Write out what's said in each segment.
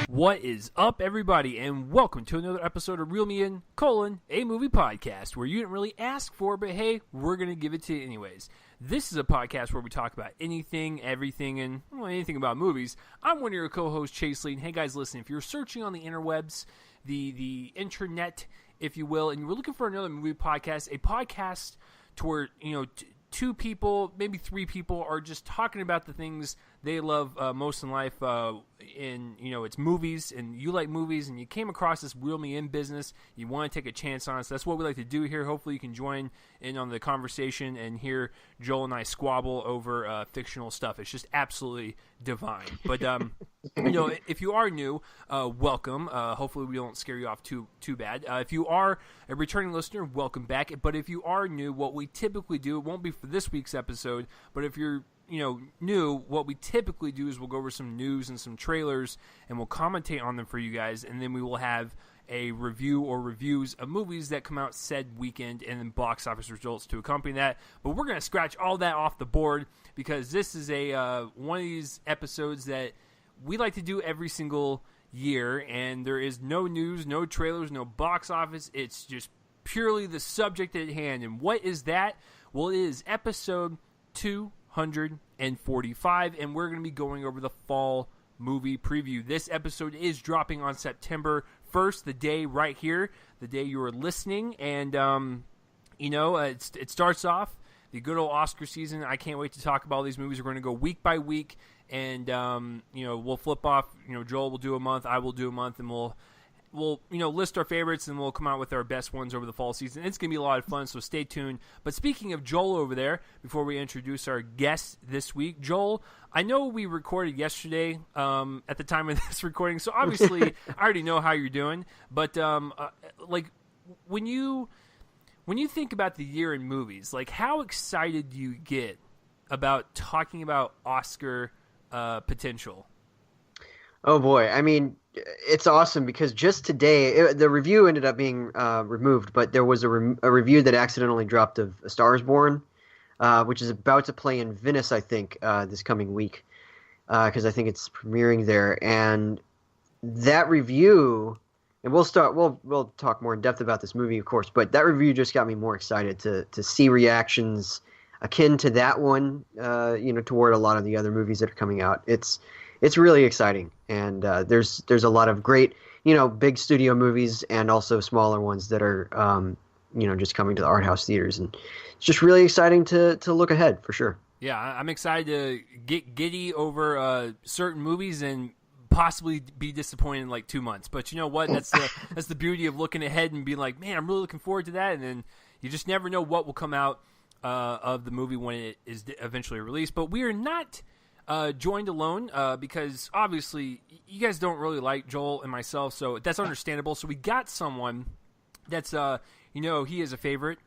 What is up, everybody, and welcome to another episode of Reel Me In, a movie podcast, where you didn't really ask for, but hey, we're going to give it to you anyways. This is a podcast where we talk about anything, everything, and anything about movies. I'm one of your co-hosts, Chase Lee, and hey guys, listen, if you're searching on the interwebs, the internet, if you will, and you're looking for another movie podcast, a podcast to where, two people, maybe three people are just talking about the things they love most in life, it's movies, and you like movies, and you came across this Reel Me In business, you want to take a chance on us. That's what we like to do here. Hopefully you can join in on the conversation and hear Joel and I squabble over fictional stuff. It's just absolutely divine. But, if you are new, welcome. Hopefully we don't scare you off too bad. If you are a returning listener, welcome back. But if you are new, what we typically do, it won't be for this week's episode, but if you're new, what we typically do is we'll go over some news and some trailers, and we'll commentate on them for you guys, and then we will have a review or reviews of movies that come out said weekend, and then box office results to accompany that. But we're going to scratch all that off the board, because this is one of these episodes that we like to do every single year, and there is no news, no trailers, no box office. It's just purely the subject at hand. And what is that? Well, it is episode 245, and we're going to be going over the fall movie preview. This episode is dropping on September 1st, the day right here, the day you are listening, and it starts off the good old Oscar season. I can't wait to talk about all these movies. We're going to go week by week, and we'll flip off. Joel will do a month, I will do a month, and we'll list our favorites, and we'll come out with our best ones over the fall season. It's going to be a lot of fun, so stay tuned. But speaking of Joel over there, before we introduce our guest this week, Joel, I know we recorded yesterday at the time of this recording, so obviously I already know how you're doing. But when you think about the year in movies, how excited do you get about talking about Oscar potential? Oh boy, I mean, it's awesome because just today, the review ended up being removed, but there was a review that accidentally dropped of A Star is Born, which is about to play in Venice, I think, this coming week, because I think it's premiering there. And that review, and we'll talk more in depth about this movie, of course, but that review just got me more excited to see reactions akin to that one, toward a lot of the other movies that are coming out. It's really exciting, and there's a lot of great, big studio movies and also smaller ones that are, just coming to the art house theaters, and it's just really exciting to look ahead for sure. Yeah, I'm excited to get giddy over certain movies and possibly be disappointed in 2 months. But you know what? That's the beauty of looking ahead and being like, man, I'm really looking forward to that, and then you just never know what will come out of the movie when it is eventually released. But we are not joined alone because obviously you guys don't really like Joel and myself, so that's understandable. So we got someone that's he is a favorite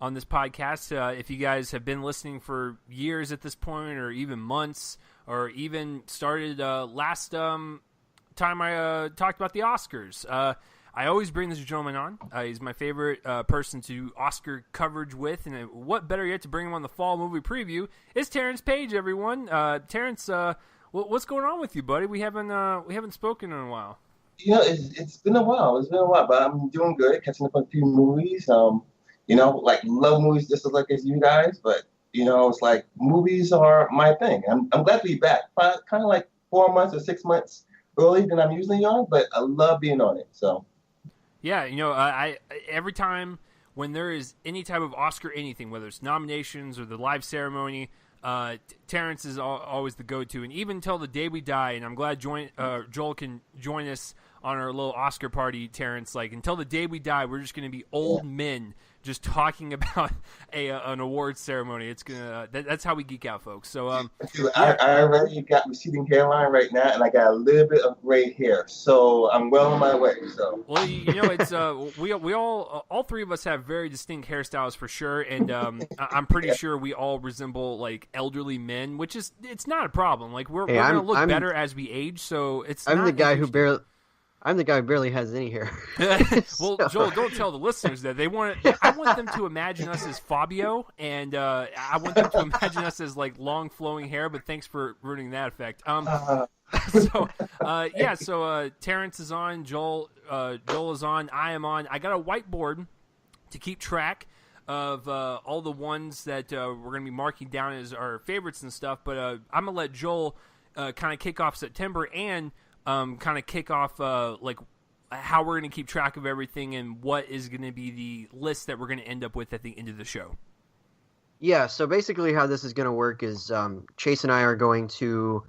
on this podcast. If you guys have been listening for years at this point, or even months, or even started last time I talked about the Oscars, I always bring this gentleman on. He's my favorite person to do Oscar coverage with, and what better yet to bring him on the fall movie preview is Terence Page, everyone. Terence, what's going on with you, buddy? We haven't spoken in a while. It's been a while. But I'm doing good, catching up on a few movies. Love movies just as as you guys, but it's like movies are my thing. I'm glad to be back. Kind of 4 months or 6 months early than I'm usually on, but I love being on it. So. Yeah, I every time when there is any type of Oscar anything, whether it's nominations or the live ceremony, Terence is always the go-to. And even until the day we die, and I'm glad Joel can join us on our little Oscar party, Terence, until the day we die, we're just going to be old men just talking about an awards ceremony. It's gonna that's how we geek out, folks. So I already got receding hairline right now, and I got a little bit of gray hair, so I'm well on my way. So it's we all three of us have very distinct hairstyles for sure, and I'm pretty sure we all resemble elderly men, which is it's not a problem. We're gonna look better as we age, so it's. I'm the guy who barely. I'm the guy who barely has any hair. Well, So- Joel, don't tell the listeners that. I want them to imagine us as Fabio, and I want them to imagine us as like long flowing hair. But thanks for ruining that effect. So Terence is on, Joel is on, I am on. I got a whiteboard to keep track of all the ones that we're going to be marking down as our favorites and stuff. But I'm going to let Joel kind of kick off September and kind of kick off like how we're going to keep track of everything and what is going to be the list that we're going to end up with at the end of the show. Yeah, so basically how this is going to work is Chase and I are going to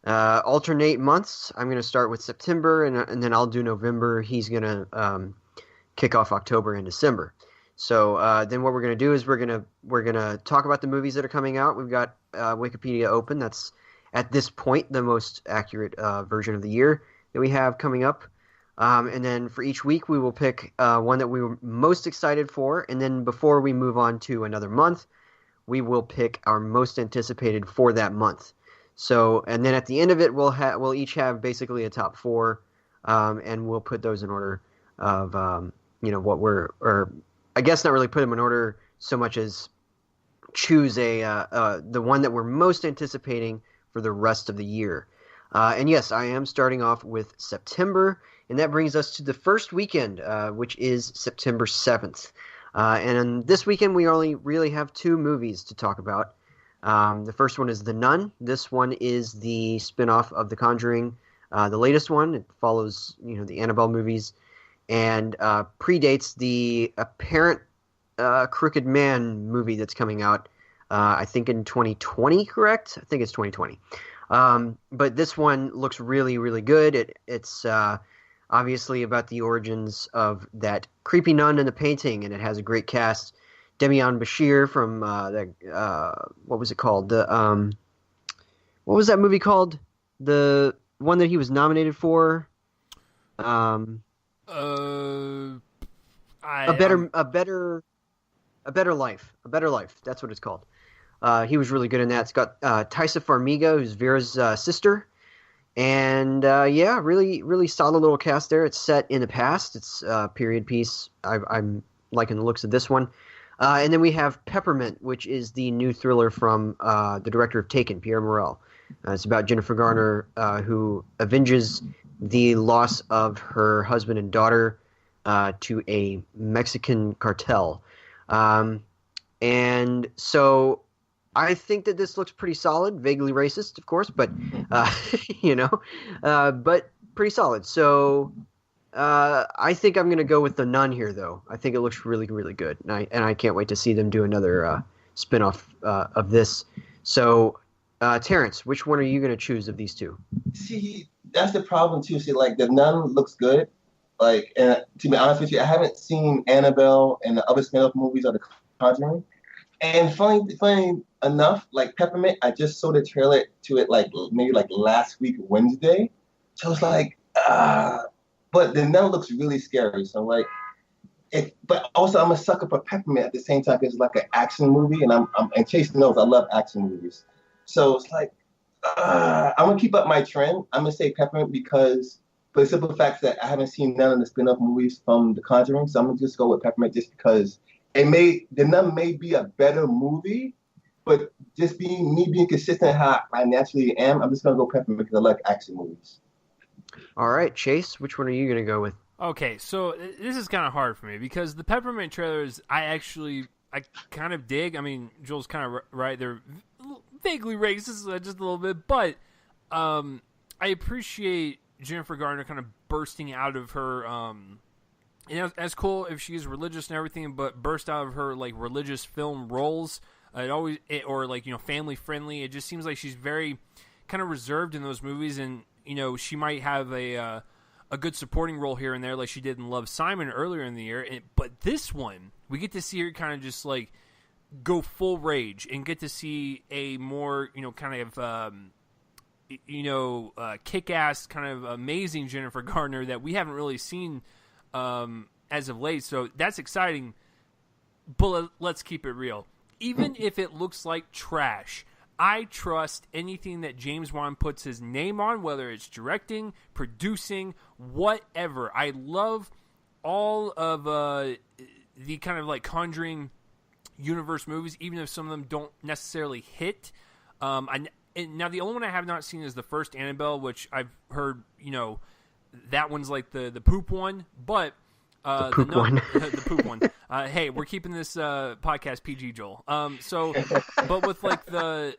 alternate months. I'm going to start with September, and then I'll do November. He's going to kick off October and December. So then what we're going to do is we're gonna talk about the movies that are coming out. We've got Wikipedia open. That's at this point the most accurate version of the year that we have coming up. And then for each week we will pick one that we were most excited for, and then before we move on to another month, we will pick our most anticipated for that month. So, and then at the end of it, we'll each have basically a top four, and we'll put those in order of or I guess not really put them in order so much as choose the one that we're most anticipating for the rest of the year. And yes, I am starting off with September, and that brings us to the first weekend, which is September 7th. And this weekend we only really have two movies to talk about. The first one is The Nun. This one is the spin-off of The Conjuring, the latest one. It follows, the Annabelle movies, and predates the apparent Crooked Man movie that's coming out, I think in 2020, correct? I think it's 2020. But this one looks really, really good. It's obviously about the origins of that creepy nun in the painting, and it has a great cast. Demian Bashir from what was it called? What was that movie called? The one that he was nominated for? A better life. That's what it's called. He was really good in that. It's got Taissa Farmiga, who's Vera's sister, and really, really solid little cast there. It's set in the past. It's a period piece. I'm liking the looks of this one. And then we have Peppermint, which is the new thriller from the director of Taken, Pierre Morel. It's about Jennifer Garner, who avenges the loss of her husband and daughter to a Mexican cartel. And so I think that this looks pretty solid, vaguely racist, of course, but, but pretty solid. So I think I'm going to go with The Nun here, though. I think it looks really, really good, and I can't wait to see them do another spinoff of this. So, Terrence, which one are you going to choose of these two? See, that's the problem too. See, like The Nun looks good. Like, and to be honest with you, I haven't seen Annabelle and the other spin-off movies of The Conjuring. And funny enough, like Peppermint, I just saw the trailer to it maybe last week Wednesday. So I was like, but The Nun looks really scary. So like, but also I'm a sucker for Peppermint at the same time because it's like an action movie, and and Chase knows I love action movies. So it's like, I'm gonna keep up my trend. I'm gonna say Peppermint because for the simple fact that I haven't seen none of the spin-off movies from The Conjuring, so I'm gonna just go with Peppermint just because The Nun may be a better movie, but just being consistent how I naturally am, I'm just gonna go Peppermint because I like action movies. All right, Chase, which one are you going to go with? Okay, so this is kind of hard for me because the Peppermint trailers I kind of dig. I mean, Joel's kind of right. They're vaguely racist, just a little bit, but I appreciate Jennifer Garner kind of bursting out of her, as cool if she's religious and everything, but burst out of her like religious film roles. Family friendly. It just seems like she's very kind of reserved in those movies, and she might have a good supporting role here and there, like she did in Love, Simon earlier in the year. But this one, we get to see her kind of just like go full rage and get to see a more kick-ass, kind of amazing Jennifer Garner that we haven't really seen as of late. So that's exciting. But let's keep it real. Even if it looks like trash, I trust anything that James Wan puts his name on, whether it's directing, producing, whatever. I love all of the kind of like Conjuring universe movies, even if some of them don't necessarily hit. Now, the only one I have not seen is the first Annabelle, which I've heard, that one's like the poop one, but the poop one. The poop one. Hey, we're keeping this podcast PG, Joel. But with like the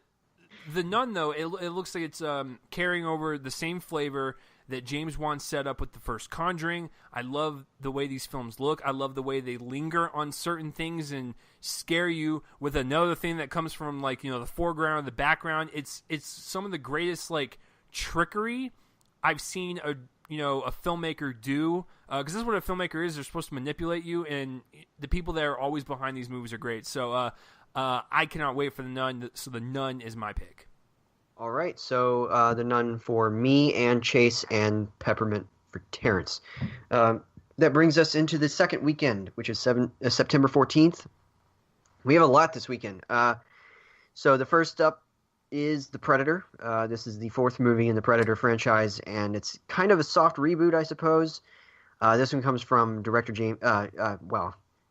Nun, though, it looks like it's carrying over the same flavor that James Wan set up with the first Conjuring. I love the way these films look. I love the way they linger on certain things and scare you with another thing that comes from like, the foreground or the background. It's some of the greatest like trickery I've seen a filmmaker do, because this is what a filmmaker is. They're supposed to manipulate you, and the people that are always behind these movies are great. So I cannot wait for The Nun. So The Nun is my pick. All right, so The Nun for me and Chase and Peppermint for Terrence. That brings us into the second weekend, which is September 14th. We have a lot this weekend. So the first up is The Predator. This is the fourth movie in the Predator franchise, and it's kind of a soft reboot, I suppose. This one comes from director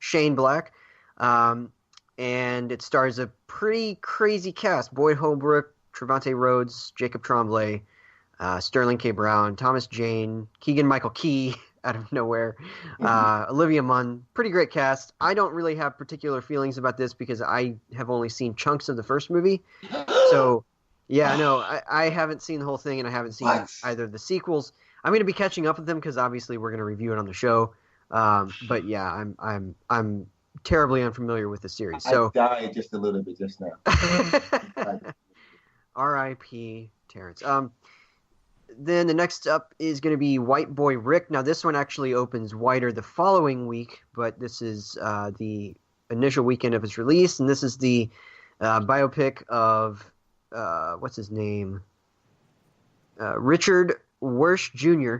Shane Black, and it stars a pretty crazy cast: Boyd Holbrook, Trevante Rhodes, Jacob Tremblay, Sterling K. Brown, Thomas Jane, Keegan-Michael Key out of nowhere, Olivia Munn. Pretty great cast. I don't really have particular feelings about this because I have only seen chunks of the first movie. So, yeah, no, I haven't seen the whole thing, and I haven't seen either of the sequels. I'm going to be catching up with them because obviously we're going to review it on the show. But yeah, I'm terribly unfamiliar with the series. So I died just a little bit just now. R.I.P. Terrence. Then the next up is going to be White Boy Rick. Now, this one actually opens wider the following week, but this is the initial weekend of its release, and this is the biopic of, what's his name? Richard Wersch Jr.,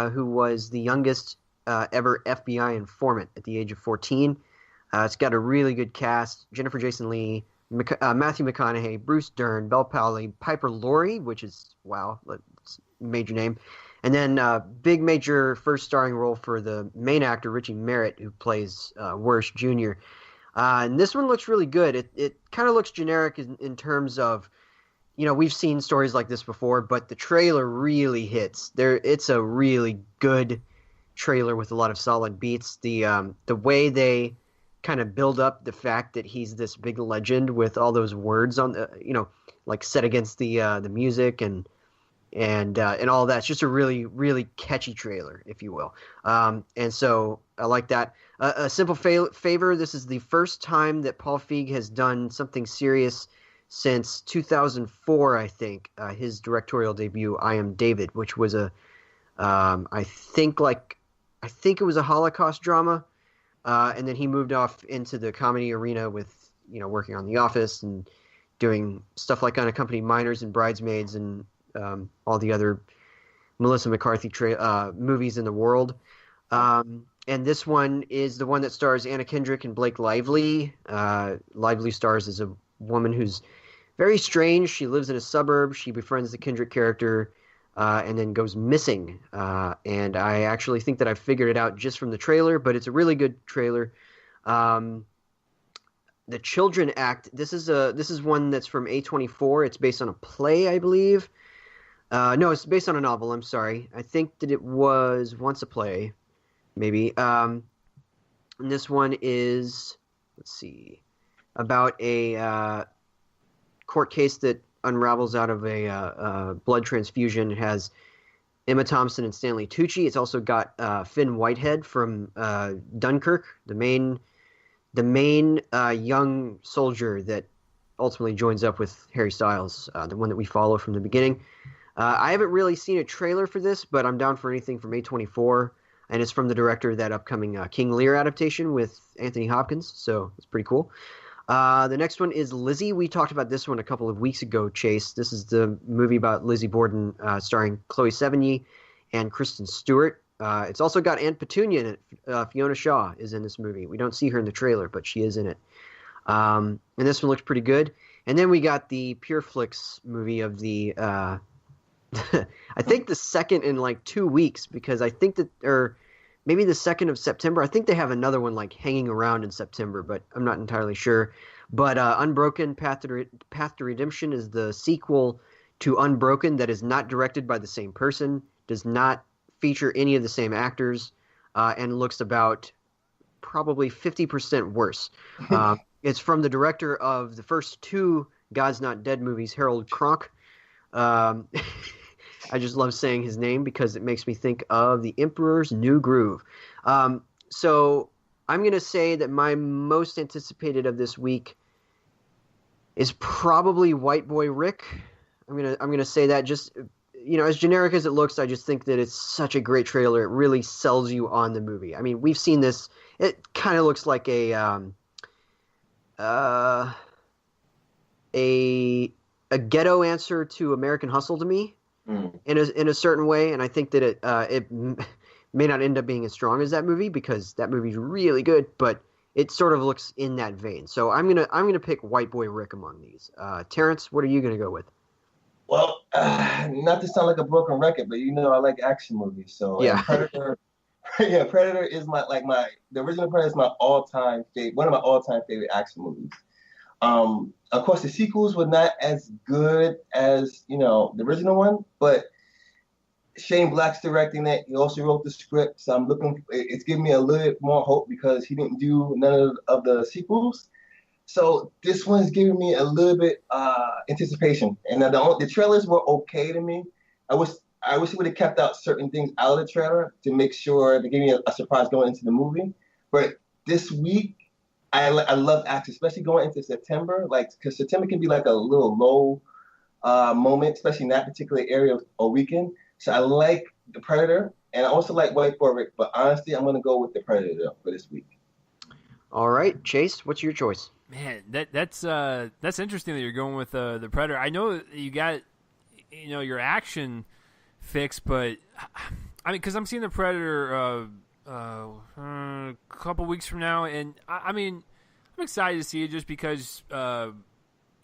who was the youngest ever FBI informant at the age of 14. It's got a really good cast: Jennifer Jason Leigh, Matthew McConaughey, Bruce Dern, Belle Powley, Piper Laurie, which is, wow, it's a major name. And then big major first starring role for the main actor, Richie Merritt, who plays Wersch Jr. And this one looks really good. It kind of looks generic in terms of, we've seen stories like this before, but the trailer really hits. It's a really good trailer with a lot of solid beats. The way they kind of build up the fact that he's this big legend with all those words on the, like set against the music and all that. It's just a really, really catchy trailer, if you will. And so I like that. A simple favor. This is the first time that Paul Feig has done something serious since 2004, I think. His directorial debut, I Am David, which was I think it was a Holocaust drama. And then he moved off into the comedy arena with, working on The Office and doing stuff like Unaccompanied Minors and Bridesmaids and all the other Melissa McCarthy movies in the world. And this one is the one that stars Anna Kendrick and Blake Lively. Lively stars as a woman who's very strange. She lives in a suburb. She befriends the Kendrick character and then goes missing. And I actually think that I figured it out just from the trailer, but it's a really good trailer. The Children Act. This is one that's from A24. It's based on a play, I believe. No, it's based on a novel. I'm sorry. I think that it was once a play, maybe. And this one is, let's see, about a court case that unravels out of a blood transfusion. It has Emma Thompson and Stanley Tucci. It's also got Finn Whitehead from Dunkirk, the main young soldier that ultimately joins up with Harry Styles, the one that we follow from the beginning. I haven't really seen a trailer for this, but I'm down for anything from A24, and it's from the director of that upcoming King Lear adaptation with Anthony Hopkins, so it's pretty cool. The next one is Lizzie. We talked about this one a couple of weeks ago, Chase. This is the movie about Lizzie Borden, starring Chloe Sevigny and Kristen Stewart. It's also got Aunt Petunia in it. Fiona Shaw is in this movie. We don't see her in the trailer, but she is in it. And this one looks pretty good. And then we got the Pure Flix movie of the I think the second in like 2 weeks, because I think that, or maybe the 2nd of September. I think they have another one like hanging around in September, but I'm not entirely sure. But Unbroken Path to Redemption is the sequel to Unbroken that is not directed by the same person, does not feature any of the same actors, and looks about probably 50% worse. It's from the director of the first two God's Not Dead movies, Harold Kronk. I just love saying his name because it makes me think of The Emperor's New Groove. So I'm going to say that my most anticipated of this week is probably White Boy Rick. I'm gonna say that, just, as generic as it looks, I just think that it's such a great trailer. It really sells you on the movie. I mean, we've seen this. It kind of looks like a ghetto answer to American Hustle to me, in a certain way, and I think that it may not end up being as strong as that movie, because that movie's really good, but it sort of looks in that vein. So I'm gonna pick White Boy Rick among these. Terrence, what are you gonna go with? Well, not to sound like a broken record, but I like action movies. So yeah, Predator, Predator is the original Predator is my all-time favorite, one of my all-time favorite action movies. Of course, the sequels were not as good as the original one, but Shane Black's directing it. He also wrote the script, so it's giving me a little bit more hope because he didn't do none of the sequels. So this one's giving me a little bit anticipation. And the trailers were okay to me. I wish he would have kept out certain things out of the trailer to make sure to give me a surprise going into the movie. But this week, I love action, especially going into September, because September can be like a little low moment, especially in that particular area or weekend. So I like the Predator, and I also like White Boy Rick, but honestly, I'm going to go with the Predator for this week. All right, Chase, what's your choice? Man, that's interesting that you're going with the Predator. I know you got your action fix, but I mean, because I'm seeing the Predator a couple weeks from now, and I'm excited to see it just because I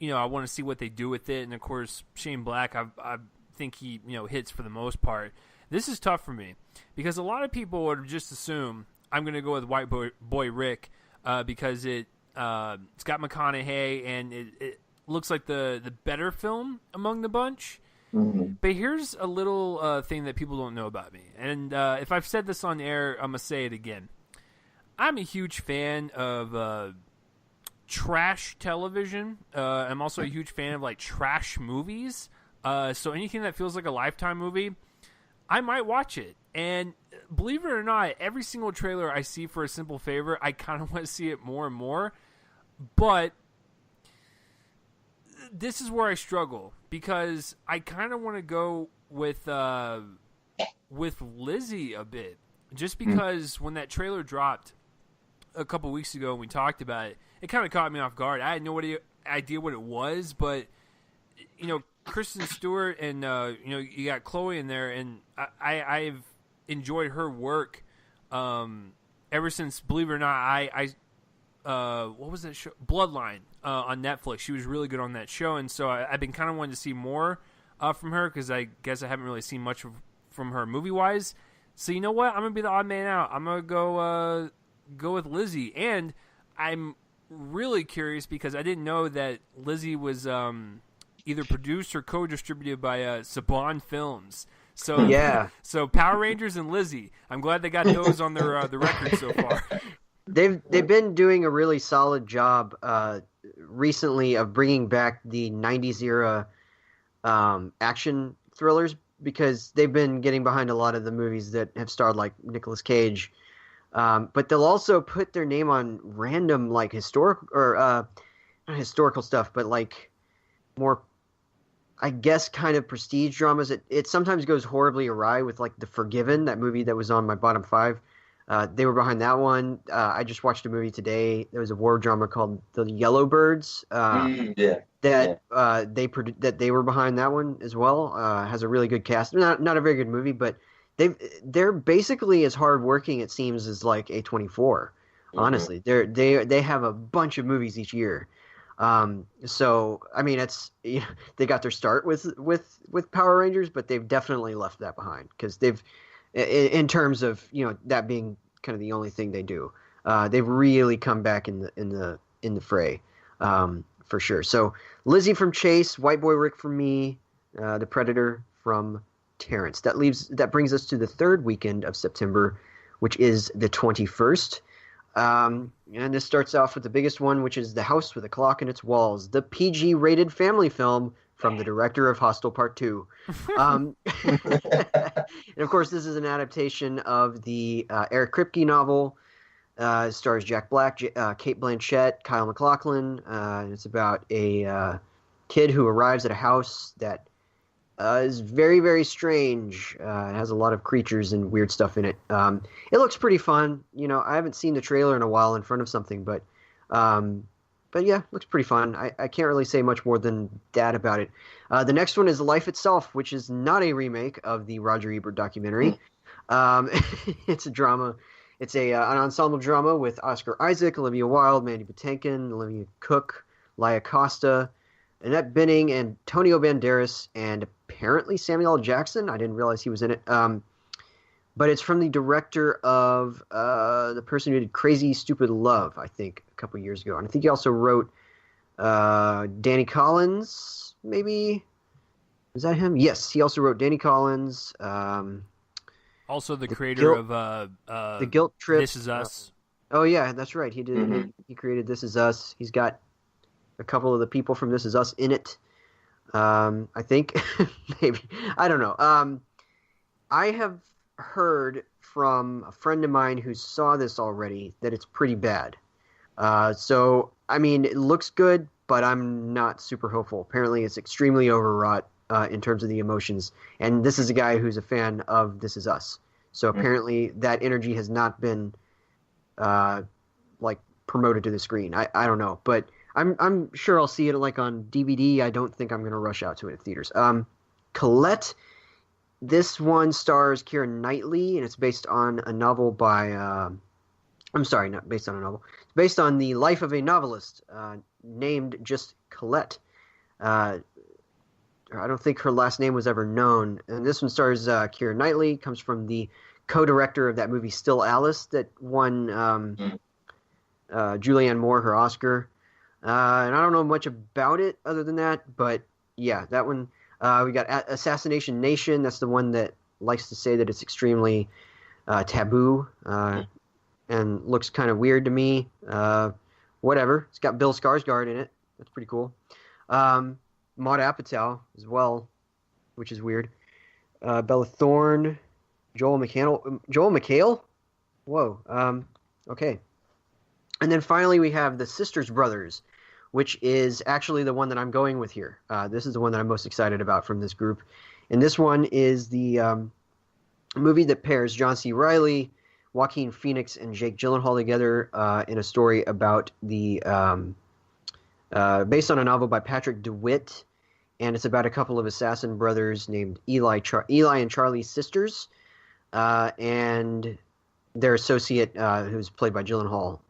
want to see what they do with it, and of course Shane Black, I think he hits for the most part. This is tough for me because a lot of people would just assume I'm going to go with White Boy Rick because it's got McConaughey and it looks like the better film among the bunch. Mm-hmm. But here's a little thing that people don't know about me, and if I've said this on air, I'm gonna say it again. I'm a huge fan of trash television. I'm also a huge fan of trash movies. So anything that feels like a Lifetime movie, I might watch it. And believe it or not, every single trailer I see for A Simple Favor, I kind of want to see it more and more. But this is where I struggle because I kind of want to go with Lizzie a bit, just because when that trailer dropped a couple weeks ago and we talked about it, it kind of caught me off guard. I had no idea what it was, but Kristen Stewart and you got Chloe in there, and I've enjoyed her work ever since. Believe it or not, I what was that show? Bloodline on Netflix. She was really good on that show, and so I've been kind of wanting to see more from her because I guess I haven't really seen much from her movie wise. So you know what? I'm gonna be the odd man out. I'm gonna go with Lizzie, and I'm really curious because I didn't know that Lizzie was either produced or co-distributed by Saban Films. So yeah, so Power Rangers and Lizzie. I'm glad they got those on their the record so far. They've been doing a really solid job recently of bringing back the 90s era action thrillers, because they've been getting behind a lot of the movies that have starred Nicolas Cage. But they'll also put their name on random historical or not historical stuff, but more, I guess, kind of prestige dramas. It sometimes goes horribly awry with The Forgiven, that movie that was on my bottom 5. They were behind that one. I just watched a movie today. There was a war drama called The Yellowbirds. That they were behind that one as well. Has a really good cast. Not a very good movie, but they're basically as hardworking, it seems, as A24. Honestly, they have a bunch of movies each year. So I mean, they got their start with Power Rangers, but they've definitely left that behind because in terms of that being kind of the only thing they do, they've really come back in the fray, for sure. So Lizzie from Chase, White Boy Rick from me, the Predator from Terence. That brings us to the third weekend of September, which is the 21st. And this starts off with the biggest one, which is The House with a Clock in Its Walls, the PG-rated family film from the director of Hostel Part 2. And of course, this is an adaptation of the Eric Kripke novel. It stars Jack Black, Cate Blanchett, Kyle MacLachlan. It's about a kid who arrives at a house that is very, very strange. It has a lot of creatures and weird stuff in it. It looks pretty fun. I haven't seen the trailer in a while in front of something, but yeah, looks pretty fun. I can't really say much more than that about it. The next one is Life Itself, which is not a remake of the Roger Ebert documentary. It's a drama. It's an ensemble drama with Oscar Isaac, Olivia Wilde, Mandy Patinkin, Olivia Cook, Laia Costa, Annette Bening, Antonio Banderas, and apparently Samuel L. Jackson. I didn't realize he was in it. But it's from the director of the person who did Crazy Stupid Love, I think, a couple years ago. And I think he also wrote Danny Collins, maybe? Is that him? Yes, he also wrote Danny Collins. Also the creator of The Guilt Trip. This Is Us. Oh, yeah, that's right. He did. Mm-hmm. He created This Is Us. He's got a couple of the people from This Is Us in it. I think. Maybe. I don't know. I have heard from a friend of mine who saw this already that it's pretty bad. So, I mean, it looks good, but I'm not super hopeful. Apparently, it's extremely overwrought in terms of the emotions. And this is a guy who's a fan of This Is Us. So apparently that energy has not been promoted to the screen. I don't know, but I'm sure I'll see it on DVD. I don't think I'm going to rush out to it in theaters. Colette, this one stars Keira Knightley, and it's based on a novel by I'm sorry, not based on a novel. It's based on the life of a novelist named just Colette. I don't think her last name was ever known. And this one stars Keira Knightley, comes from the co-director of that movie Still Alice that won Julianne Moore her Oscar. And I don't know much about it other than that, but yeah, that one. We got Assassination Nation. That's the one that likes to say that it's extremely taboo and looks kind of weird to me. Whatever. It's got Bill Skarsgård in it. That's pretty cool. Maude Apatow as well, which is weird. Bella Thorne, Joel McHale? Whoa. Okay. And then finally we have The Sisters Brothers, which is actually the one that I'm going with here. This is the one that I'm most excited about from this group. And this one is the movie that pairs John C. Reilly, Joaquin Phoenix, and Jake Gyllenhaal together in a story about the based on a novel by Patrick DeWitt. And it's about a couple of assassin brothers named Eli and Charlie Sisters, and their associate, who's played by Gyllenhaal.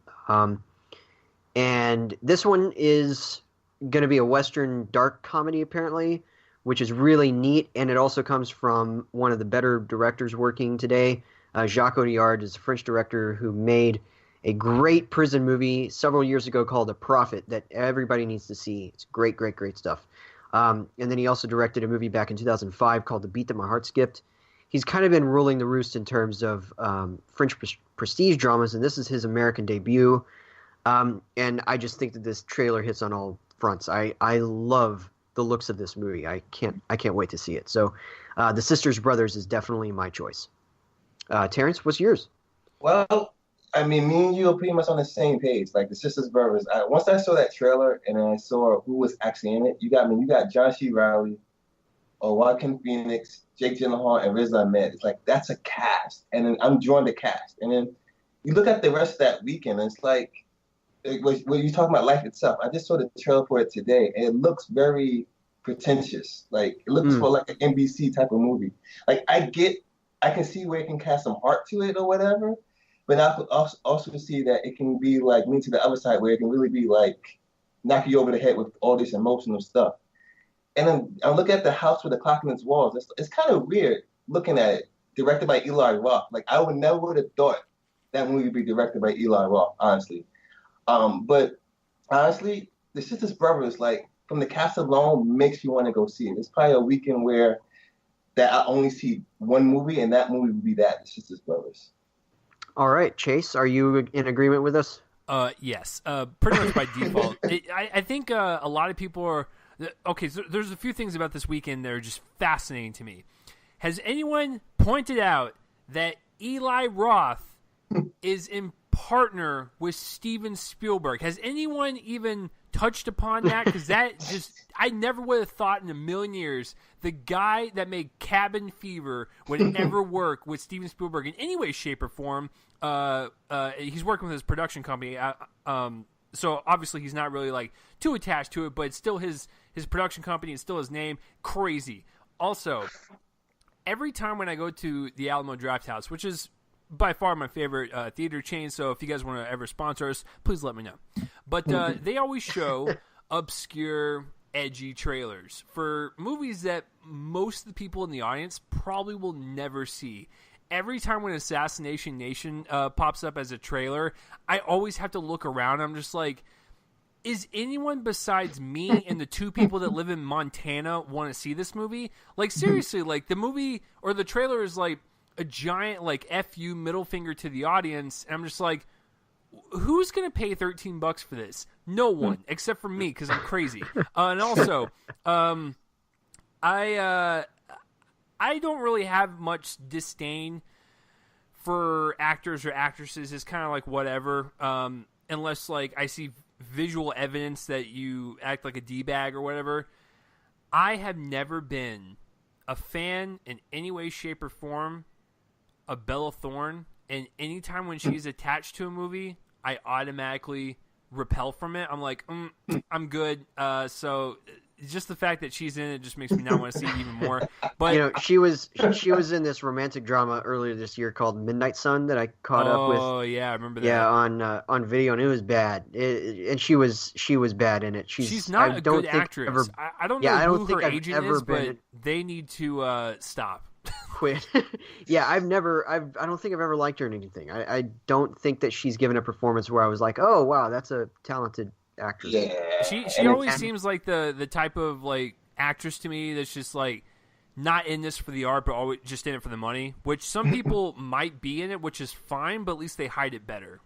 And this one is going to be a Western dark comedy, apparently, which is really neat. And it also comes from one of the better directors working today. Jacques Audiard is a French director who made a great prison movie several years ago called The Prophet that everybody needs to see. It's great, great, great stuff. And then he also directed a movie back in 2005 called The Beat That My Heart Skipped. He's kind of been ruling the roost in terms of French prestige dramas, and this is his American debut. And I just think that this trailer hits on all fronts. I love the looks of this movie. I can't wait to see it. So The Sisters Brothers is definitely my choice. Terrence, what's yours? Well, I mean, me and you are pretty much on the same page. Like The Sisters Brothers. Once I saw that trailer and then I saw who was actually in it, you got John C. Reilly, Joaquin Phoenix, Jake Gyllenhaal, and Riz Ahmed. It's like that's a cast, and then I'm drawn to cast. And then you look at the rest of that weekend, and it's like when you talking about Life Itself. I just saw the trailer for it today, and it looks very pretentious. Like it looks for like an NBC type of movie. Like I can see where it can cast some heart to it or whatever. But I could also see that it can be like me to the other side where it can really be like knock you over the head with all this emotional stuff. And then I look at The House with the Clock in its Walls. It's kind of weird looking at it, directed by Eli Roth. Like I would never have thought that movie would be directed by Eli Roth, honestly. But honestly, The Sisters Brothers, like from the cast alone, makes you want to go see it. It's probably a weekend where that I only see one movie, and that movie would be The Sisters Brothers. All right, Chase, are you in agreement with us? Yes. Pretty much by default. I think a lot of people are okay. So there's a few things about this weekend that are just fascinating to me. Has anyone pointed out that Eli Roth is in partner with Steven Spielberg? Has anyone even touched upon that? Because that just, I never would have thought in a million years the guy that made Cabin Fever would ever work with Steven Spielberg in any way, shape, or form. He's working with his production company. So obviously he's not really like too attached to it, but it's still his production company. It's still his name. Crazy. Also, every time when I go to the Alamo Drafthouse, which is by far my favorite theater chain, so if you guys want to ever sponsor us, please let me know. But they always show obscure, edgy trailers for movies that most of the people in the audience probably will never see. Every time when Assassination Nation pops up as a trailer, I always have to look around. I'm just like, is anyone besides me and the two people that live in Montana want to see this movie? Like, seriously, like, the movie or the trailer is like a giant, like, F-U middle finger to the audience. And I'm just like, who's going to pay $13 for this? No one, except for me, because I'm crazy. And also, I don't really have much disdain for actors or actresses. It's kind of like whatever, unless, like, I see visual evidence that you act like a D-bag or whatever. I have never been a fan in any way, shape, or form of Bella Thorne, and anytime when she's attached to a movie, I automatically repel from it. I'm like, I'm good. So just the fact that she's in it just makes me not want to see it even more. But you know, she was in this romantic drama earlier this year called Midnight Sun that I caught up with. Oh yeah, I remember that. Yeah, on video, and it was bad. And she was bad in it. She's not a good actress. I don't know who her agent is, but they need to stop. Quit. Yeah, I don't think I've ever liked her in anything. I don't think that she's given a performance where I was like, oh wow, that's a talented actress. Yeah. She always seems like the type of like actress to me that's just like not in this for the art, but always just in it for the money. Which some people might be in it, which is fine, but at least they hide it better.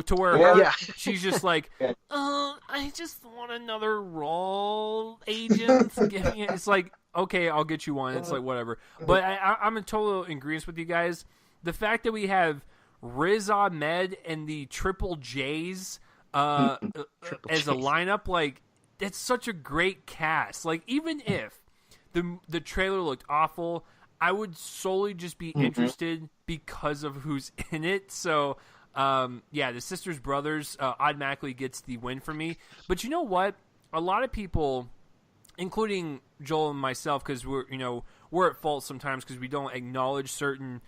To where she's just like, I just want another role, agent. Give me it. It's like, okay, I'll get you one. It's like whatever. But I'm in total agreement with you guys. The fact that we have Riz Ahmed and the Triple J's as a lineup, like, that's such a great cast. Like, even if the trailer looked awful, I would solely just be interested because of who's in it. So, the Sisters Brothers automatically gets the win for me. But you know what? A lot of people, including Joel and myself, because we're at fault sometimes because we don't acknowledge certain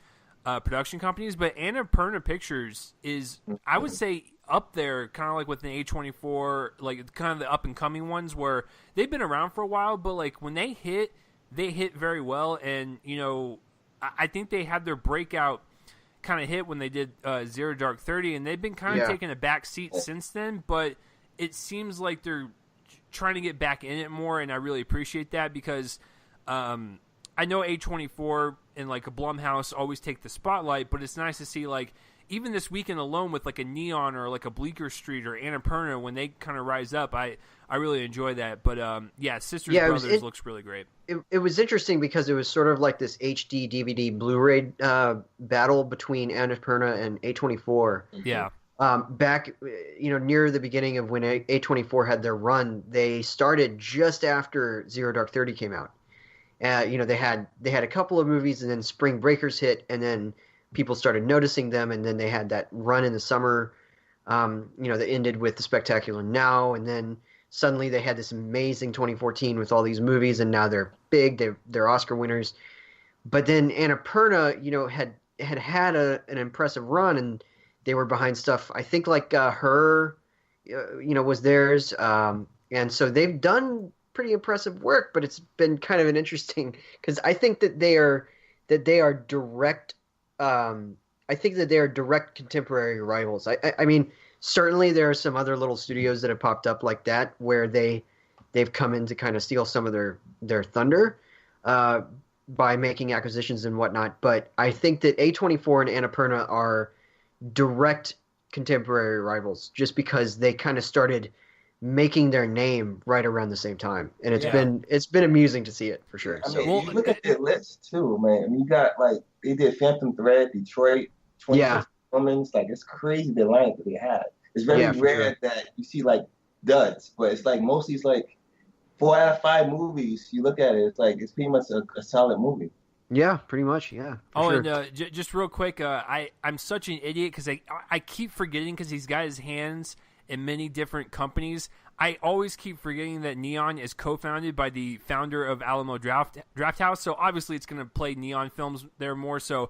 production companies. But Annapurna Pictures is, I would say, up there, kind of like with the A24, like kind of the up and coming ones where they've been around for a while, but like when they hit very well. And I think they had their breakout kind of hit when they did Zero Dark 30, and they've been kind of taking a back seat since then. But it seems like they're trying to get back in it more, and I really appreciate that because I know A24 and like a Blumhouse always take the spotlight, but it's nice to see like even this weekend alone with like a Neon or like a Bleecker Street or Annapurna, when they kind of rise up, I really enjoy that. But Sisters Brothers looks really great. It was interesting because it was sort of like this HD DVD Blu-ray battle between Annapurna and A24. Yeah. Back, near the beginning of when A24 had their run, they started just after Zero Dark 30 came out. They had a couple of movies, and then Spring Breakers hit, and then people started noticing them, and then they had that run in the summer, that ended with The Spectacular Now, and then suddenly they had this amazing 2014 with all these movies, and now they're big, they're Oscar winners. But then Annapurna, had an impressive run, and they were behind stuff. I think like Her, was theirs. And so they've done pretty impressive work, but it's been kind of an interesting because I think that they are direct. I think that they are direct contemporary rivals. I mean, certainly there are some other little studios that have popped up like that where they've come in to kind of steal some of their thunder by making acquisitions and whatnot. But I think that A24 and Annapurna are direct contemporary rivals just because they kind of started making their name right around the same time, and it's been amusing to see it for sure. I mean, you look at their list too, man. I mean, you got like they did Phantom Thread, Detroit, 26 Women's. Like it's crazy the lineup that they had. It's very rare that you see like duds, but it's like mostly it's like 4 out of 5 movies. You look at it, it's pretty much a solid movie. Yeah, pretty much. Yeah. And just real quick, I'm such an idiot because I keep forgetting because he's got his hands in many different companies. I always keep forgetting that Neon is co-founded by the founder of Alamo Draft House, so obviously it's going to play Neon films there more. So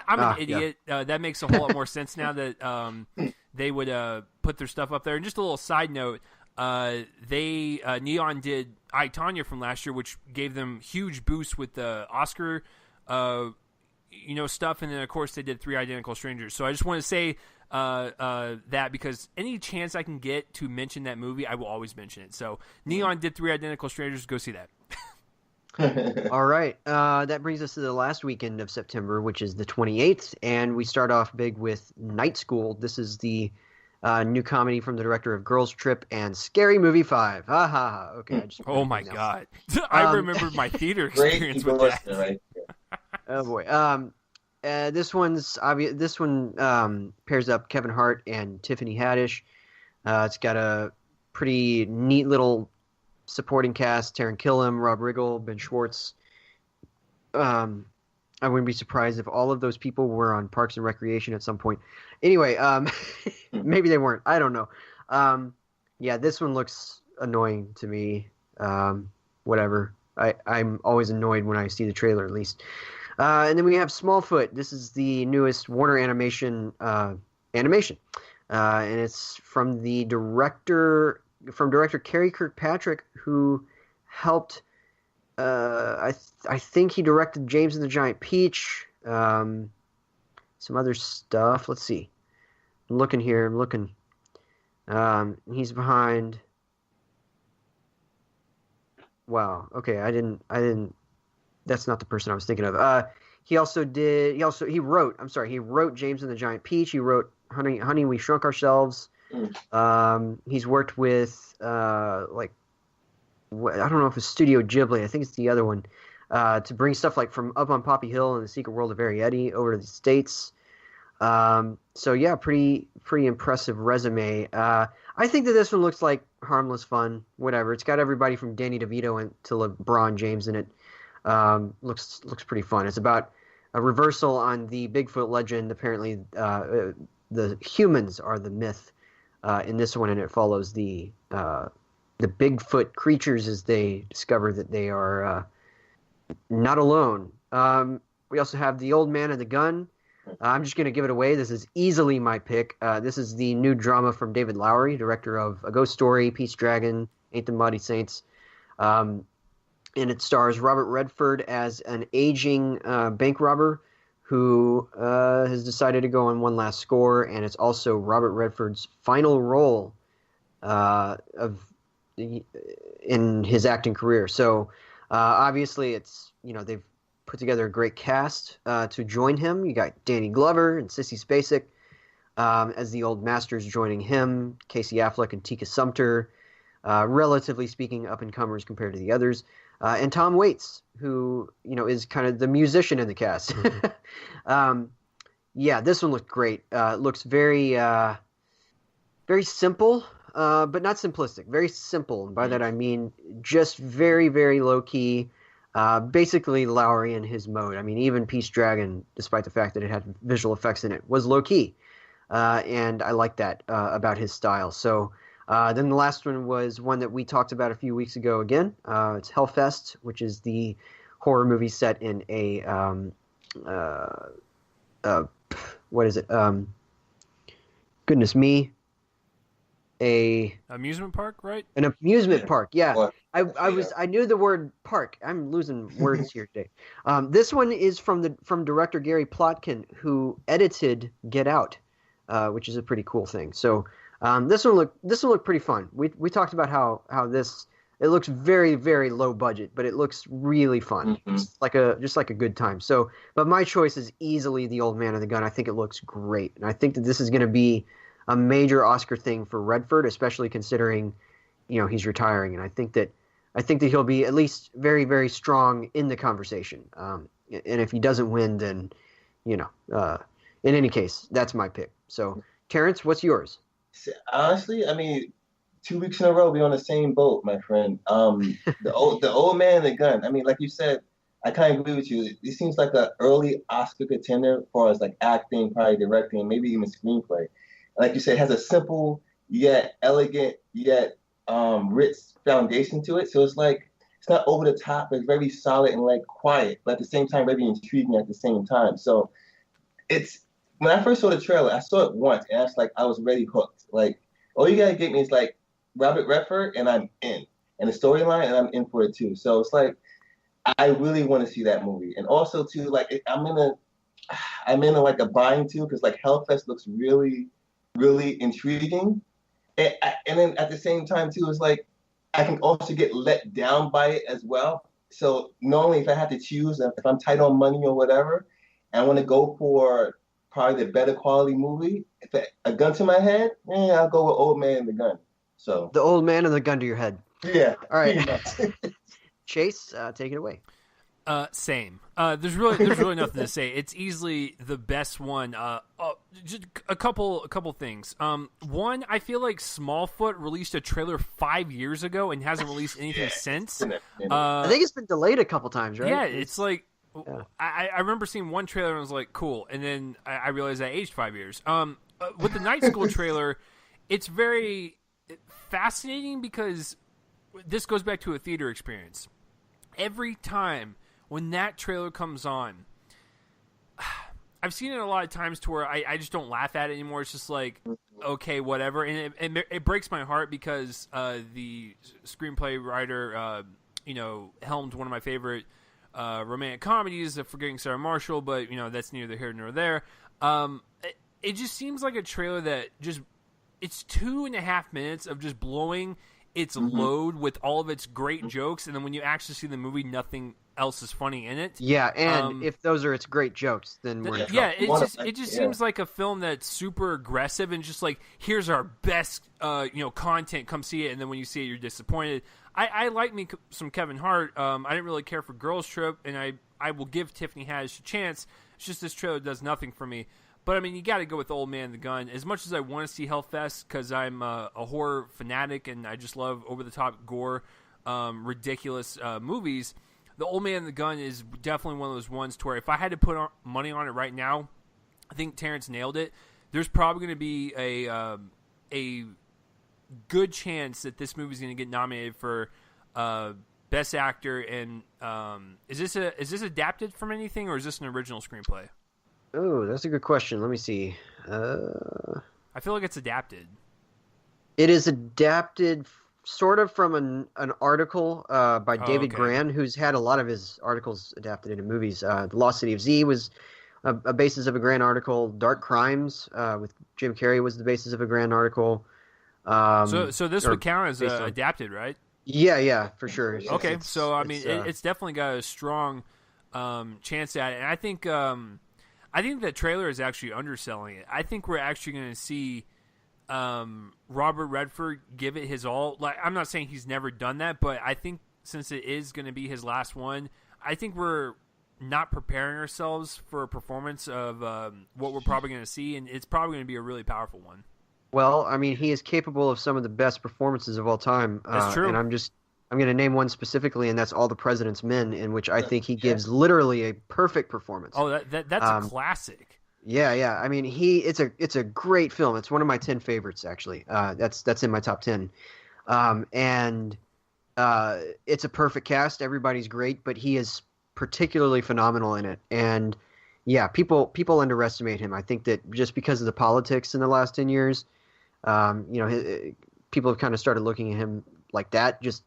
I'm an idiot. Yeah. That makes a whole lot more sense now that they would put their stuff up there. And just a little side note, Neon did I, Tonya from last year, which gave them huge boost with the Oscar stuff, and then of course they did 3 Identical Strangers. So I just want to say that because any chance I can get to mention that movie, I will always mention it. So Neon did 3 Identical Strangers. Go see that. All right. That brings us to the last weekend of September, which is the 28th, and we start off big with Night School. This is the new comedy from the director of Girls Trip and Scary Movie 5. Ha ha ha. Okay. Oh my God. I remember my theater experience with that. Right? Oh boy. This one's obvious. This one pairs up Kevin Hart and Tiffany Haddish. It's got a pretty neat little supporting cast: Taron Killam, Rob Riggle, Ben Schwartz. I wouldn't be surprised if all of those people were on Parks and Recreation at some point. Anyway, maybe they weren't. I don't know. Yeah, this one looks annoying to me. Whatever. I'm always annoyed when I see the trailer, at least. And then we have Smallfoot. This is the newest Warner animation, and it's from director Kerry Kirkpatrick, who helped. I think he directed James and the Giant Peach. Some other stuff. Let's see. I'm looking here. He's behind. Wow. Okay. I didn't. That's not the person I was thinking of. He wrote James and the Giant Peach. He wrote Honey, We Shrunk Ourselves. He's worked with I don't know if it's Studio Ghibli. I think it's the other one. To bring stuff like From Up on Poppy Hill and The Secret World of Arietti over to the States. So yeah, pretty impressive resume. I think that this one looks like harmless fun. Whatever. It's got everybody from Danny DeVito to LeBron James in it. Looks pretty fun. It's about a reversal on the Bigfoot legend. Apparently, the humans are the myth in this one, and it follows the Bigfoot creatures as they discover that they are not alone. We also have The Old Man and the Gun. I'm just going to give it away. This is easily my pick. This is the new drama from David Lowery, director of A Ghost Story, Pete's Dragon, Ain't the Mighty Saints. And it stars Robert Redford as an aging bank robber who has decided to go on one last score, and it's also Robert Redford's final role in his acting career. So obviously they've put together a great cast to join him. You got Danny Glover and Sissy Spacek as the old masters joining him, Casey Affleck and Tika Sumpter, relatively speaking up-and-comers compared to the others. And Tom Waits, who is kind of the musician in the cast. Yeah, this one looked great. Looks very, very simple, but not simplistic. Very simple, and by that I mean just very, very low key. Basically, Lowry in his mode. I mean, even Pete's Dragon, despite the fact that it had visual effects in it, was low key, and I like that about his style. So. Then the last one was one that we talked about a few weeks ago again. It's Hellfest, which is the horror movie set in a what is it? Goodness me. a Amusement park, right? an amusement park. Yeah, Or, I knew the word park. I'm losing words here today. This one is from director Gary Plotkin, who edited Get Out, which is a pretty cool thing. So this one looked pretty fun. We talked about how this it looks very, very low budget, but it looks really fun. Mhm. Just like a good time. So, but my choice is easily The Old Man and the Gun. I think it looks great, and I think that this is going to be a major Oscar thing for Redford, especially considering, he's retiring, and I think that he'll be at least very, very strong in the conversation. And if he doesn't win, then, in any case, that's my pick. So, Terrence, what's yours? Honestly, I mean, 2 weeks in a row, we're on the same boat, my friend. The old man and the gun. I mean, like you said, I kind of agree with you. It seems like an early Oscar contender as far as like acting, probably directing, maybe even screenplay. Like you said, it has a simple yet elegant yet rich foundation to it. So it's like it's not over the top. It's very solid and like quiet, but at the same time, very intriguing at the same time. So it's when I first saw the trailer, I saw it once, and I was already hooked. Like all you gotta get me is like Robert Redford, and I'm in, and the storyline, and I'm in for it too. So it's like I really want to see that movie, and also too like I'm in like a bind too because like Hellfest looks really, really intriguing, and then at the same time too, it's like I can also get let down by it as well. So normally, if I had to choose, if I'm tight on money or whatever, and I want to go for probably the better quality movie, a gun to my head, I'll go with Old Man and the Gun. So The Old Man and the Gun to your head. yeah, All right, Chase, take it away. Same. There's really nothing to say. It's easily the best one. Just a couple things. One, I feel like Smallfoot released a trailer 5 years ago and hasn't released anything since. I think it's been delayed a couple times, right? Yeah, it's like Yeah. I remember seeing one trailer and I was like, cool, and then I realized I aged 5 years. With the Night School trailer, it's very fascinating because this goes back to a theater experience. Every time when that trailer comes on, I've seen it a lot of times to where I just don't laugh at it anymore. It's just like, okay, whatever. And it breaks my heart because the screenplay writer, helmed one of my favorite romantic comedies, Forgetting Sarah Marshall, but, that's neither here nor there. It just seems like a trailer that it's 2.5 minutes of just blowing its load with all of its great jokes, and then when you actually see the movie, nothing else is funny in it. Yeah, and if those are its great jokes, then we're in trouble. Yeah, it just seems like a film that's super aggressive and just like, here's our best content, come see it, and then when you see it, you're disappointed. I like me some Kevin Hart. I didn't really care for Girls Trip, and I will give Tiffany Haddish a chance. It's just this trailer does nothing for me. But, I mean, you got to go with Old Man and the Gun. As much as I want to see Hellfest because I'm a horror fanatic and I just love over-the-top gore, ridiculous movies, the Old Man and the Gun is definitely one of those ones to where if I had to put money on it right now, I think Terrence nailed it. There's probably going to be a good chance that this movie is going to get nominated for Best Actor. And is this adapted from anything, or is this an original screenplay? Oh, that's a good question. Let me see. I feel like it's adapted. It is adapted sort of from an article by David Gran, who's had a lot of his articles adapted into movies. The Lost City of Z was a basis of a Gran article. Dark Crimes with Jim Carrey was the basis of a Gran article. So this would count as adapted, right? Yeah, for sure. Okay, so I mean, it's definitely got a strong chance at it, and I think that trailer is actually underselling it. I think we're actually going to see Robert Redford give it his all. Like, I'm not saying he's never done that, but I think since it is going to be his last one, I think we're not preparing ourselves for a performance of what we're probably going to see, and it's probably going to be a really powerful one. Well, I mean, he is capable of some of the best performances of all time. That's true. And I'm going to name one specifically, and that's All the President's Men, in which I think he gives literally a perfect performance. Oh, that's a classic. Yeah. I mean, it's a great film. It's one of my 10 favorites, actually. That's in my top 10. And it's a perfect cast. Everybody's great, but he is particularly phenomenal in it. And yeah, people underestimate him. I think that just because of the politics in the last 10 years, people have kind of started looking at him like that. Just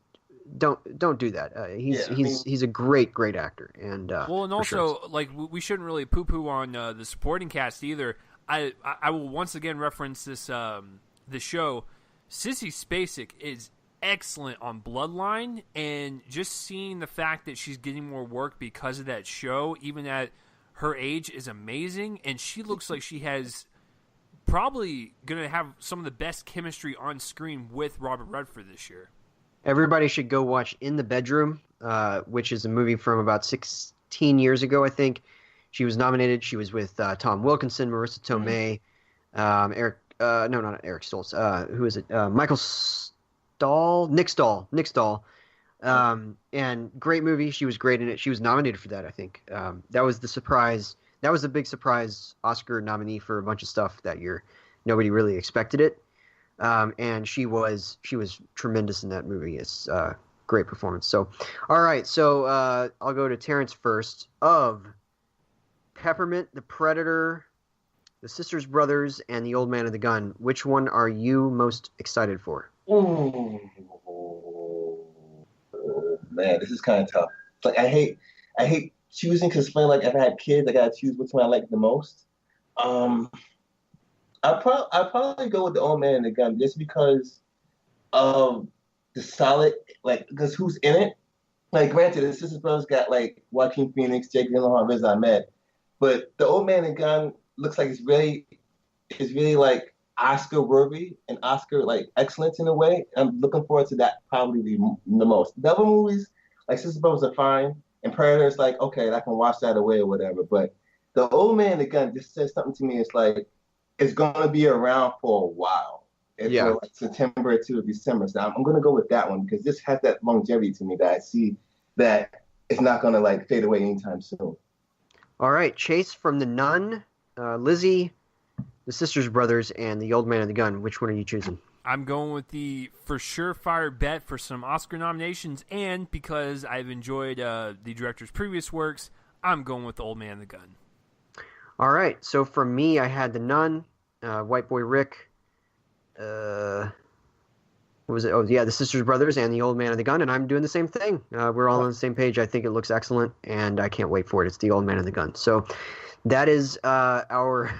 don't do that. He's a great actor, and and also like we shouldn't really poo-poo on the supporting cast either. I will once again reference this the show. Sissy Spacek is excellent on Bloodline, and just seeing the fact that she's getting more work because of that show, even at her age, is amazing. And she looks like she has probably going to have some of the best chemistry on screen with Robert Redford this year. Everybody should go watch In the Bedroom, which is a movie from about 16 years ago, I think. She was nominated. She was with Tom Wilkinson, Marissa Tomei, not Eric Stoltz. Who is it? Michael Stahl? Nick Stahl. And great movie. She was great in it. She was nominated for that, I think. That was the surprise. That was a big surprise Oscar nominee for a bunch of stuff that year. Nobody really expected it. And she was tremendous in that movie. It's a great performance. So, all right. So I'll go to Terence first. Of Peppermint, The Predator, The Sisters Brothers, and The Old Man and the Gun, which one are you most excited for? Oh, man, this is kind of tough. It's like I hate choosing because like if I had kids, I gotta choose which one I like the most. I'll probably go with The Old Man and the Gun just because of the solid, like, because who's in it? Like, granted, the Sisters Brothers got like Joaquin Phoenix, Jake Gyllenhaal, Riz Ahmed, but The Old Man and the Gun looks like it's really like Oscar worthy and Oscar like excellence in a way. I'm looking forward to that probably the most. The other movies like Sisters Brothers are fine, and Predator is like okay, I can wash that away or whatever. But The Old Man and the Gun just says something to me. It's like it's gonna be around for a while. It's like September to December. So I'm gonna go with that one because this has that longevity to me that I see that it's not gonna like fade away anytime soon. All right, Chase from The Nun, Lizzie, The Sisters Brothers, and The Old Man and the Gun. Which one are you choosing? I'm going with the for sure fire bet for some Oscar nominations, and because I've enjoyed the director's previous works, I'm going with The Old Man and the Gun. All right, so for me, I had The Nun, White Boy Rick, what was it? Oh, yeah, The Sisters Brothers and The Old Man and the Gun, and I'm doing the same thing. We're all on the same page. I think it looks excellent, and I can't wait for it. It's The Old Man and the Gun. So that is our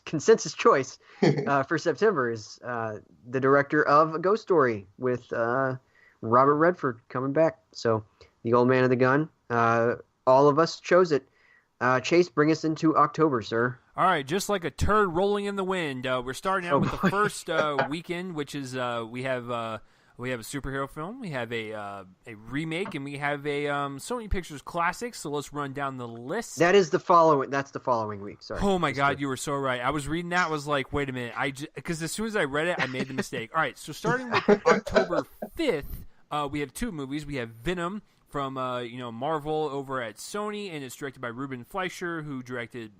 consensus choice for September is the director of A Ghost Story with Robert Redford coming back. So The Old Man and the Gun. All of us chose it. Chase, bring us into October, sir. All right, just like a turd rolling in the wind, we're starting out with the first weekend, which is we have a superhero film, we have a remake, and we have a Sony Pictures classic. So let's run down the list. That's the following week. Sorry. Oh my God, you were so right. I was reading that, was like, wait a minute, because as soon as I read it, I made the mistake. All right, so starting with October 5th, we have two movies. We have Venom from Marvel over at Sony, and it's directed by Ruben Fleischer, who directed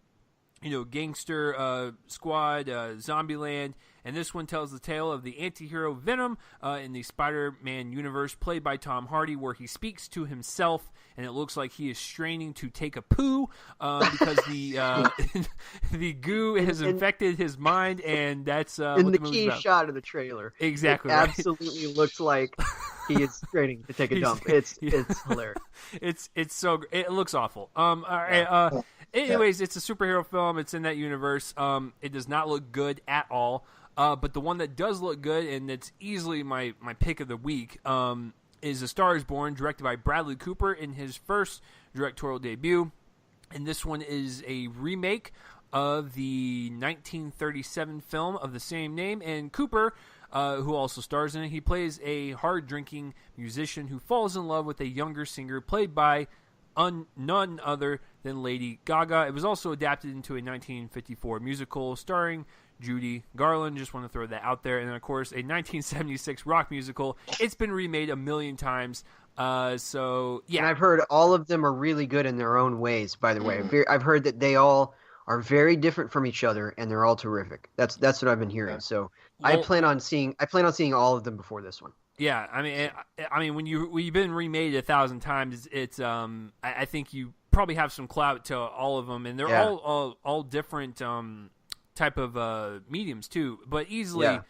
Gangster Squad, Zombieland, and this one tells the tale of the anti-hero Venom in the Spider-Man universe, played by Tom Hardy, where he speaks to himself, and it looks like he is straining to take a poo because the goo has infected his mind, and that's in the key shot of the trailer. Exactly, it absolutely looks like he is straining to take a dump. It's hilarious. It's so it looks awful. All right. Anyways, it's a superhero film. It's in that universe. It does not look good at all. But the one that does look good, and it's easily my pick of the week, is A Star is Born, directed by Bradley Cooper in his first directorial debut. And this one is a remake of the 1937 film of the same name. And Cooper, who also stars in it, he plays a hard-drinking musician who falls in love with a younger singer played by none other than Lady Gaga. It was also adapted into a 1954 musical starring Judy Garland. Just want to throw that out there. And then, of course, a 1976 rock musical. It's been remade a million times. So, yeah. And I've heard all of them are really good in their own ways, by the way. I've heard that they all are very different from each other, and they're all terrific. That's what I've been hearing. So I plan on seeing all of them before this one. Yeah, I mean, when you've been remade 1,000 times, it's I think you probably have some clout to all of them, and they're all different type of mediums too. But easily,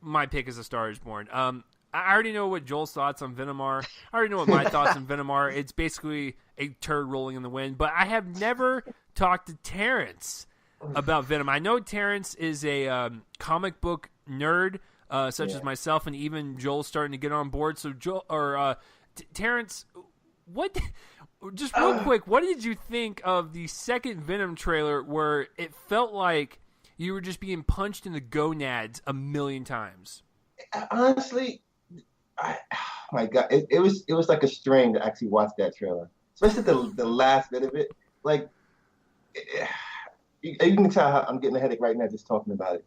my pick is A Star Is Born. I already know what Joel's thoughts on Venom are. I already know what my thoughts on Venom are. It's basically a turd rolling in the wind. But I have never talked to Terence about Venom. I know Terence is a comic book nerd, such as myself, and even Joel's starting to get on board. So Terence, what? Just real quick, what did you think of the second Venom trailer where it felt like you were just being punched in the gonads a million times? Honestly, oh my God, it was like a strain to actually watch that trailer, especially the last bit of it. Like, you can tell how I'm getting a headache right now just talking about it.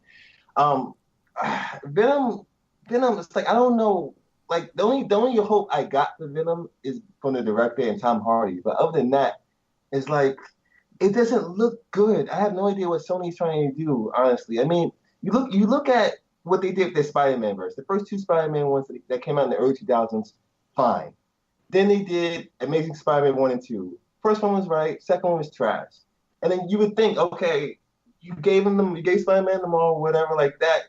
Venom, it's like, I don't know. Like, the only hope I got for Venom is from the director and Tom Hardy. But other than that, it's like, it doesn't look good. I have no idea what Sony's trying to do, honestly. I mean, you look at what they did with their Spider-Man verse. The first two Spider-Man ones that came out in the early 2000s, fine. Then they did Amazing Spider-Man 1 and 2. First one was right. Second one was trash. And then you would think, okay, you gave Spider-Man them all, whatever, like that.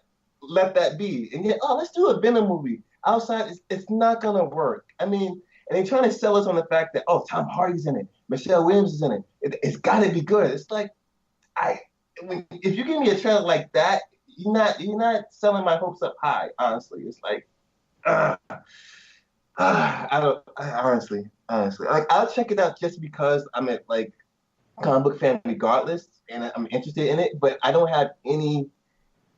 Let that be. And yet, let's do a Venom movie. Outside, it's not going to work. I mean, and they're trying to sell us on the fact that, Tom Hardy's in it. Michelle Williams is in it. It's got to be good. It's like, if you give me a trailer like that, you're not selling my hopes up high, honestly. It's like, honestly, like, I'll check it out just because I'm a comic book fan regardless, and I'm interested in it, but I don't have any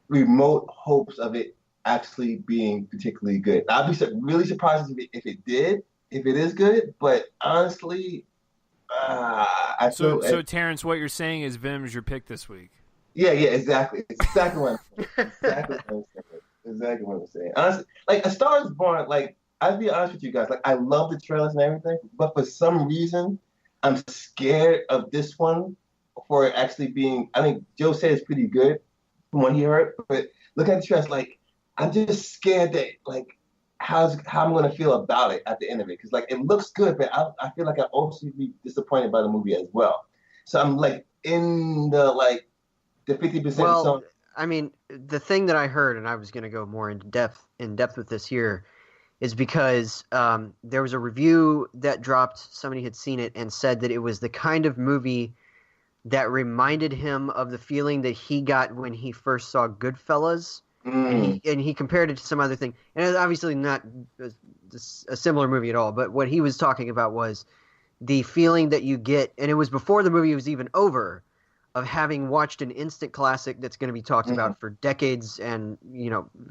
remote hopes of it actually being particularly good. I'd be really surprised if it is good, but honestly, I feel... So Terrence, what you're saying is Venom is your pick this week. Yeah, exactly. Exactly what I'm saying. Exactly what I'm saying. Honestly, like, A Star Is Born, like, I'll be honest with you guys, like, I love the trailers and everything, but for some reason, I'm scared of this one for it actually being... I think Joe said it's pretty good from what he heard, but look at the trailers, like, I'm just scared that, like, how I'm going to feel about it at the end of it. Because, like, it looks good, but I feel like I'll also be disappointed by the movie as well. So I'm, like, in the 50% song. I mean, the thing that I heard, and I was going to go more in depth with this here, is because there was a review that dropped, somebody had seen it and said that it was the kind of movie that reminded him of the feeling that he got when he first saw Goodfellas. And he compared it to some other thing. And it's obviously not a similar movie at all, but what he was talking about was the feeling that you get, and it was before the movie was even over, of having watched an instant classic that's going to be talked about for decades and,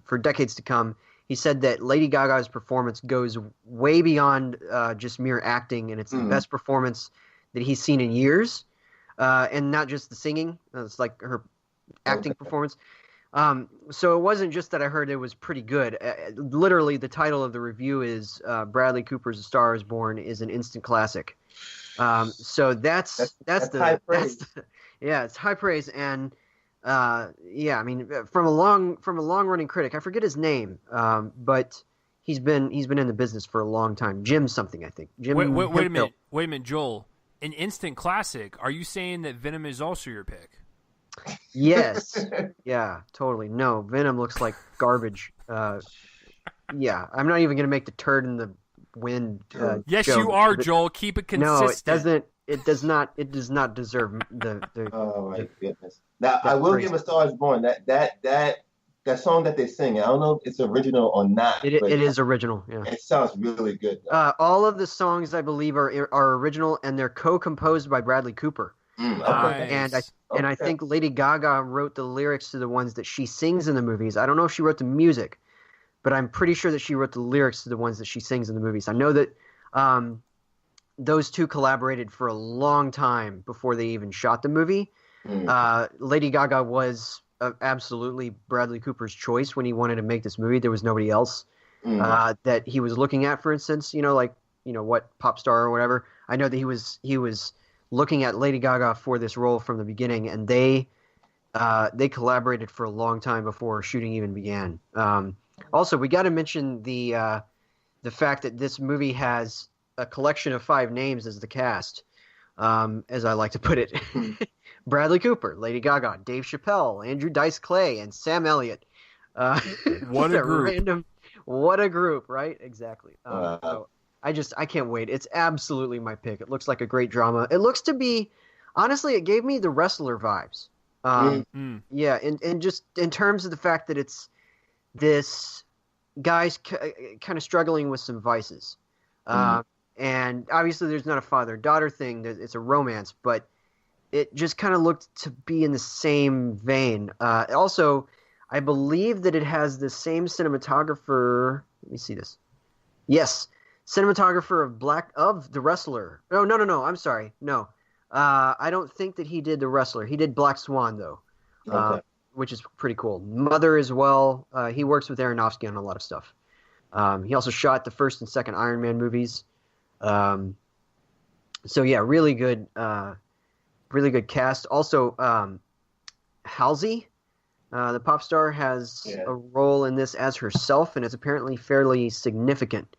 for decades to come. He said that Lady Gaga's performance goes way beyond just mere acting, and it's the best performance that he's seen in years. And not just the singing. It's like her acting performance. So it wasn't just that I heard it was pretty good. Literally, the title of the review is Bradley Cooper's A Star Is Born is an instant classic. So that's high praise. It's high praise, and I mean, from a long running critic, I forget his name, but he's been in the business for a long time. Jim something, I think. Jim. Wait a minute, Joel. An instant classic. Are you saying that Venom is also your pick? Yes. Yeah, totally. No, Venom looks like garbage. Yeah, I'm not even going to make the turd in the wind yes, joke, you are, Joel. Keep it consistent. No, it doesn't. It does not deserve the oh, my goodness. Now, I will give A Star Is Born. That song that they sing, I don't know if it's original or not. It is original, yeah. It sounds really good. All of the songs, I believe, are original, and they're co-composed by Bradley Cooper. Okay. And I think Lady Gaga wrote the lyrics to the ones that she sings in the movies. I don't know if she wrote the music, but I'm pretty sure that she wrote the lyrics to the ones that she sings in the movies. I know that those two collaborated for a long time before they even shot the movie. Lady Gaga was absolutely Bradley Cooper's choice when he wanted to make this movie. There was nobody else that he was looking at, for instance, what pop star or whatever. I know that he was looking at Lady Gaga for this role from the beginning, and they collaborated for a long time before shooting even began. Also, we got to mention the fact that this movie has a collection of 5 names as the cast, as I like to put it. Bradley Cooper, Lady Gaga, Dave Chappelle, Andrew Dice Clay, and Sam Elliott. What a group. What a group, right? Exactly. Uh, So I can't wait. It's absolutely my pick. It looks like a great drama. It looks to be, honestly, it gave me the Wrestler vibes. Yeah, and just in terms of the fact that it's this guy's kind of struggling with some vices. And obviously there's not a father-daughter thing. It's a romance, but it just kind of looked to be in the same vein. Also, I believe that it has the same cinematographer. Let me see this. Yes, cinematographer of The Wrestler. No. I'm sorry. No. I don't think that he did The Wrestler. He did Black Swan, though, which is pretty cool. Mother as well. He works with Aronofsky on a lot of stuff. He also shot the first and second Iron Man movies. So yeah, really good cast. Also, Halsey, the pop star, has a role in this as herself, and it's apparently fairly significant.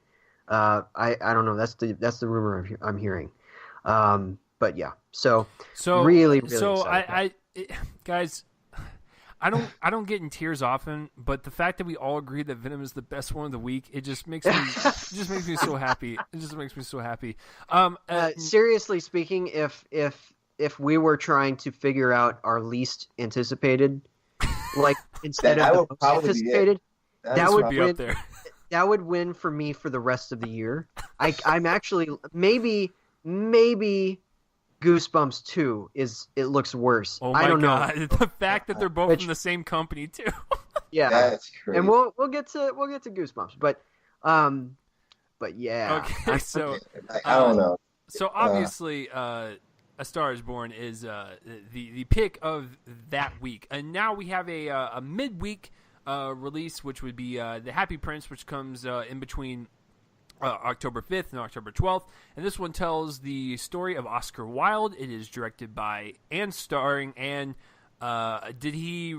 I don't know. That's the rumor I'm hearing. But yeah, so really guys, I don't get in tears often, but the fact that we all agree that Venom is the best one of the week, it just makes me so happy. It just makes me so happy. Seriously speaking, if we were trying to figure out our least anticipated, like instead of the most anticipated, that would be up there. That would win for me for the rest of the year. I'm actually maybe Goosebumps 2 it looks worse. Oh my I don't God. know. The fact that they're both from the same company too. Yeah, that's crazy. And we'll get to Goosebumps, but yeah. Okay, so I don't know. So obviously, A Star Is Born is the pick of that week, and now we have a midweek release, which would be The Happy Prince, which comes in between October 5th and October 12th, and this one tells the story of Oscar Wilde. It is directed by and starring did he?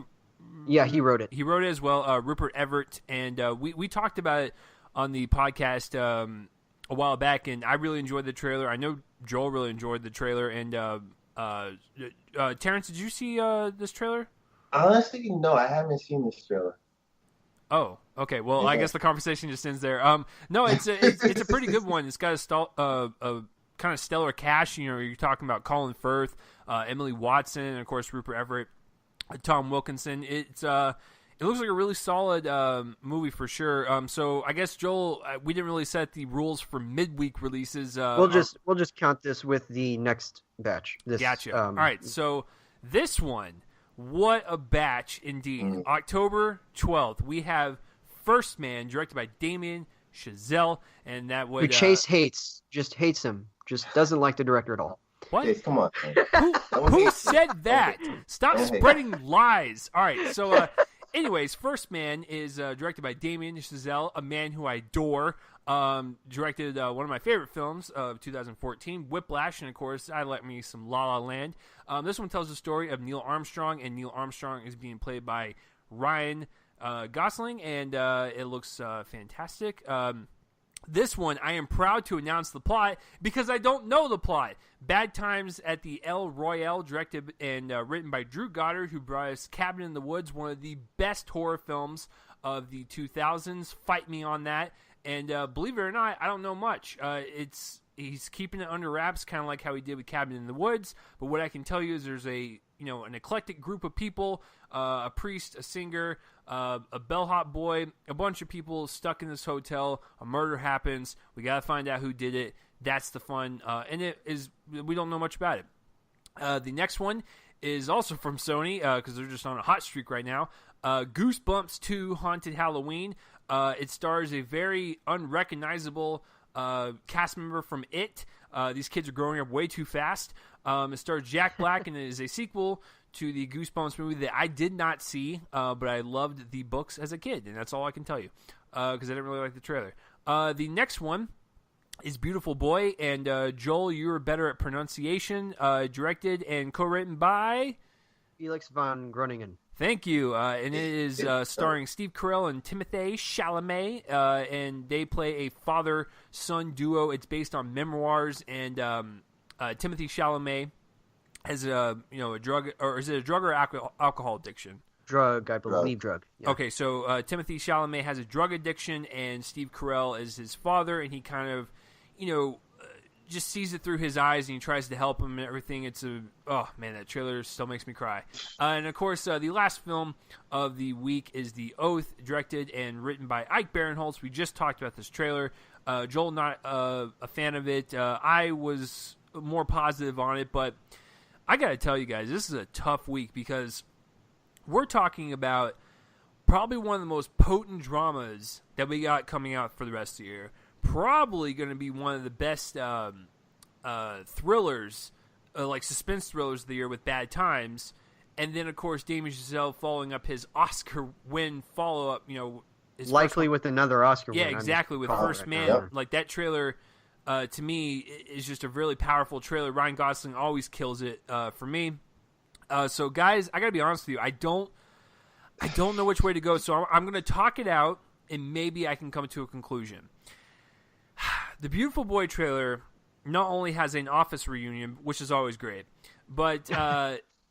Yeah, he wrote it. He wrote it as well. Rupert Everett, and we talked about it on the podcast a while back, and I really enjoyed the trailer. I know Joel really enjoyed the trailer, and Terence, did you see this trailer? Honestly, no, I haven't seen this trailer. Oh, okay. Well, I guess the conversation just ends there. No, it's a pretty good one. It's got a kind of stellar cast. You know, you're talking about Colin Firth, Emily Watson, and of course Rupert Everett, Tom Wilkinson. It looks like a really solid movie for sure. So I guess Joel, we didn't really set the rules for midweek releases. We'll just count this with the next batch. Gotcha. All right. So this one. What a batch indeed. October 12th, we have First Man, directed by Damien Chazelle, and that would... Who Chase hates. Just hates him. Just doesn't like the director at all. What? Chase, come on. Who said that? Stop spreading lies. All right, so anyways, First Man is directed by Damien Chazelle, a man who I adore. Directed one of my favorite films of 2014, Whiplash, and of course, I like me some La La Land. This one tells the story of Neil Armstrong, and Neil Armstrong is being played by Ryan Gosling, and it looks fantastic. This one, I am proud to announce the plot because I don't know the plot. Bad Times at the El Royale, directed and written by Drew Goddard, who brought us Cabin in the Woods, one of the best horror films of the 2000s. Fight me on that. And believe it or not, I don't know much. He's keeping it under wraps, kind of like how he did with Cabin in the Woods. But what I can tell you is there's an eclectic group of people, a priest, a singer, a bellhop boy, a bunch of people stuck in this hotel. A murder happens. We got to find out who did it. That's the fun. And we don't know much about it. The next one is also from Sony because they're just on a hot streak right now. Goosebumps 2 Haunted Halloween. It stars a very unrecognizable cast member from It. These kids are growing up way too fast. It stars Jack Black, and it is a sequel to the Goosebumps movie that I did not see, but I loved the books as a kid, and that's all I can tell you because I didn't really like the trailer. The next one is Beautiful Boy, and Joel, you were better at pronunciation. Directed and co-written by Felix von Groningen. Thank you. And it is starring Steve Carell and Timothée Chalamet, and they play a father-son duo. It's based on memoirs, and Timothée Chalamet has a drug, or is it a drug or alcohol addiction? Drug, I believe. Drug. Yeah. Okay, so Timothy Chalamet has a drug addiction, and Steve Carell is his father, and he kind of, just sees it through his eyes, and he tries to help him and everything. That trailer still makes me cry. And of course, the last film of the week is The Oath, directed and written by Ike Barinholtz. We just talked about this trailer. Joel, not a fan of it. I was more positive on it, but I got to tell you guys, this is a tough week because we're talking about probably one of the most potent dramas that we got coming out for the rest of the year. Probably going to be one of the best thrillers, like suspense thrillers of the year with Bad Times. And then, of course, Damien Chazelle following up his Oscar win follow-up, likely with another Oscar win. Yeah, exactly, with First Man. Yeah. Like, that trailer, to me, is just a really powerful trailer. Ryan Gosling always kills it for me. So, guys, I got to be honest with you. I don't know which way to go, so I'm going to talk it out, and maybe I can come to a conclusion. The Beautiful Boy trailer not only has an office reunion, which is always great, but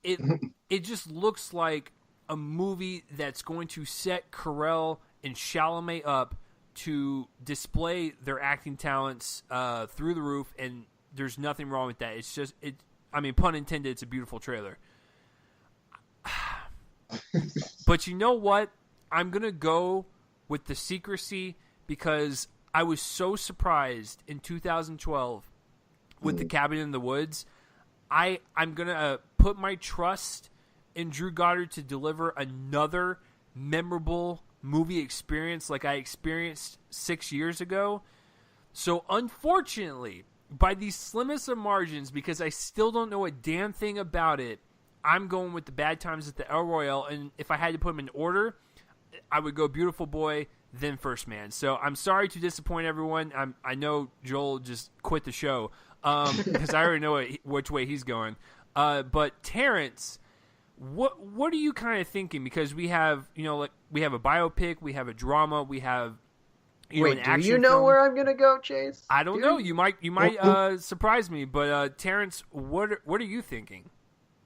it just looks like a movie that's going to set Carell and Chalamet up to display their acting talents through the roof, and there's nothing wrong with that. It's just, pun intended, it's a beautiful trailer. But you know what? I'm going to go with the secrecy because I was so surprised in 2012 with The Cabin in the Woods. I'm going to put my trust in Drew Goddard to deliver another memorable movie experience like I experienced 6 years ago. So unfortunately, by the slimmest of margins, because I still don't know a damn thing about it, I'm going with the Bad Times at the El Royale. And if I had to put them in order, I would go Beautiful Boy, then First Man. So I'm sorry to disappoint everyone. I know Joel just quit the show because I already know which way he's going. But Terrence, what are you kind of thinking? Because we have we have a biopic, we have a drama, we have Wait, an action do you know film. where I'm gonna go, Chase? I don't know. You might surprise me. But Terrence, what are you thinking?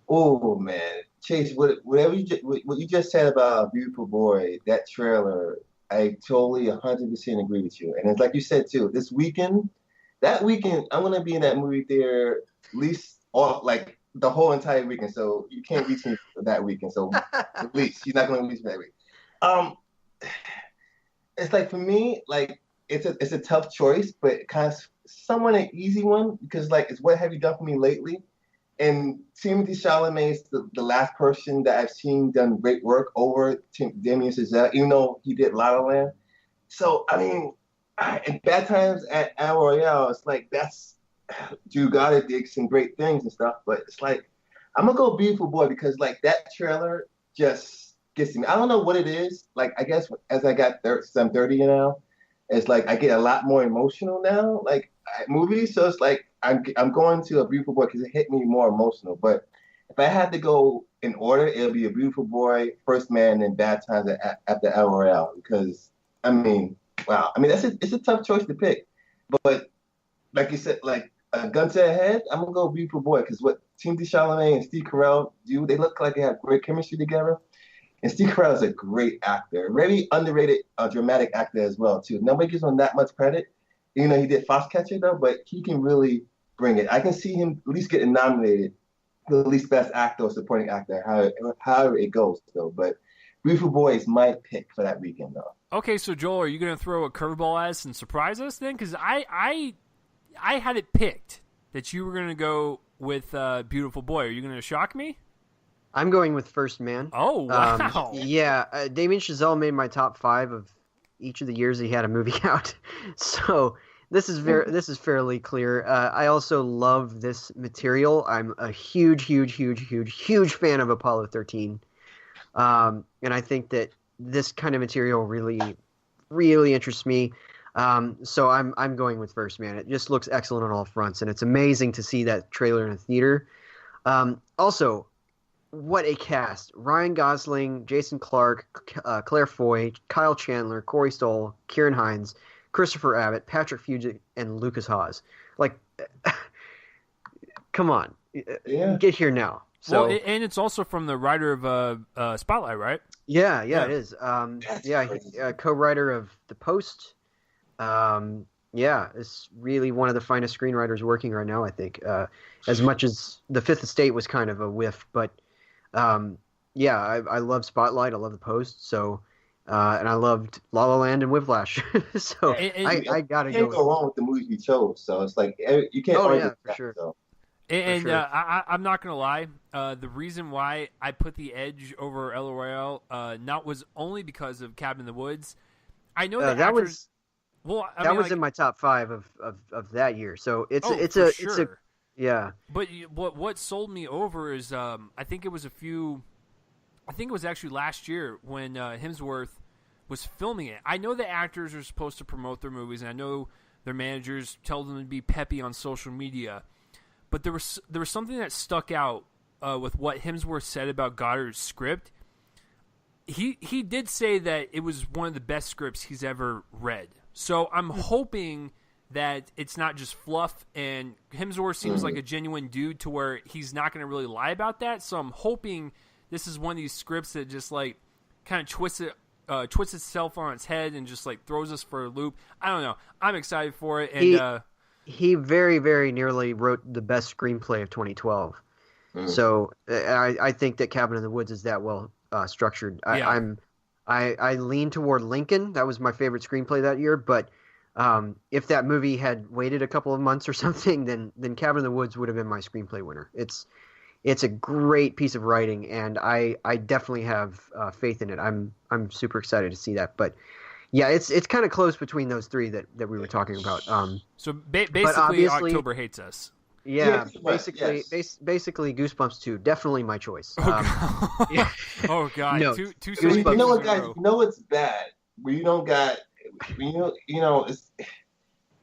Oh man, Chase, what you just said about Beautiful Boy, that trailer, I totally 100% agree with you. And it's like you said too, that weekend, I'm gonna be in that movie theater at least like the whole entire weekend. So you can't reach me that weekend. So at least you're not gonna reach me that week. It's like for me, like it's a tough choice, but kind of somewhat an easy one because like it's what have you done for me lately? And Timothy Chalamet is the last person that I've seen done great work over Damien Chazelle, even though he did La La Land. So, in Bad Times at El Royale, it's like that's Drew Goddard did some great things and stuff, but it's like I'm gonna go Beautiful Boy because like that trailer just gets to me. I don't know what it is. Like I guess as I got 30 now, it's like I get a lot more emotional now, like movies. So it's like I'm going to a Beautiful Boy because it hit me more emotional. But if I had to go in order, it'll be a Beautiful Boy, First Man, and Bad Times at the El Royale. Because wow, it's a tough choice to pick. But like you said, like a gun to the head, I'm gonna go Beautiful Boy because what Timothy Chalamet and Steve Carell do, they look like they have great chemistry together. And Steve Carell is a great actor, very underrated dramatic actor as well too. Nobody gives him that much credit. He did Foxcatcher though, but he can really bring it. I can see him at least getting nominated for at least Best Actor or Supporting Actor, however it goes though. But Beautiful Boy is my pick for that weekend though. Okay, so Joel, are you going to throw a curveball at us and surprise us then? Because I had it picked that you were going to go with Beautiful Boy. Are you going to shock me? I'm going with First Man. Oh, wow. Damien Chazelle made my top 5 of each of the years he had a movie out. So this is fairly clear. I also love this material. I'm a huge fan of Apollo 13. And I think that this kind of material really, really interests me. So I'm going with First Man. It just looks excellent on all fronts, and it's amazing to see that trailer in a theater. Also, what a cast. Ryan Gosling, Jason Clarke, Claire Foy, Kyle Chandler, Corey Stoll, Kieran Hines, Christopher Abbott, Patrick Fugit, and Lucas Haas. Like, come on. Yeah. Get here now. So, well, and it's also from the writer of Spotlight, right? yeah, Yeah. it is. That's Yeah, crazy. co-writer of The Post. Yeah, it's really one of the finest screenwriters working right now, I think. As much as The Fifth Estate was kind of a whiff, but yeah, I love Spotlight. I love The Post. So, and I loved La La Land and Whiplash. So And, I gotta You go can't with. go wrong with the movies you chose. So it's like you can't Oh argue yeah, with for that. sure, So and for sure. I'm not gonna lie. The reason why I put The Edge over El Royale not was only because of Cabin in the Woods. I know the That actors. was Well, I that mean, was like, in my top five of that year. So for it's a sure. yeah. But what sold me over is I think it was I think it was actually last year when Hemsworth was filming it. I know the actors are supposed to promote their movies, and I know their managers tell them to be peppy on social media. But there was something that stuck out with what Hemsworth said about Goddard's script. He did say that it was one of the best scripts he's ever read. So I'm hoping that it's not just fluff, and Hemsworth seems like a genuine dude to where he's not going to really lie about that. So I'm hoping this is one of these scripts that just like kind of twists itself on its head and just like throws us for a loop. I don't know. I'm excited for it, and He very, very nearly wrote the best screenplay of 2012. So I think that Cabin in the Woods is that well structured. Yeah. I lean toward Lincoln. That was my favorite screenplay that year. But if that movie had waited a couple of months or something, then Cabin in the Woods would have been my screenplay winner. It's a great piece of writing, and I definitely have faith in it. I'm super excited to see that. But yeah, it's kind of close between those three that we were talking about. so basically, obviously- October hates us. Yeah, Yes, basically, yes. Basically, Goosebumps 2, definitely my choice. Oh, oh God! No, two you Sony Goosebumps. know what, movies in a guys? row. You know what's bad? When you don't got, it's.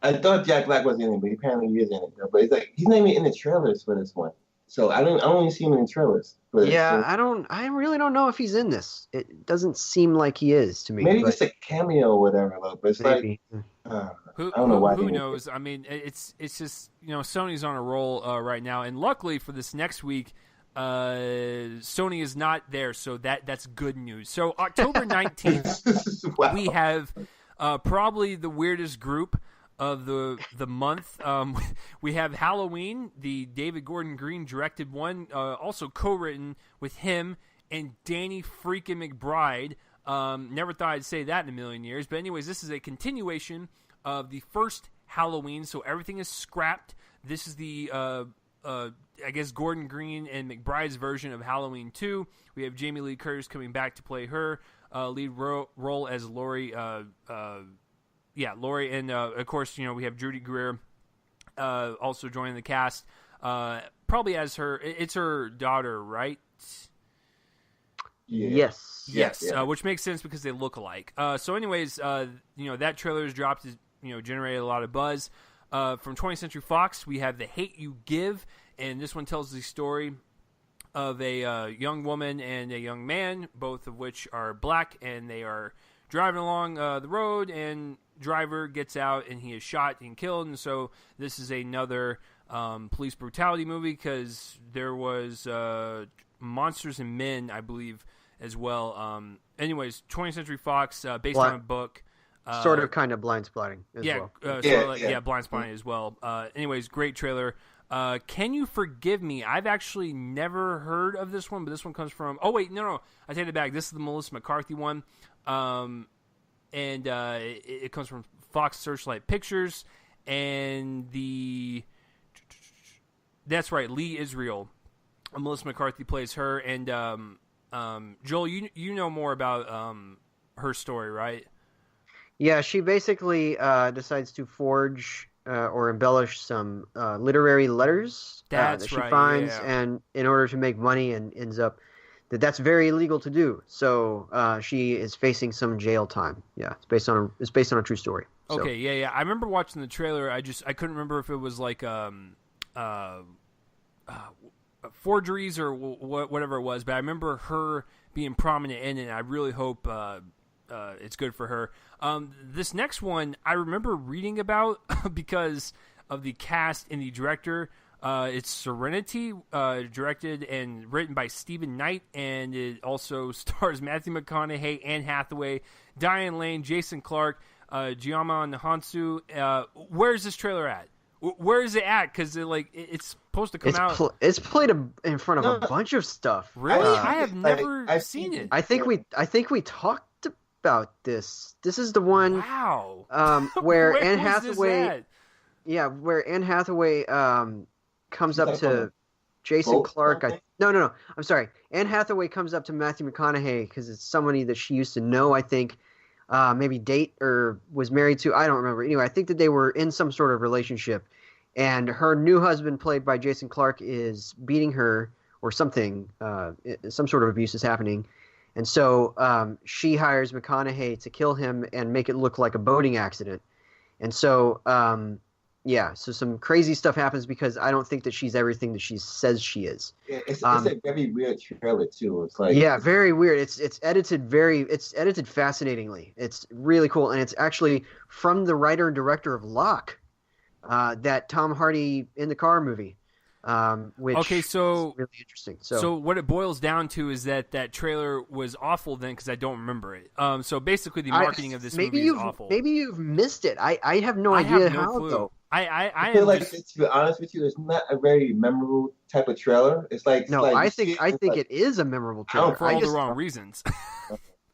I thought Jack Black was in it, but apparently he is in it. But it's like he's not even in the trailers for this one. So I don't even see him in the trailers. For this. Yeah, So I really don't know if he's in this. It doesn't seem like he is to me. maybe but just a cameo or whatever. But it's maybe. like Who, I don't know why. who they didn't- knows? I mean, it's just Sony's on a roll right now, and luckily for this next week, Sony is not there, so that's good news. So October 19th, Wow. we have probably the weirdest group of the month. We have Halloween, the David Gordon Green directed one, also co-written with him and Danny freaking McBride. Never thought I'd say that in a million years. But anyways, this is a continuation of the first Halloween, so everything is scrapped. This is the, I guess, Gordon Green and McBride's version of Halloween 2. We have Jamie Lee Curtis coming back to play her lead role as Laurie. Laurie. And, of course, we have Judy Greer also joining the cast. Probably as it's her daughter, right? Yeah. Yes. Yes, Yeah. which makes sense because they look alike. So, anyways, that trailer is dropped, generated a lot of buzz. From 20th Century Fox, we have The Hate U Give, and this one tells the story of a young woman and a young man, both of which are black, and they are driving along the road, and driver gets out, and he is shot and killed. And so this is another police brutality movie because there was Monsters and Men, I believe, as well. Anyways, 20th Century Fox, based on a book. Sort of kind of blind spotting as well. Blind Spotting as well. Anyways, great trailer. Can You Forgive Me? I've actually never heard of this one, but this one comes from... Oh, wait, no. I take it back. This is the Melissa McCarthy one. It comes from Fox Searchlight Pictures. And that's right, Lee Israel. Melissa McCarthy plays her. And Joel, you know more about her story, right? Yeah, she basically decides to forge or embellish some literary letters that she finds, and in order to make money, and ends up that's very illegal to do. So she is facing some jail time. Yeah, it's based on a true story. So. Okay, yeah. I remember watching the trailer. I couldn't remember if it was like forgeries or whatever it was, but I remember her being prominent in it. I really hope it's good for her. This next one I remember reading about because of the cast and the director. It's Serenity, directed and written by Stephen Knight, and it also stars Matthew McConaughey, Anne Hathaway, Diane Lane, Jason Clarke, Giacomo Hansu. Where's this trailer at? Where is it at? Because it's supposed to come out. It's played in front of a bunch of stuff. Really? I have never seen it. I think we talked about this. This is the one. Wow. Where Anne Hathaway. Yeah, where Anne Hathaway comes up to Jason Clarke. No. I'm sorry. Anne Hathaway comes up to Matthew McConaughey because it's somebody that she used to know, I think. Maybe date or was married to. I don't remember. Anyway, I think that they were in some sort of relationship. And her new husband, played by Jason Clarke, is beating her or something. Some sort of abuse is happening. And so she hires McConaughey to kill him and make it look like a boating accident. And so, so some crazy stuff happens because I don't think that she's everything that she says she is. Yeah, it's a very weird trailer too. It's like very weird. It's edited fascinatingly. It's really cool, and it's actually from the writer and director of Locke, that Tom Hardy in the car movie. Which is really interesting. So what it boils down to is that trailer was awful then because I don't remember it. So basically the marketing of this movie is awful. Maybe you've missed it. I have no idea how clue. though. I feel like, to be honest with you, it's not a very memorable type of trailer. It's like I think it is a memorable trailer for all the wrong reasons.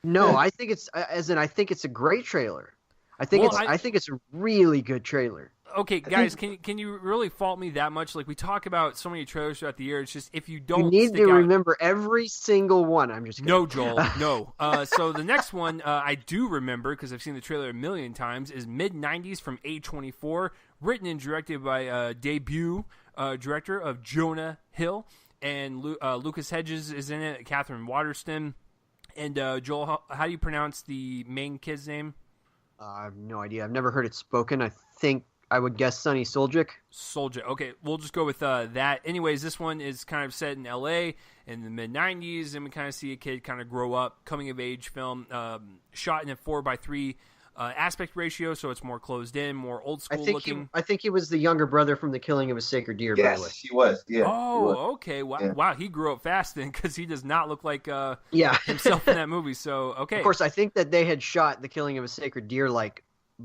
No, I think it's a great trailer. I think it's a really good trailer. Okay, guys, can you really fault me that much? Like, we talk about so many trailers throughout the year. It's just if you don't, you need to remember every single one. I'm just kidding. No, Joel, no. So the next one I do remember because I've seen the trailer a million times is mid '90s from A24, written and directed by debut director of Jonah Hill, and Lucas Hedges is in it. Catherine Waterston, and Joel, how do you pronounce the main kid's name? I have no idea. I've never heard it spoken. I would guess Sonny Suljic. Okay, we'll just go with that. Anyways, this one is kind of set in L.A. in the mid-'90s, and we kind of see a kid kind of grow up, coming-of-age film, shot in a 4:3 aspect ratio, so it's more closed in, more old-school looking. I think he was the younger brother from The Killing of a Sacred Deer, by the way. Yes, he was. Yeah. Oh, okay. Wow, yeah. Wow, he grew up fast then, because he does not look like himself in that movie, so, okay. Of course, I think that they had shot The Killing of a Sacred Deer,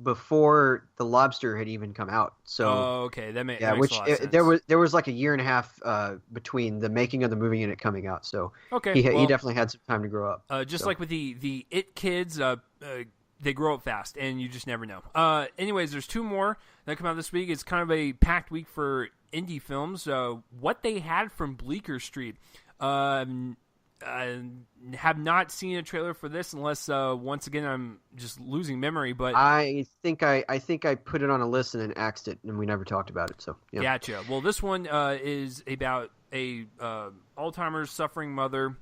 before The Lobster had even come out. So okay, that makes a lot of sense. There was like a year and a half between the making of the movie and it coming out. So okay, he definitely had some time to grow up. Just like with the It kids, they grow up fast, and you just never know. Anyways, there's two more that come out this week. It's kind of a packed week for indie films. What They Had from Bleecker Street. I have not seen a trailer for this unless once again I'm just losing memory. But I think I put it on a list and then axed it, and we never talked about it. So yeah. Gotcha. Well, this one is about a Alzheimer's suffering mother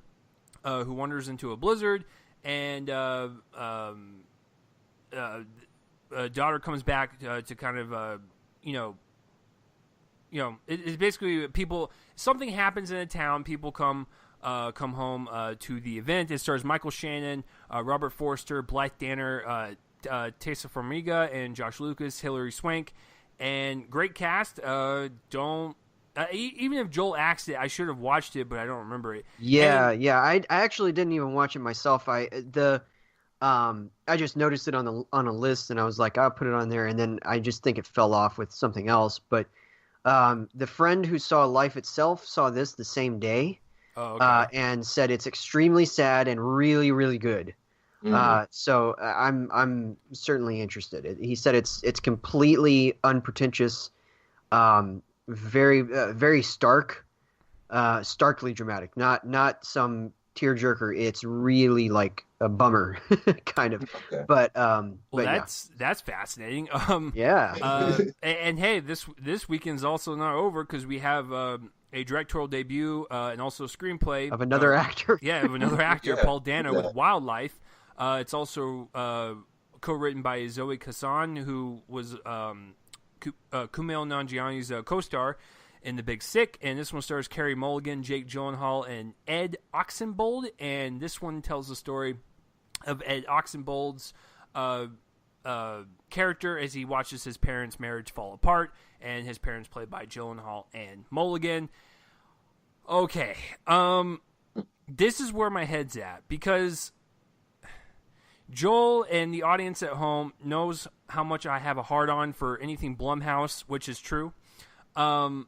who wanders into a blizzard, and a daughter comes back to kind of it's basically people. Something happens in a town. People come home to the event. It stars Michael Shannon, Robert Forster, Blythe Danner, Tessa Farmiga, and Josh Lucas, Hilary Swank, and great cast. Even if Joel axed it, I should have watched it, but I don't remember it. I actually didn't even watch it myself. I just noticed it on a list, and I was like, I'll put it on there, and then I just think it fell off with something else. But the friend who saw Life Itself saw this the same day. Oh, okay. And said it's extremely sad and really, really good. Mm-hmm. So I'm certainly interested. He said it's completely unpretentious, very very starkly dramatic. Not some tearjerker. It's really like a bummer, kind of. Okay. But that's fascinating. Yeah. And hey, this weekend's also not over because we have a directorial debut and also a screenplay of another actor. Yeah, of another actor, Paul Dano with Wildlife. It's also co-written by Zoe Kazan, who was Kumail Nanjiani's co-star in The Big Sick, and this one stars Carey Mulligan, Jake Gyllenhaal, and Ed Oxenbould. And this one tells the story of Ed Oxenbold's character as he watches his parents' marriage fall apart, and his parents played by Gyllenhaal and Mulligan. Okay, this is where my head's at, because Joel and the audience at home knows how much I have a hard-on for anything Blumhouse, which is true. And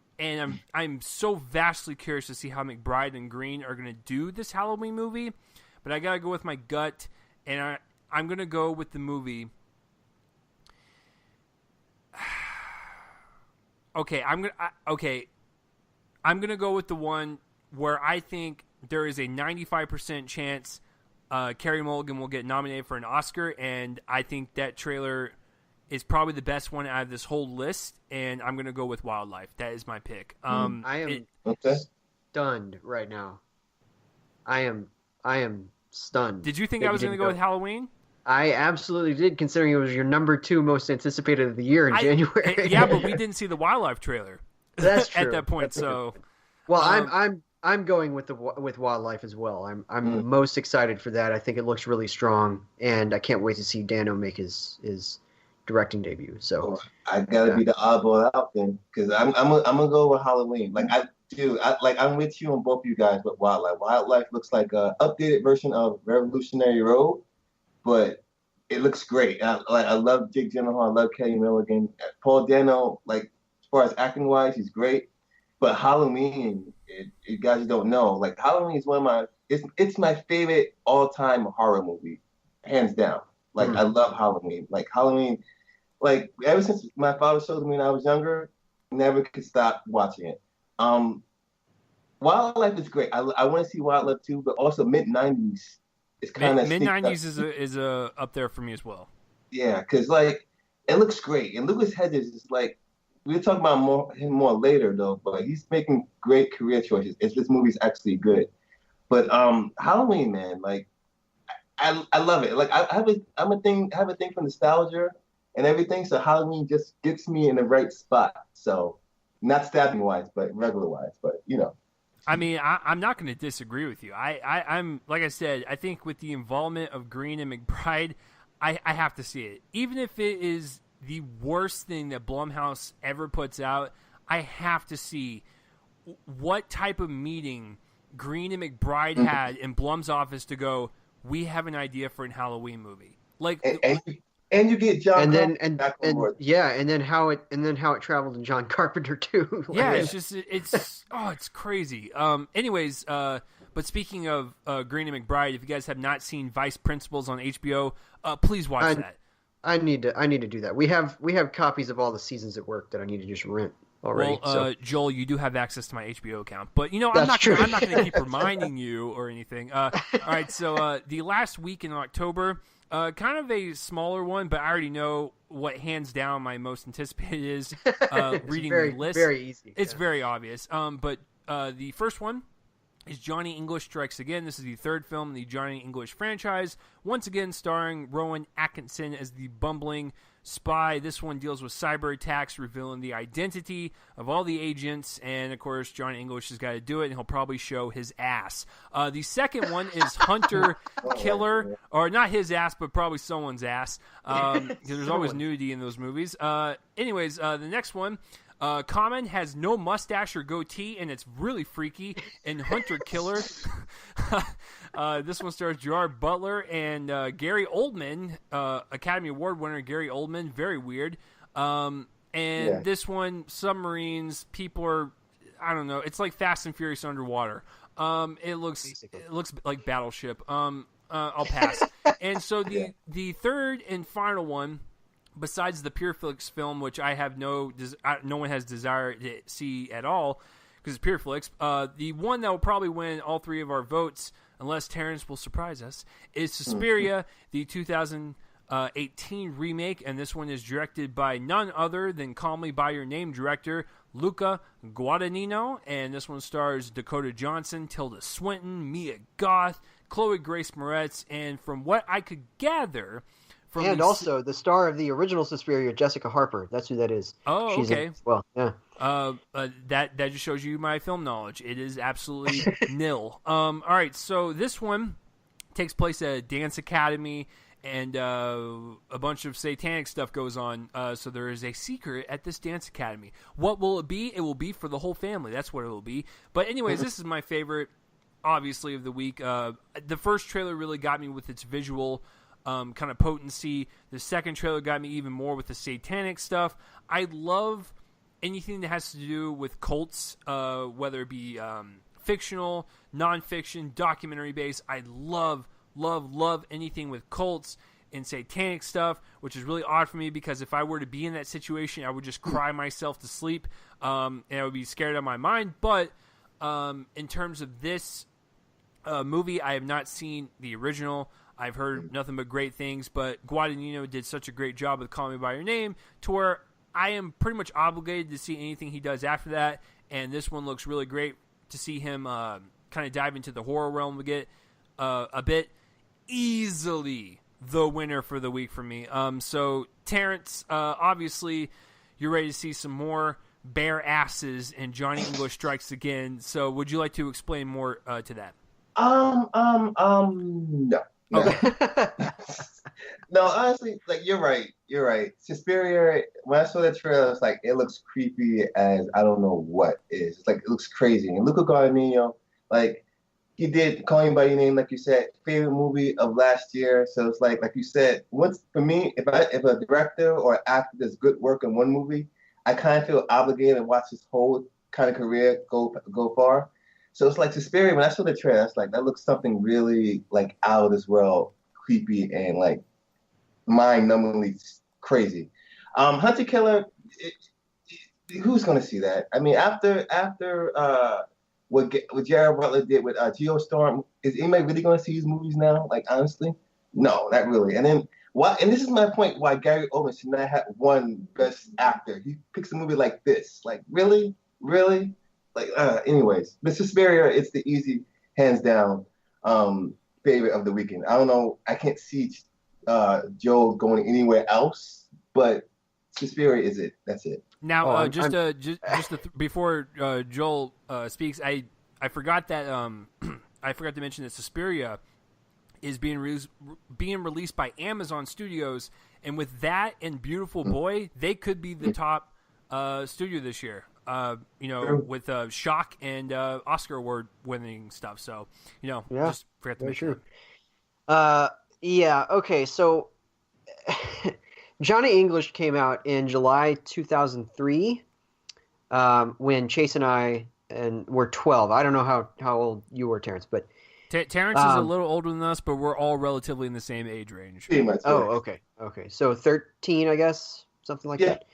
I'm so vastly curious to see how McBride and Green are going to do this Halloween movie, but I got to go with my gut, and I'm going to go with the movie. Okay, I'm going to go with the one where I think there is a 95% chance Carey Mulligan will get nominated for an Oscar, and I think that trailer is probably the best one out of this whole list, and I'm going to go with Wildlife. That is my pick. I am stunned right now. I am stunned. Did you think I was going to go with Halloween? I absolutely did, considering it was your number 2 most anticipated of the year in January. Yeah, but we didn't see the Wildlife trailer. That's true. At that point. That's so, true. Well, I'm going with Wildlife as well. I'm most excited for that. I think it looks really strong, and I can't wait to see Dano make his directing debut. So I gotta be the oddball out then, because I'm gonna go with Halloween. I'm with you on both you guys, but Wildlife. Wildlife looks like a updated version of Revolutionary Road, but it looks great. I love Jake Gyllenhaal. I love Kelly Milligan. Paul Dano, as far as acting wise, he's great. But Halloween, you guys don't know. Halloween is one of my it's my favorite all time horror movie, hands down. I love Halloween. Halloween, ever since my father showed me when I was younger, never could stop watching it. Wildlife is great. I want to see Wildlife too, but also mid-90s is kind of mid-90s is up there for me as well. Yeah, because it looks great, and Lucas Hedges is we'll talk about him more later though, but he's making great career choices. This movie's actually good, but Halloween, man, I love it. I have a thing for nostalgia and everything. So Halloween just gets me in the right spot. So not stabbing wise, but regular wise. But I mean, I'm not going to disagree with you. I'm like I said, I think with the involvement of Green and McBride, I have to see it, even if it is the worst thing that Blumhouse ever puts out. I have to see what type of meeting Green and McBride had in Blum's office to go, we have an idea for an Halloween movie. And you get John and then how it traveled in John Carpenter too. Yeah, it's crazy. Anyways, but speaking of Green and McBride, if you guys have not seen Vice Principals on HBO, please watch that. I need to do that. We have copies of all the seasons at work that I need to just rent already. Well, Joel, you do have access to my HBO account, but I'm not going to keep reminding you or anything. All right, so the last week in October, kind of a smaller one, but I already know what hands down my most anticipated is. Reading the list, very easy. It's very obvious. But the first one is Johnny English Strikes Again. This is the third film in the Johnny English franchise, once again starring Rowan Atkinson as the bumbling spy. This one deals with cyber attacks, revealing the identity of all the agents, and of course Johnny English has got to do it, and he'll probably show his ass. The second one is Hunter Killer, or not his ass, but probably someone's ass, because there's always nudity in those movies. Anyways, the next one, Common has no mustache or goatee, and it's really freaky. In Hunter Killer, this one stars Gerard Butler and Gary Oldman, Academy Award winner Gary Oldman. Very weird. This one, submarines, people are, I don't know. It's like Fast and Furious underwater. It looks like Battleship. I'll pass. And so the third and final one, besides the Pureflix film, which I have no one has desire to see at all because it's Pureflix, the one that will probably win all three of our votes, unless Terence will surprise us, is Suspiria, the 2018 remake, and this one is directed by none other than Call Me By Your Name director Luca Guadagnino, and this one stars Dakota Johnson, Tilda Swinton, Mia Goth, Chloe Grace Moretz, and from what I could gather... also the star of the original Suspiria, Jessica Harper. That's who that is. Oh, she's okay. Well, yeah. That just shows you my film knowledge. It is absolutely nil. All right, so this one takes place at a dance academy, and a bunch of satanic stuff goes on. So there is a secret at this dance academy. What will it be? It will be for the whole family. That's what it will be. But anyways, this is my favorite, obviously, of the week. The first trailer really got me with its visual kind of potency. The second trailer got me even more with the satanic stuff. I love anything that has to do with cults, whether it be fictional, nonfiction, documentary based. I love anything with cults and satanic stuff, which is really odd for me because if I were to be in that situation, I would just cry myself to sleep, and I would be scared out of my mind. But in terms of this movie, I have not seen the original. I've heard nothing but great things, but Guadagnino did such a great job with Call Me By Your Name to where I am pretty much obligated to see anything he does after that, and this one looks really great to see him kind of dive into the horror realm a bit. Easily the winner for the week for me. So, Terrence, obviously, you're ready to see some more bare asses and Johnny English Strikes Again, so would you like to explain more to that? No. Okay. No, honestly, like you're right. Suspiria. When I saw the trailer, it's like it looks creepy as I don't know what is. It's like it looks crazy. And Luca Guadagnino, like he did Call Me by Your Name, like you said, favorite movie of last year. So it's like you said, for me, if a director or actor does good work in one movie, I kind of feel obligated to watch his whole kind of career go far. So it's like Suspiria. When I saw the trailer, it's like that looks something really like out of this world, creepy and like mind-numbingly crazy. Hunter Killer, who's gonna see that? I mean, after what Jared Butler did with Geostorm, is anybody really gonna see these movies now? Like honestly, no, not really. And then and this is my point why Gary Oldman should not have won Best Actor. He picks a movie like this. Like really. Like, anyways, but Suspiria, it's the easy, hands down, favorite of the weekend. I don't know, I can't see Joel going anywhere else, but Suspiria is it. That's it. Now, before Joel speaks, I forgot that I forgot to mention that Suspiria is being released by Amazon Studios, and with that and Beautiful Boy, they could be the top studio this year. With Shock and Oscar award winning stuff. So, just forgot to mention that. Yeah. Okay. So, Johnny English came out in July 2003, when Chase and I were 12. I don't know how old you were, Terrence, but Terrence is a little older than us, but we're all relatively in the same age range. Okay. So 13, I guess, something like that.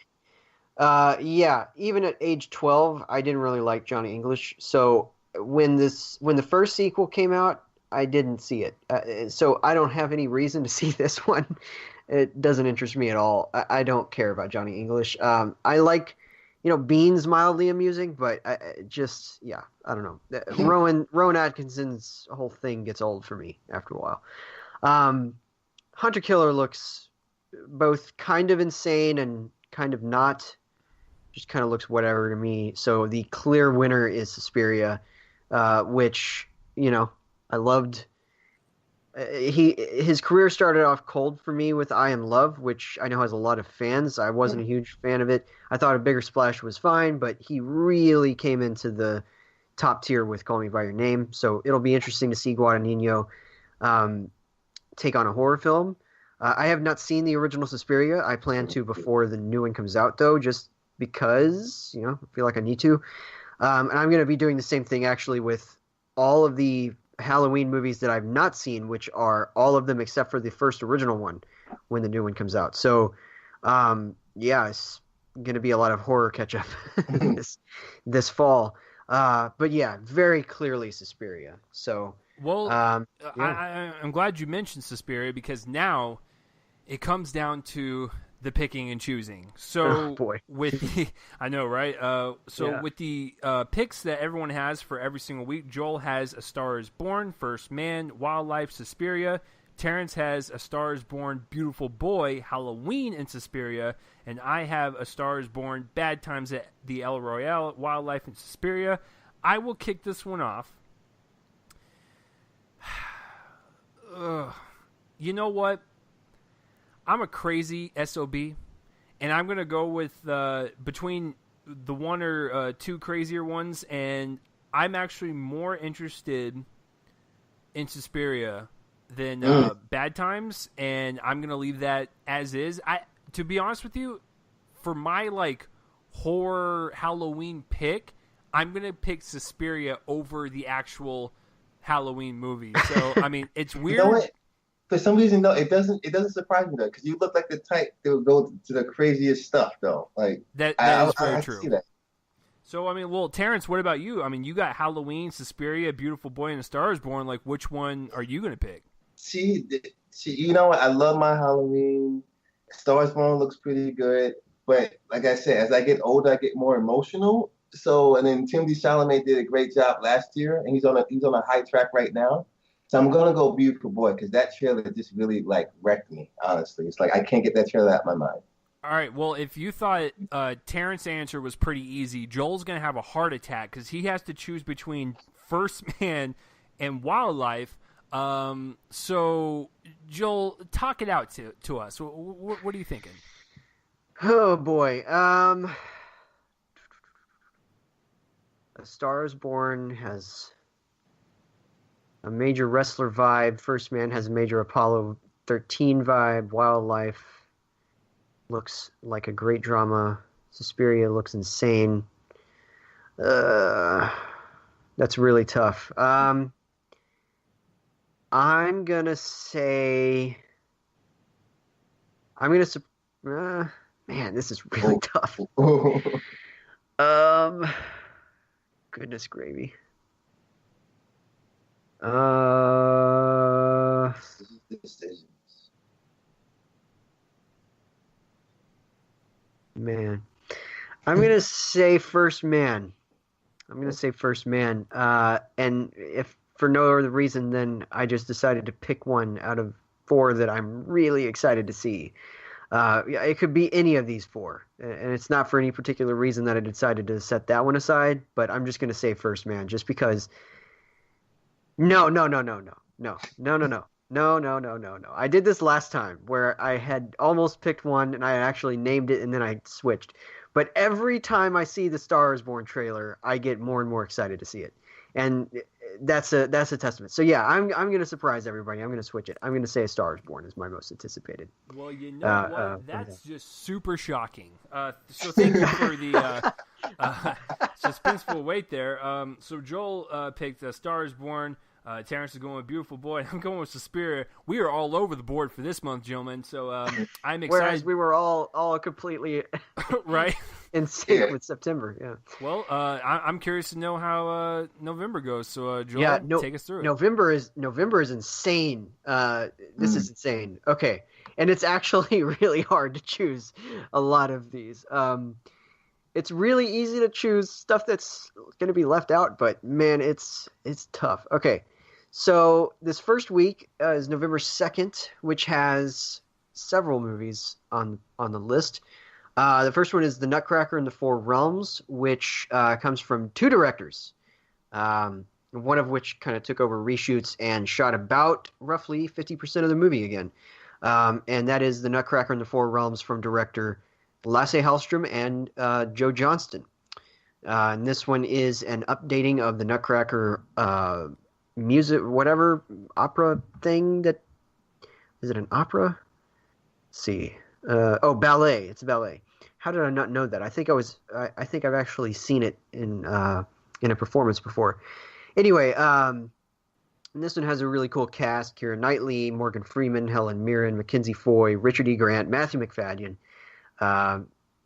Even at age 12, I didn't really like Johnny English. So when the first sequel came out, I didn't see it. So I don't have any reason to see this one. It doesn't interest me at all. I don't care about Johnny English. I like, Bean's mildly amusing, but I don't know. Rowan Atkinson's whole thing gets old for me after a while. Hunter Killer looks both kind of insane and kind of not. Just kind of looks whatever to me. So the clear winner is Suspiria, which I loved. His career started off cold for me with I Am Love, which I know has a lot of fans. I wasn't a huge fan of it. I thought A Bigger Splash was fine, but he really came into the top tier with Call Me by Your Name. So it'll be interesting to see Guadagnino take on a horror film. I have not seen the original Suspiria. I plan to before the new one comes out, though, just because, I feel like I need to. And I'm going to be doing the same thing, actually, with all of the Halloween movies that I've not seen, which are all of them except for the first original one when the new one comes out. So, it's going to be a lot of horror catch-up this fall. But, yeah, very clearly Suspiria. So, well, I'm glad you mentioned Suspiria because now it comes down to the picking and choosing. So with the, I know, right? With the picks that everyone has for every single week, Joel has A Star Is Born, First Man, Wildlife, Suspiria. Terrence has A Star Is Born, Beautiful Boy, Halloween, and Suspiria. And I have A Star Is Born, Bad Times at the El Royale, Wildlife, and Suspiria. I will kick this one off. You know what? I'm a crazy SOB, and I'm gonna go with between the one or two crazier ones, and I'm actually more interested in Suspiria than Bad Times, and I'm gonna leave that as is. To be honest with you, for my like horror Halloween pick, I'm gonna pick Suspiria over the actual Halloween movie. So I mean, it's weird. You know what? For some reason, though, it doesn't surprise me though, because you look like the type that would go to the craziest stuff, though. Like that is very I true. see that. So I mean, well, Terrence, what about you? I mean, you got Halloween, Suspiria, Beautiful Boy, and A Star Is Born. Like, which one are you gonna pick? See, you know what? I love my Halloween. Stars Born looks pretty good, but like I said, as I get older, I get more emotional. So, and then Timothy Chalamet did a great job last year, and he's on a high track right now. So I'm gonna go Beautiful Boy because that trailer just really like wrecked me. Honestly, it's like I can't get that trailer out of my mind. All right. Well, if you thought Terrence's answer was pretty easy, Joel's gonna have a heart attack because he has to choose between First Man and Wildlife. So Joel, talk it out to us. What are you thinking? Oh boy. A Star Is Born has a major wrestler vibe. First Man has a major Apollo 13 vibe. Wildlife looks like a great drama. Suspiria looks insane. That's really tough. I'm gonna say. Man, this is really tough. Goodness gravy. Man, I'm gonna say First Man. And if for no other reason than I just decided to pick one out of 4 that I'm really excited to see. It could be any of these 4, and it's not for any particular reason that I decided to set that one aside. But I'm just gonna say First Man, just because. No. I did this last time where I had almost picked one and I actually named it and then I switched. But every time I see the Star Is Born trailer, I get more and more excited to see it, and that's a testament. So yeah, I'm going to surprise everybody. I'm going to switch it. I'm going to say A Star Is Born is my most anticipated. Well, you know what? That's just super shocking. So thank you for the suspenseful wait there. So Joel picked A Star Is Born. Terrence is going with Beautiful Boy. I'm going with Suspiria. We are all over the board for this month, gentlemen. So I'm excited. Whereas we were all completely right in sync with September. Yeah. Well, I'm curious to know how November goes. So Joel, take us through it. November is insane. This is insane. Okay, and it's actually really hard to choose a lot of these. It's really easy to choose stuff that's going to be left out, but man, it's tough. Okay. So this first week is November 2nd, which has several movies on the list. The first one is The Nutcracker and the Four Realms, which comes from 2 directors, one of which kind of took over reshoots and shot about roughly 50% of the movie again. And that is The Nutcracker and the Four Realms from director Lasse Hallström and Joe Johnston. And this one is an updating of the Nutcracker music, whatever opera thing that is it an opera? Let's see. Ballet. It's a ballet. How did I not know that? I think I've actually seen it in a performance before. Anyway, this one has a really cool cast: Keira Knightley, Morgan Freeman, Helen Mirren, Mackenzie Foy, Richard E. Grant, Matthew McFadden,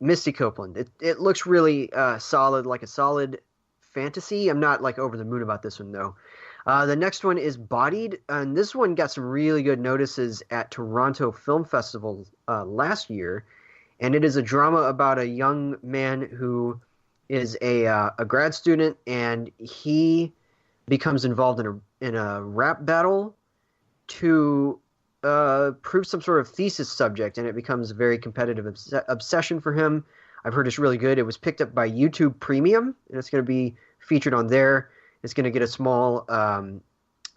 Misty Copeland. It looks really solid, like a solid fantasy. I'm not like over the moon about this one though. The next one is Bodied, and this one got some really good notices at Toronto Film Festival last year, and it is a drama about a young man who is a grad student, and he becomes involved in a rap battle to prove some sort of thesis subject, and it becomes a very competitive obsession for him. I've heard it's really good. It was picked up by YouTube Premium, and it's going to be featured on there. It's going to get a small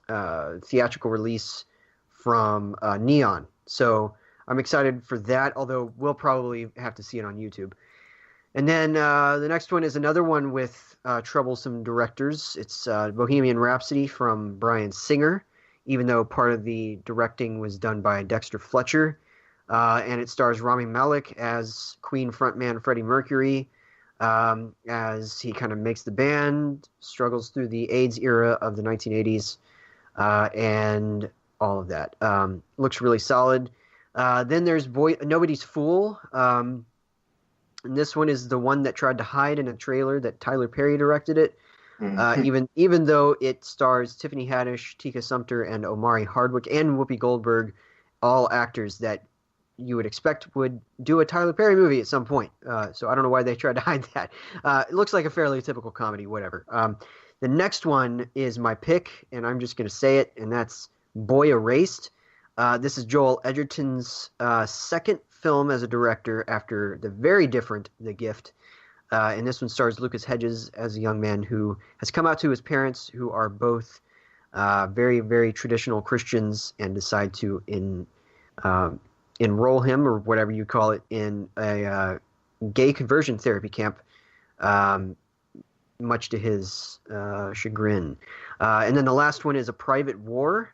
theatrical release from Neon. So I'm excited for that, although we'll probably have to see it on YouTube. And then the next one is another one with troublesome directors. It's Bohemian Rhapsody from Bryan Singer, even though part of the directing was done by Dexter Fletcher. And it stars Rami Malek as Queen frontman Freddie Mercury, as he kind of makes the band, struggles through the AIDS era of the 1980s, and all of that. Looks really solid. Then there's Nobody's Fool. And this one is the one that tried to hide in a trailer that Tyler Perry directed it. Even though it stars Tiffany Haddish, Tika Sumpter, and Omari Hardwick, and Whoopi Goldberg, all actors that you would expect would do a Tyler Perry movie at some point. So I don't know why they tried to hide that. It looks like a fairly typical comedy, whatever. The next one is my pick, and I'm just going to say it, and that's Boy Erased. This is Joel Edgerton's second film as a director after the very different The Gift. And this one stars Lucas Hedges as a young man who has come out to his parents, who are both very, very traditional Christians, and decide to enroll him, or whatever you call it, in a gay conversion therapy camp, much to his chagrin. And then the last one is A Private War.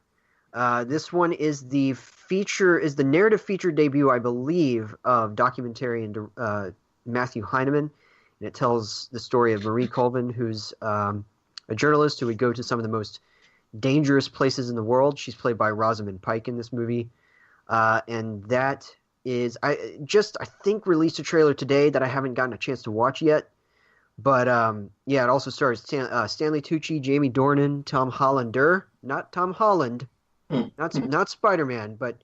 This one is the narrative feature debut, I believe, of documentarian Matthew Heineman. And it tells the story of Marie Colvin, who's a journalist who would go to some of the most dangerous places in the world. She's played by Rosamund Pike in this movie. And that is, I think released a trailer today that I haven't gotten a chance to watch yet. But yeah, it also stars Stanley Tucci, Jamie Dornan, Tom Hollander, not Tom Holland, not Spider-Man, but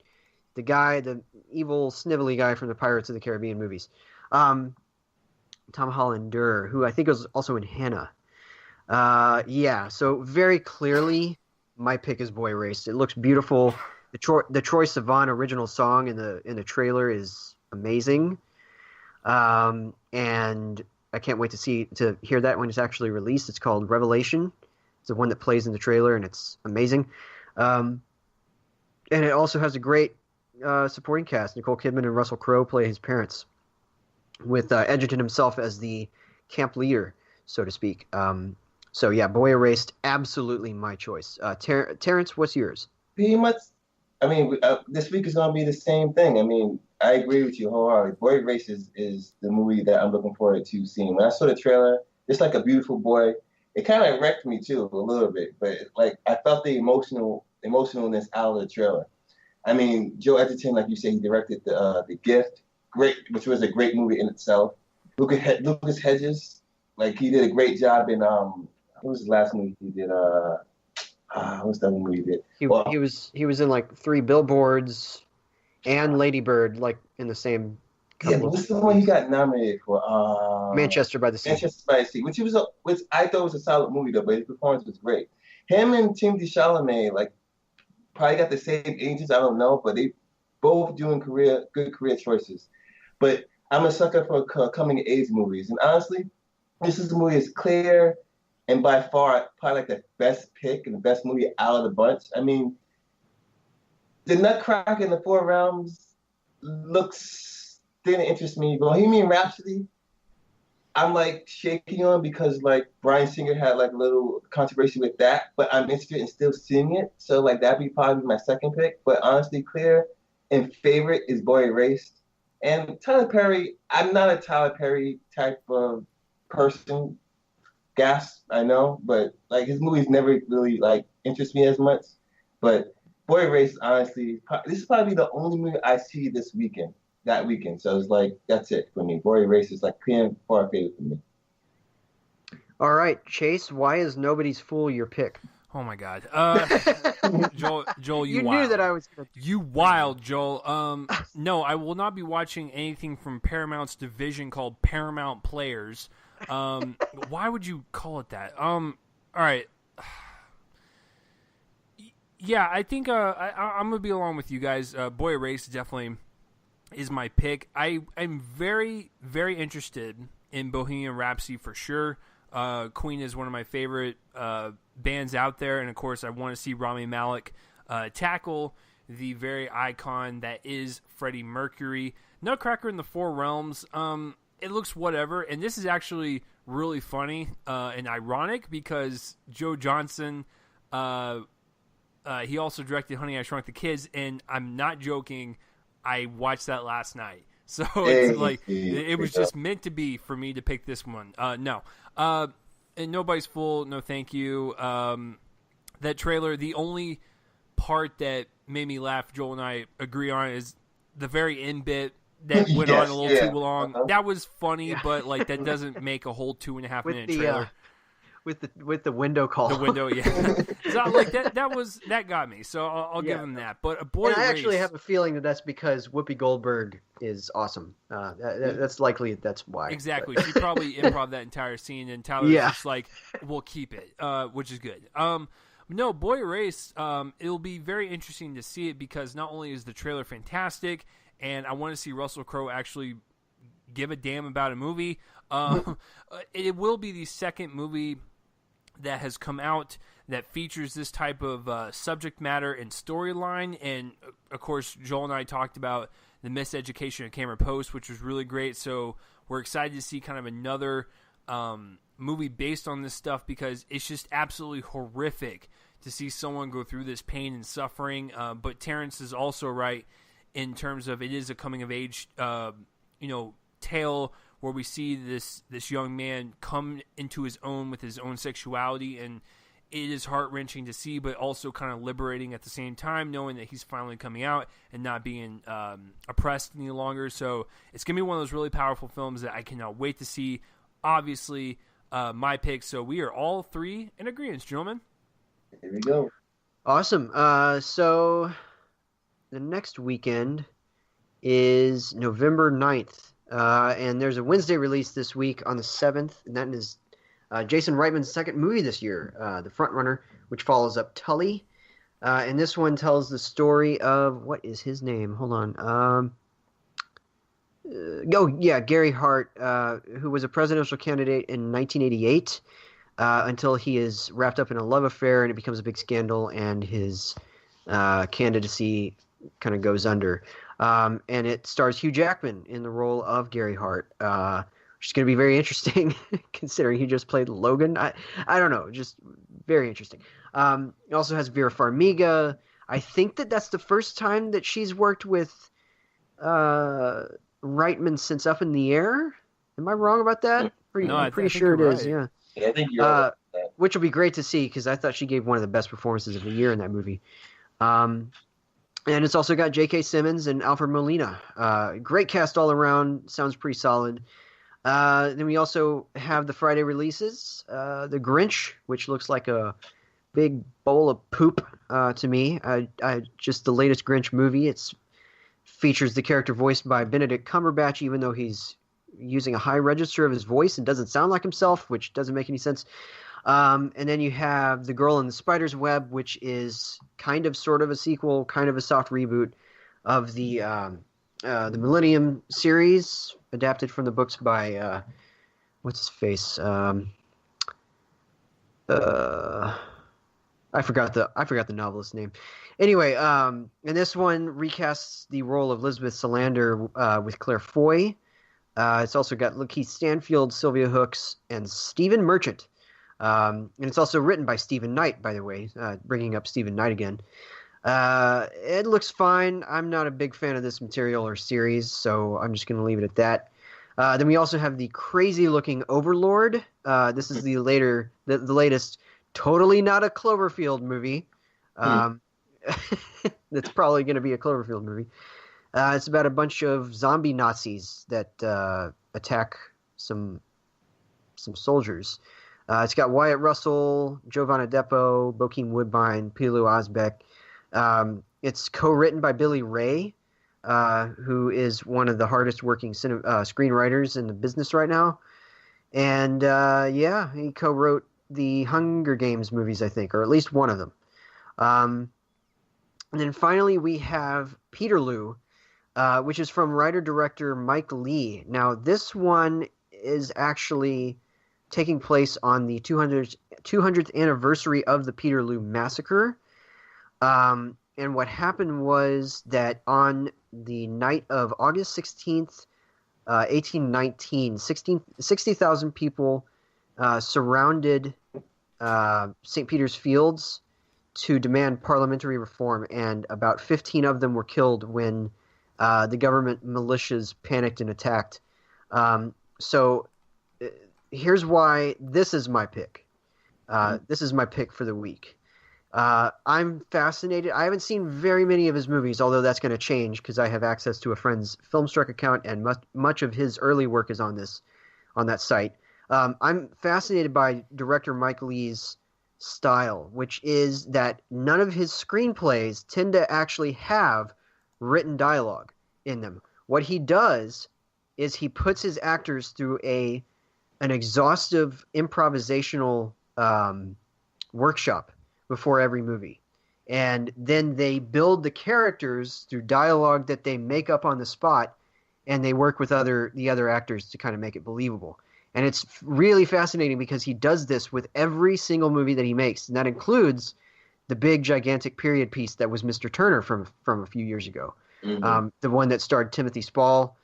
the evil snivelly guy from the Pirates of the Caribbean movies. Tom Hollander, who I think was also in Hannah. Yeah, so very clearly my pick is Boy Erased. It looks beautiful. The Troye Sivan original song in the trailer is amazing, and I can't wait to hear that when it's actually released. It's called Revelation. It's the one that plays in the trailer, and it's amazing. And it also has a great supporting cast. Nicole Kidman and Russell Crowe play his parents, with Edgerton himself as the camp leader, so to speak. So yeah, Boy Erased, absolutely my choice. Terence, what's yours? Pretty much. I mean, this week is going to be the same thing. I mean, I agree with you wholeheartedly. Boy Erased is the movie that I'm looking forward to seeing. When I saw the trailer, it's like a beautiful boy. It kind of wrecked me too a little bit, but like I felt the emotionalness out of the trailer. I mean, Joe Edgerton, like you said, he directed the Gift, which was a great movie in itself. Lucas Hedges, like he did a great job in what was the last movie he did? What's that movie he did? He was in like 3 Billboards and Lady Bird, like in the same. Yeah, but what's the one he got nominated for? Manchester by the Sea. Manchester by the Sea, which I thought was a solid movie though, but his performance was great. Him and Timothée Chalamet, like, probably got the same ages. I don't know, but they both doing good career choices. But I'm a sucker for coming of age movies, and honestly, this movie is clear and by far probably like the best pick and the best movie out of the bunch. I mean, the Nutcracker in the Four Realms didn't interest me. Bohemian Rhapsody, I'm like shaking on because like Bryan Singer had like a little controversy with that, but I'm interested in still seeing it. So like that'd be probably my second pick. But honestly, clear and favorite is Boy Erased. And Tyler Perry, I'm not a Tyler Perry type of person. Gas, I know, but like his movies never really like interest me as much. But Boy Erased, honestly, this is probably the only movie I see that weekend. So it's like that's it for me. Boy Erased is like clear and far favorite for me. All right, Chase, why is Nobody's Fool your pick? Oh my God, Joel, you wild. Knew that I was gonna... You wild, Joel. No, I will not be watching anything from Paramount's division called Paramount Players. Why would you call it that? All right. Yeah, I think I'm gonna be along with you guys. Boy Erased definitely is my pick. I'm very, very interested in Bohemian Rhapsody for sure. Queen is one of my favorite bands out there, and of course, I want to see Rami Malek tackle the very icon that is Freddie Mercury. Nutcracker in the Four Realms, it looks whatever, and this is actually really funny and ironic because Joe Johnson, he also directed Honey, I Shrunk the Kids, and I'm not joking, I watched that last night. So it's like it was just meant to be for me to pick this one. No. And Nobody's Fool, no thank you. That trailer, the only part that made me laugh, Joel and I agree on, is the very end bit that went on a little too long. That was funny, but like that doesn't make a whole 2.5 minute trailer. With the window call. The window, yeah. So like that got me. So I'll give him that. But I actually have a feeling that's because Whoopi Goldberg is awesome. That's likely that's why. Exactly. She probably improv that entire scene, and Tyler was just like, "We'll keep it," which is good. No, Boy Erased. It'll be very interesting to see it because not only is the trailer fantastic, and I want to see Russell Crowe actually give a damn about a movie. It will be the second movie that has come out that features this type of subject matter and storyline. And, of course, Joel and I talked about the miseducation of Cameron Post, which was really great. So we're excited to see kind of another movie based on this stuff because it's just absolutely horrific to see someone go through this pain and suffering. But Terence is also right in terms of it is a coming-of-age, tale where we see this young man come into his own with his own sexuality, and it is heart-wrenching to see, but also kind of liberating at the same time, knowing that he's finally coming out and not being oppressed any longer. So it's going to be one of those really powerful films that I cannot wait to see. Obviously, my pick, so we are all three in agreement, gentlemen. Here we go. Awesome. So the next weekend is November 9th. And there's a Wednesday release this week on the 7th, and that is Jason Reitman's second movie this year, The Frontrunner, which follows up Tully. And this one tells the story of, what is his name? Hold on. Gary Hart, who was a presidential candidate in 1988 until he is wrapped up in a love affair and it becomes a big scandal and his candidacy kind of goes under. And it stars Hugh Jackman in the role of Gary Hart, which is going to be very interesting considering he just played Logan. I don't know, just very interesting. It also has Vera Farmiga. I think that's the first time that she's worked with Reitman since Up in the Air. Am I wrong about that? I'm pretty sure it is, yeah. Yeah, I think you're right. Which will be great to see because I thought she gave one of the best performances of the year in that movie. And it's also got J.K. Simmons and Alfred Molina. Great cast all around. Sounds pretty solid. Then we also have the Friday releases. The Grinch, which looks like a big bowl of poop to me. Just the latest Grinch movie. It features the character voiced by Benedict Cumberbatch, even though he's using a high register of his voice and doesn't sound like himself, which doesn't make any sense. And then you have The Girl in the Spider's Web, which is kind of sort of a sequel, kind of a soft reboot of the Millennium series, adapted from the books by what's his face? I forgot the novelist's name. Anyway, and this one recasts the role of Elizabeth Salander with Claire Foy. It's also got Lakeith Stanfield, Sylvia Hooks, and Stephen Merchant. And it's also written by Stephen Knight, by the way, bringing up Stephen Knight again. It looks fine. I'm not a big fan of this material or series, so I'm just going to leave it at that. Then we also have the crazy-looking Overlord. This is the latest, totally not a Cloverfield movie. That's probably going to be a Cloverfield movie. It's about a bunch of zombie Nazis that attack some soldiers. It's got Wyatt Russell, Giovanna Depo, Bokeem Woodbine, Pilu Osbeck. It's co-written by Billy Ray, who is one of the hardest working screenwriters in the business right now. And he co-wrote the Hunger Games movies, I think, or at least one of them. And then finally we have Peterloo, which is from writer-director Mike Lee. Now, this one is actually taking place on the 200th anniversary of the Peterloo Massacre. And what happened was that on the night of August 16th, 1819, 60,000 people surrounded St. Peter's Fields to demand parliamentary reform, and about 15 of them were killed when the government militias panicked and attacked. So here's why this is my pick. This is my pick for the week. I'm fascinated. I haven't seen very many of his movies, although that's going to change because I have access to a friend's Filmstruck account, and much of his early work is on that site. I'm fascinated by director Mike Leigh's style, which is that none of his screenplays tend to actually have written dialogue in them. What he does is he puts his actors through an exhaustive improvisational workshop before every movie. And then they build the characters through dialogue that they make up on the spot, and they work with the other actors to kind of make it believable. And it's really fascinating because he does this with every single movie that he makes, and that includes the big, gigantic period piece that was Mr. Turner from a few years ago, the one that starred Timothy Spall,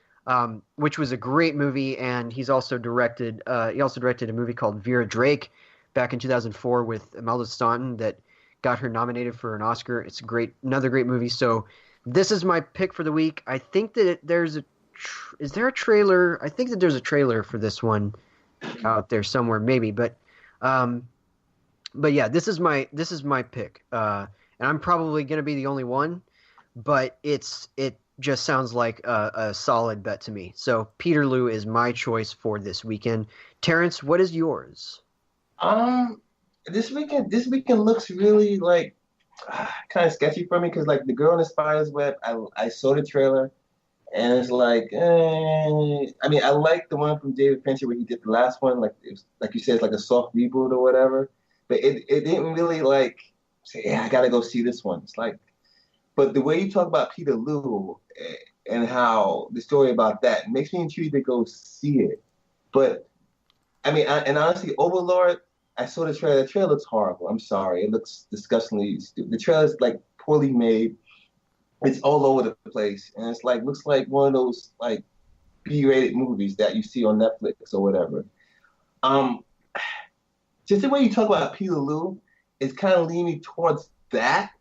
which was a great movie. And he also directed a movie called Vera Drake back in 2004 with Imelda Staunton that got her nominated for an Oscar. It's another great movie. So this is my pick for the week. I think that is there a trailer? I think that there's a trailer for this one out there somewhere, maybe. But yeah, this is my pick, and I'm probably going to be the only one. But it just sounds like a solid bet to me. So Peterloo is my choice for this weekend. Terrence, what is yours? This weekend looks really like kind of sketchy for me because like The Girl in the Spider's Web, I saw the trailer. And it's like, I mean, I like the one from David Fincher where he did the last one, like it was, like you said, it's like a soft reboot or whatever. But it didn't really like say, yeah, I gotta go see this one. It's like, but the way you talk about Peterloo and how the story about that makes me intrigued to go see it. But I mean, and honestly, Overlord, I saw the trailer. The trailer looks horrible. I'm sorry, it looks disgustingly stupid. The trailer's like poorly made. It's all over the place, and it's like looks like one of those like B-rated movies that you see on Netflix or whatever. Just the way you talk about Peterloo is kind of leaning towards that.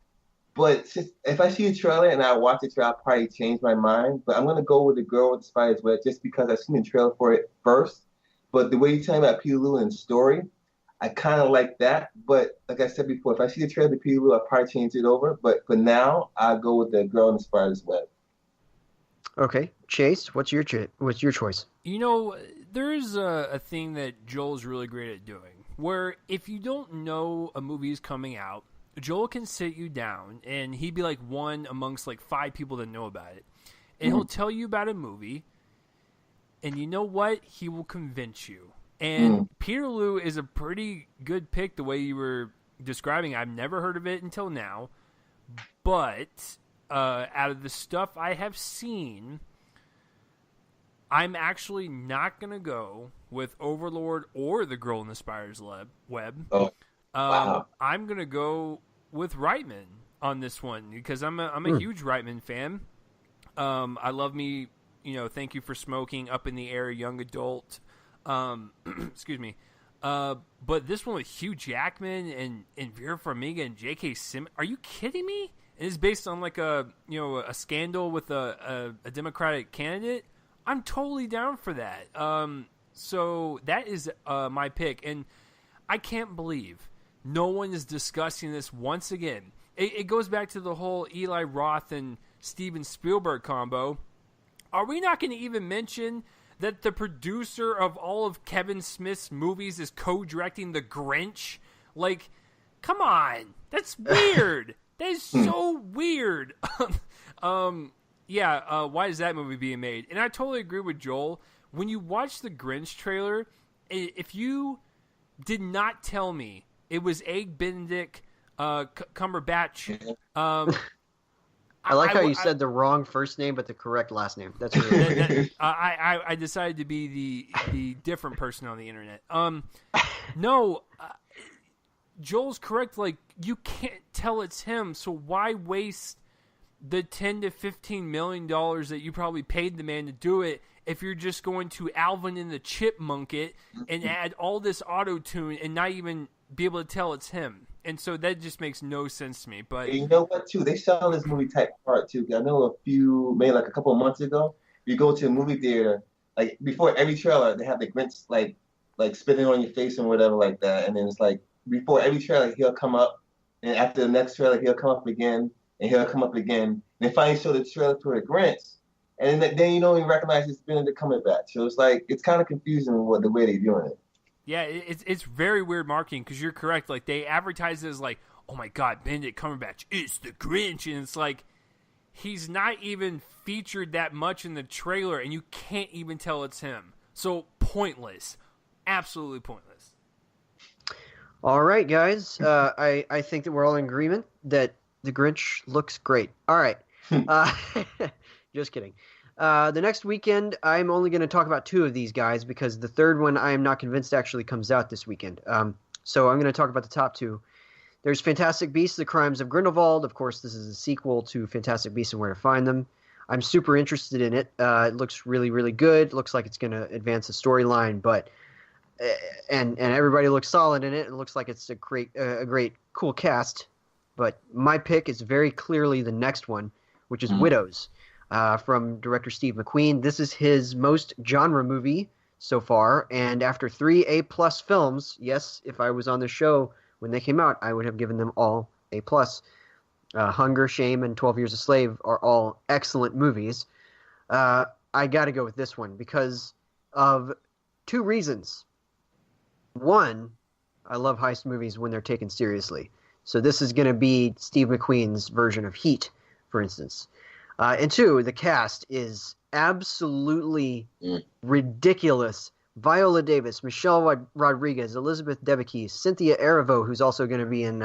But if I see a trailer and I watch the trailer, I'll probably change my mind. But I'm gonna go with The Girl with the Spider's Web just because I've seen the trailer for it first. But the way you tell me about Peterloo and the story, I kind of like that, but like I said before, if I see the trailer to Peterloo, I'll probably change it over. But for now, I'll go with The Girl in the Spider's Web. Okay, Chase, what's your choice? You know, there's a thing that Joel's really great at doing, where if you don't know a movie is coming out, Joel can sit you down, and he'd be like one amongst like 5 people that know about it, and he'll tell you about a movie, and you know what? He will convince you. And Peterloo is a pretty good pick the way you were describing. I've never heard of it until now. But out of the stuff I have seen, I'm actually not going to go with Overlord or The Girl in the Spider's Web. Oh, wow. I'm going to go with Reitman on this one because I'm a huge Reitman fan. I love me, Thank You for Smoking, Up in the Air, Young Adult. Excuse me. But this one with Hugh Jackman and Vera Farmiga and J.K. Simmons. Are you kidding me? It is based on like a scandal with a Democratic candidate. I'm totally down for that. So that is my pick, and I can't believe no one is discussing this once again. It goes back to the whole Eli Roth and Steven Spielberg combo. Are we not going to even mention that the producer of all of Kevin Smith's movies is co-directing The Grinch? Like, come on. That's weird. That is so weird. Why is that movie being made? And I totally agree with Joel. When you watch The Grinch trailer, if you did not tell me it was Egg Benedict Cumberbatch... I like how you said the wrong first name, but the correct last name. That's really I decided to be the different person on the internet. No, Joel's correct. Like, you can't tell it's him, so why waste the $10 to $15 million that you probably paid the man to do it if you're just going to Alvin and the Chipmunk it and add all this auto-tune and not even be able to tell it's him? And so that just makes no sense to me. But And you know what, too? They sell this movie type part, too. I know maybe like a couple of months ago, you go to a movie theater, like before every trailer, they have the Grinch like spitting on your face and whatever like that. And then it's like before every trailer, he'll come up, and after the next trailer, he'll come up again, and he'll come up again. And they finally show the trailer for the Grinch, and then you don't even recognize it's Benedict Cumberbatch. So it's like it's kind of confusing the way they're doing it. yeah, it's very weird marketing, because you're correct. Like, they advertise it as like, oh my God, Benedict Cumberbatch is the Grinch, and it's like he's not even featured that much in the trailer, and you can't even tell it's him. So pointless, absolutely pointless. All right, guys. I think that we're all in agreement that the Grinch looks great. All right. Just kidding. The next weekend, I'm only going to talk about two of these guys because the third one I am not convinced actually comes out this weekend. So I'm going to talk about the top two. There's Fantastic Beasts: The Crimes of Grindelwald. Of course, this is a sequel to Fantastic Beasts and Where to Find Them. I'm super interested in it. It looks really, really good. It looks like it's going to advance the storyline, but and everybody looks solid in it. It looks like it's a great, cool cast. But my pick is very clearly the next one, which is Widows, from director Steve McQueen. This is his most genre movie so far, and after 3 A+ films, yes, if I was on the show when they came out, I would have given them all A+. Hunger, Shame, and 12 Years a Slave are all excellent movies. I got to go with this one because of two reasons. One, I love heist movies when they're taken seriously. So this is going to be Steve McQueen's version of Heat, for instance. And two, the cast is absolutely ridiculous. Viola Davis, Michelle Rodriguez, Elizabeth Debicki, Cynthia Erivo, who's also going to be in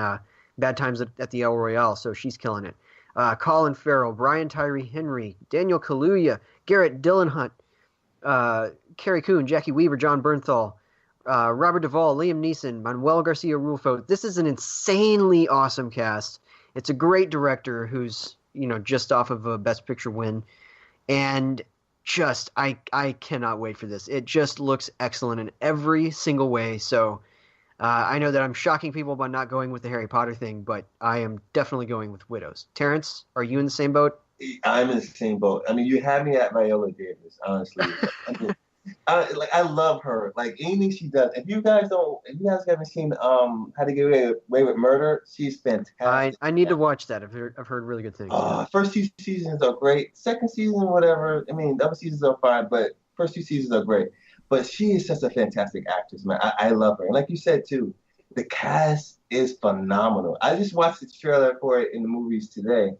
Bad Times at the El Royale, so she's killing it. Colin Farrell, Brian Tyree Henry, Daniel Kaluuya, Garrett Dillahunt, Carrie Coon, Jackie Weaver, John Bernthal, Robert Duvall, Liam Neeson, Manuel Garcia Rulfo. This is an insanely awesome cast. It's a great director who's, just off of a Best Picture win. And just, I cannot wait for this. It just looks excellent in every single way. So I know that I'm shocking people by not going with the Harry Potter thing, but I am definitely going with Widows. Terrence, are you in the same boat? I'm in the same boat. I mean, you had me at Viola Davis, honestly. I love her. Like anything she does. If you guys haven't seen How to Get Away with Murder, she's fantastic. I need to watch that. I've heard really good things. First two seasons are great. Second season, whatever. I mean, the other seasons are fine, but first two seasons are great. But she is such a fantastic actress, man. I love her. And like you said too, the cast is phenomenal. I just watched the trailer for it in the movies today,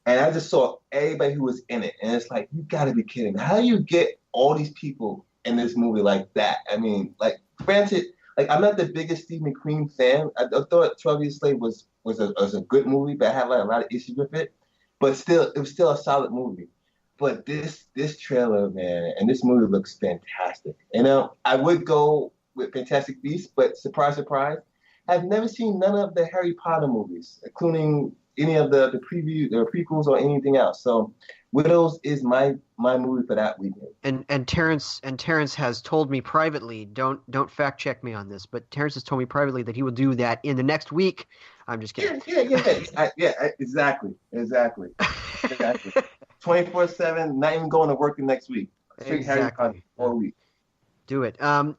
and I just saw everybody who was in it, and it's like, you got to be kidding me. How do you get all these people in this movie like that? I mean, like, granted, like, I'm not the biggest Steve McQueen fan. I thought 12 Years a Slave was a good movie, but I had like a lot of issues with it. But still, it was still a solid movie. But this trailer, man, and this movie looks fantastic. I would go with Fantastic Beasts, but surprise, surprise, I've never seen none of the Harry Potter movies, including any of the prequels or anything else. So Widows is my movie for that weekend. And Terrence has told me privately, don't fact check me on this, but Terrence has told me privately that he will do that in the next week. I'm just kidding. Yeah, exactly. 24/7, not even going to work the next week. Straight Exactly. Harry Potter all week. Do it. All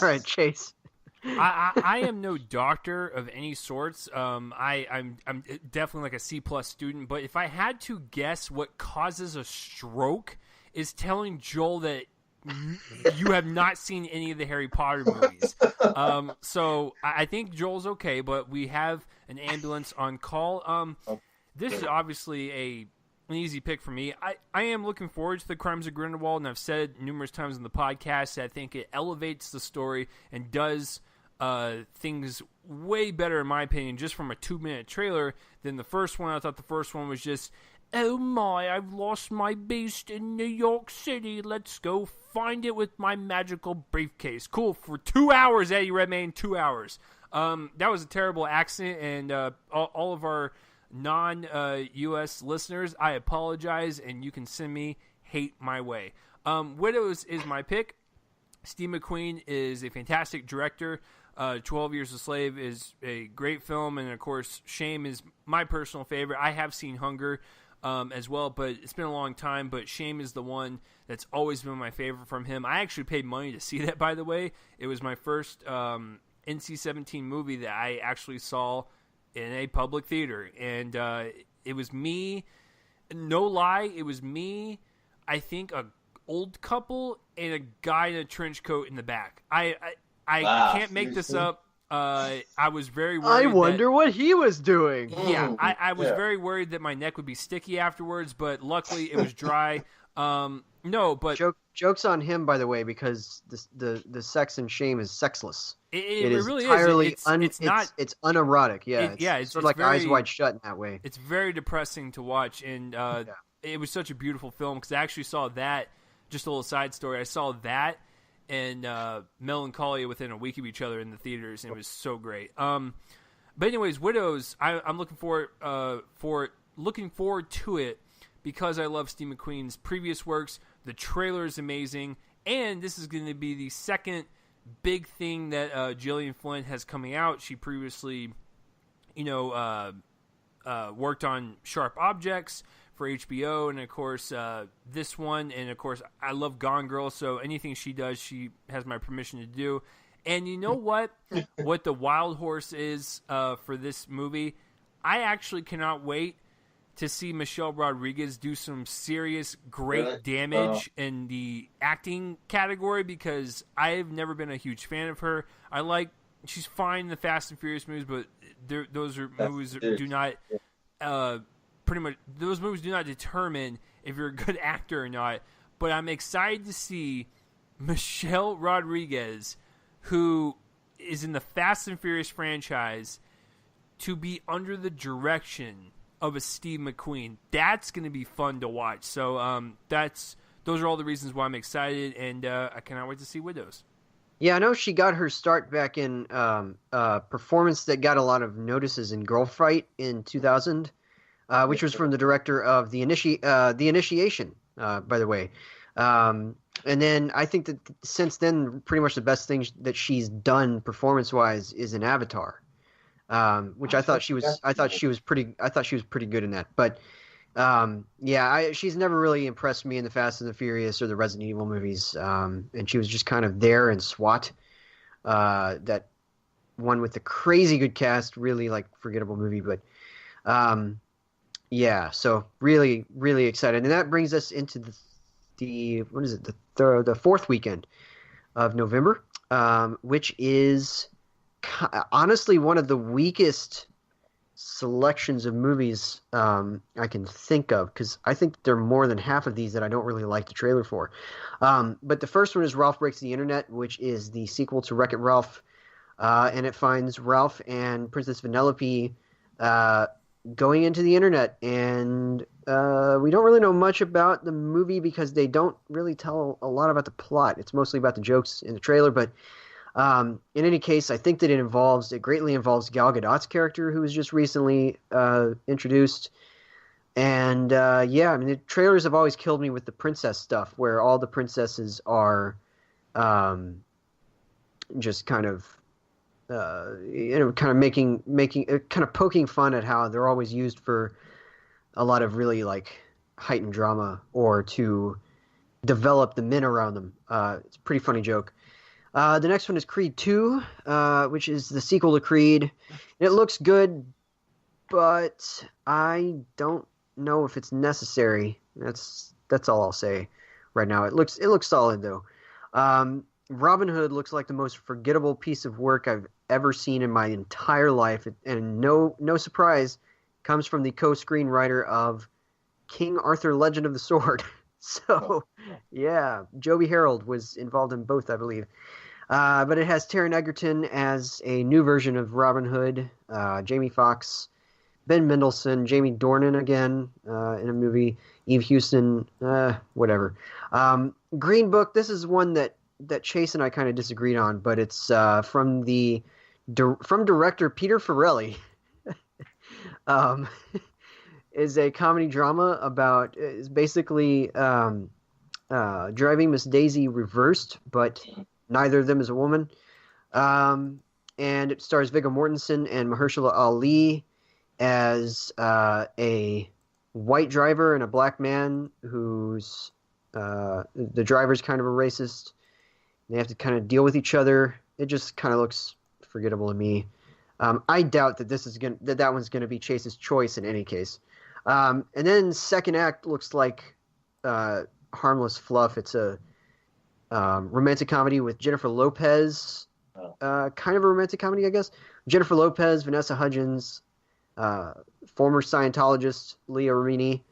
right, Chase. I am no doctor of any sorts. I'm definitely like a C+ student. But if I had to guess what causes a stroke, is telling Joel that you have not seen any of the Harry Potter movies. So I think Joel's okay, but we have an ambulance on call. This is obviously an easy pick for me. I am looking forward to The Crimes of Grindelwald, and I've said numerous times in the podcast that I think it elevates the story and does things way better, in my opinion, just from a 2-minute trailer than the first one. I thought the first one was just Oh my, I've lost my beast in New York City. Let's go find it with my magical briefcase. Cool, for 2 hours, Eddie Redmayne, 2 hours. That was a terrible accident, and all of our non-U.S. listeners, I apologize, and you can send me hate my way. Widows is my pick. Steve McQueen is a fantastic director. 12 Years a Slave is a great film, and of course, Shame is my personal favorite. I have seen Hunger as well, but it's been a long time, but Shame is the one that's always been my favorite from him. I actually paid money to see that, by the way. It was my first NC-17 movie that I actually saw in a public theater, and it was me, no lie, it was me, I think a old couple and a guy in a trench coat in the back. I can't make this up. I was very worried. I wonder what he was doing. Yeah, I was very worried that my neck would be sticky afterwards, but luckily it was dry. No, but jokes on him, by the way, because the sex and Shame is sexless. It is really entirely is. It's unerotic. Yeah, it's sort of like very, Eyes Wide Shut in that way. It's very depressing to watch, and it was such a beautiful film because I actually saw that. Just a little side story. I saw that and Melancholia within a week of each other in the theaters, and it was so great. But anyways, Widows, I'm looking forward to it because I love Steve McQueen's previous works. The trailer is amazing, and this is going to be the second big thing that Gillian Flynn has coming out. She previously, worked on Sharp Objects for HBO, and of course this one, and of course I love Gone Girl, so anything she does, she has my permission to do. And you know what the wild horse is for this movie? I actually cannot wait to see Michelle Rodriguez do some serious great damage in the acting category, because I've never been a huge fan of her. She's fine in the Fast and Furious movies, but those movies do not those movies do not determine if you're a good actor or not. But I'm excited to see Michelle Rodriguez, who is in the Fast and Furious franchise, to be under the direction of a Steve McQueen. That's going to be fun to watch. So those are all the reasons why I'm excited, and I cannot wait to see Widows. Yeah, I know she got her start back in performance that got a lot of notices in Girl Fight in 2000. Which was from the director of The Initiation, by the way. And then I think that since then, pretty much the best thing that she's done performance-wise is in Avatar, which I thought she was pretty good in that. But she's never really impressed me in the Fast and the Furious or the Resident Evil movies. And she was just kind of there in SWAT, that one with the crazy good cast, really forgettable movie, but. Yeah, so really, really excited, and that brings us into the fourth weekend of November, which is honestly one of the weakest selections of movies I can think of, because I think there are more than half of these that I don't really like the trailer for. But the first one is Ralph Breaks the Internet, which is the sequel to Wreck-It Ralph, and it finds Ralph and Princess Vanellope going into the internet, and we don't really know much about the movie because they don't really tell a lot about the plot. It's mostly about the jokes in the trailer, but in any case, I think that it greatly involves Gal Gadot's character, who was just recently introduced. And the trailers have always killed me with the princess stuff, where all the princesses are just kind of making kind of poking fun at how they're always used for a lot of really heightened drama or to develop the men around them. It's a pretty funny joke. The next one is Creed 2, which is the sequel to Creed. It looks good, but I don't know if it's necessary. That's all I'll say right now. It looks solid though. Robin Hood looks like the most forgettable piece of work I've ever seen in my entire life, and no surprise, comes from the co-screenwriter of King Arthur: Legend of the Sword. So, yeah, Joby Harold was involved in both, I believe. But it has Taron Egerton as a new version of Robin Hood, Jamie Foxx, Ben Mendelsohn, Jamie Dornan again in a movie, Eve Houston, whatever. Green Book. This is one that Chase and I kind of disagreed on, but it's from director Peter Farrelly. um, is a comedy drama about is basically driving Miss Daisy reversed, but neither of them is a woman. And it stars Viggo Mortensen and Mahershala Ali as a white driver and a black man who's the driver's kind of a racist. They have to kind of deal with each other. It just kind of looks forgettable to me. I doubt that that one's gonna be Chase's choice in any case. And then second act looks like harmless fluff. It's a romantic comedy with Jennifer Lopez. Kind of a romantic comedy, I guess. Jennifer Lopez, Vanessa Hudgens, former Scientologist Leah Remini,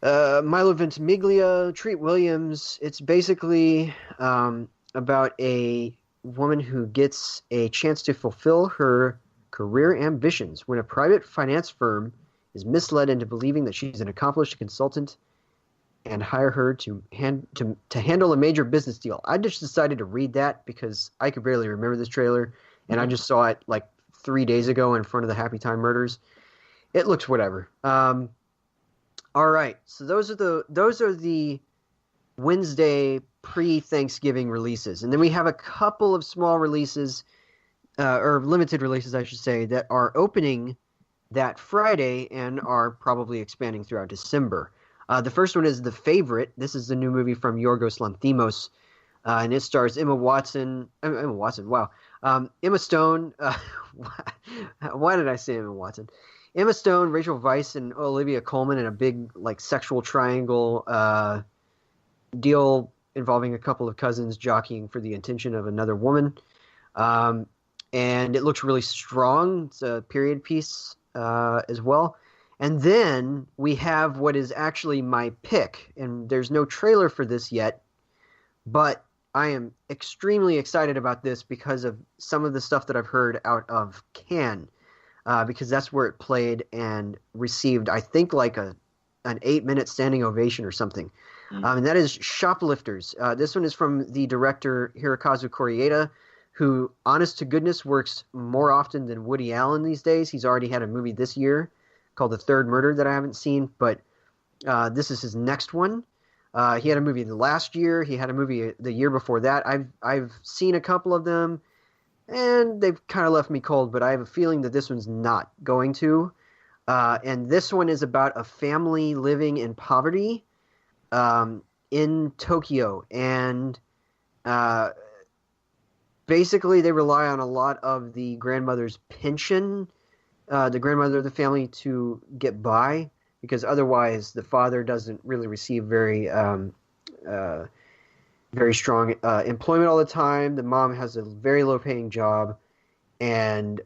Milo Ventimiglia, Treat Williams. It's basically about a woman who gets a chance to fulfill her career ambitions when a private finance firm is misled into believing that she's an accomplished consultant and hire her to handle a major business deal. I just decided to read that because I could barely remember this trailer, and I just saw it like 3 days ago in front of the Happy Time Murders. It looks whatever. All right, so those are the Wednesday pre-Thanksgiving releases, and then we have a couple of small releases, or limited releases, I should say, that are opening that Friday and are probably expanding throughout December. The first one is The Favorite. This is the new movie from Yorgos Lanthimos, and it stars Emma Watson. Wow. Emma Stone. Why did I say Emma Watson? Emma Stone, Rachel Weisz, and Olivia Colman in a big like sexual triangle deal involving a couple of cousins jockeying for the attention of another woman. And it looks really strong. It's a period piece as well. And then we have what is actually my pick, and there's no trailer for this yet, but I am extremely excited about this because of some of the stuff that I've heard out of Cannes, because that's where it played and received, I think, like an 8-minute standing ovation or something. And that is Shoplifters. This one is from the director Hirokazu Koreeda, who, honest to goodness, works more often than Woody Allen these days. He's already had a movie this year called The Third Murder that I haven't seen, but this is his next one. He had a movie last year. He had a movie the year before that. I've seen a couple of them, and they've kind of left me cold, but I have a feeling that this one's not going to. And this one is about a family living in poverty in Tokyo, and basically they rely on a lot of the grandmother's pension, the grandmother of the family, to get by, because otherwise the father doesn't really receive very strong employment all the time. The mom has a very low-paying job, and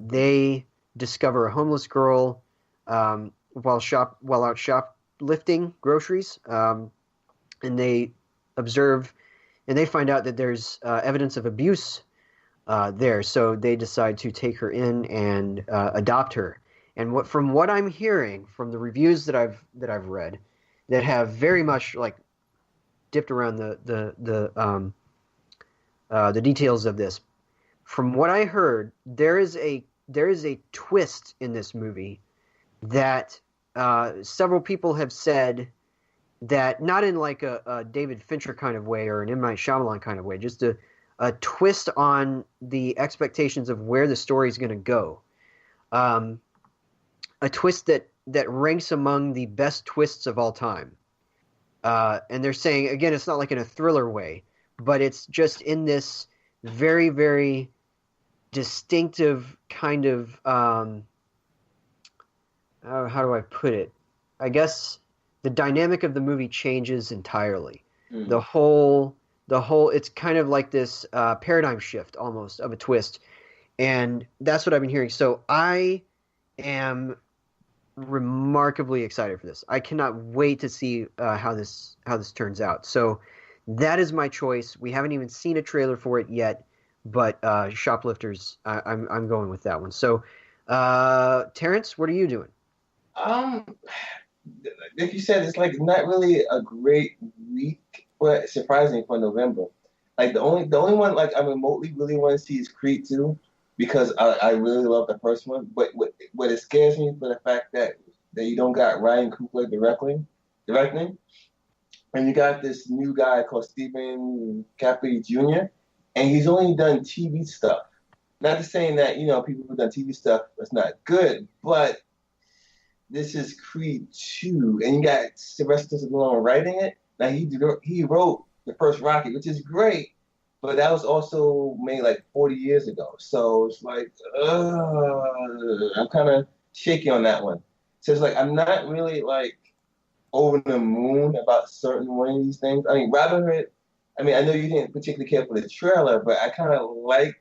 they discover a homeless girl while out shoplifting groceries, and they observe, and they find out that there's evidence of abuse there, so they decide to take her in and adopt her. And from what I'm hearing from the reviews that I've read, that have very much like dipped around the details of this, from what I heard, there is a twist in this movie that several people have said that, not in like a David Fincher kind of way or an M. Night Shyamalan kind of way, just a twist on the expectations of where the story is going to go. A twist that ranks among the best twists of all time. And they're saying, again, it's not like in a thriller way, but it's just in this very, very distinctive kind of, how do I put it? I guess the dynamic of the movie changes entirely. The whole, it's kind of like this paradigm shift almost of a twist. And that's what I've been hearing. So I am remarkably excited for this. I cannot wait to see how this turns out. So that is my choice. We haven't even seen a trailer for it yet, but Shoplifters, I'm going with that one. So Terrence, what are you doing? Um, like you said, it's like not really a great week, but surprising for November. Like the only one like I remotely really want to see is Creed 2 because I really love the first one. But what it scares me for the fact that you don't got Ryan Coogler directing, and you got this new guy called Stephen Cappy Jr. and he's only done TV stuff. Not to saying that people who've done TV stuff is not good, but this is Creed 2, and you got Sylvester Stallone writing it. Now he wrote the first Rocky, which is great, but that was also made like 40 years ago. So it's like, I'm kind of shaky on that one. So it's like I'm not really like over the moon about certain one of these things. I mean, Robin Hood. I mean, I know you didn't particularly care for the trailer, but I kind of like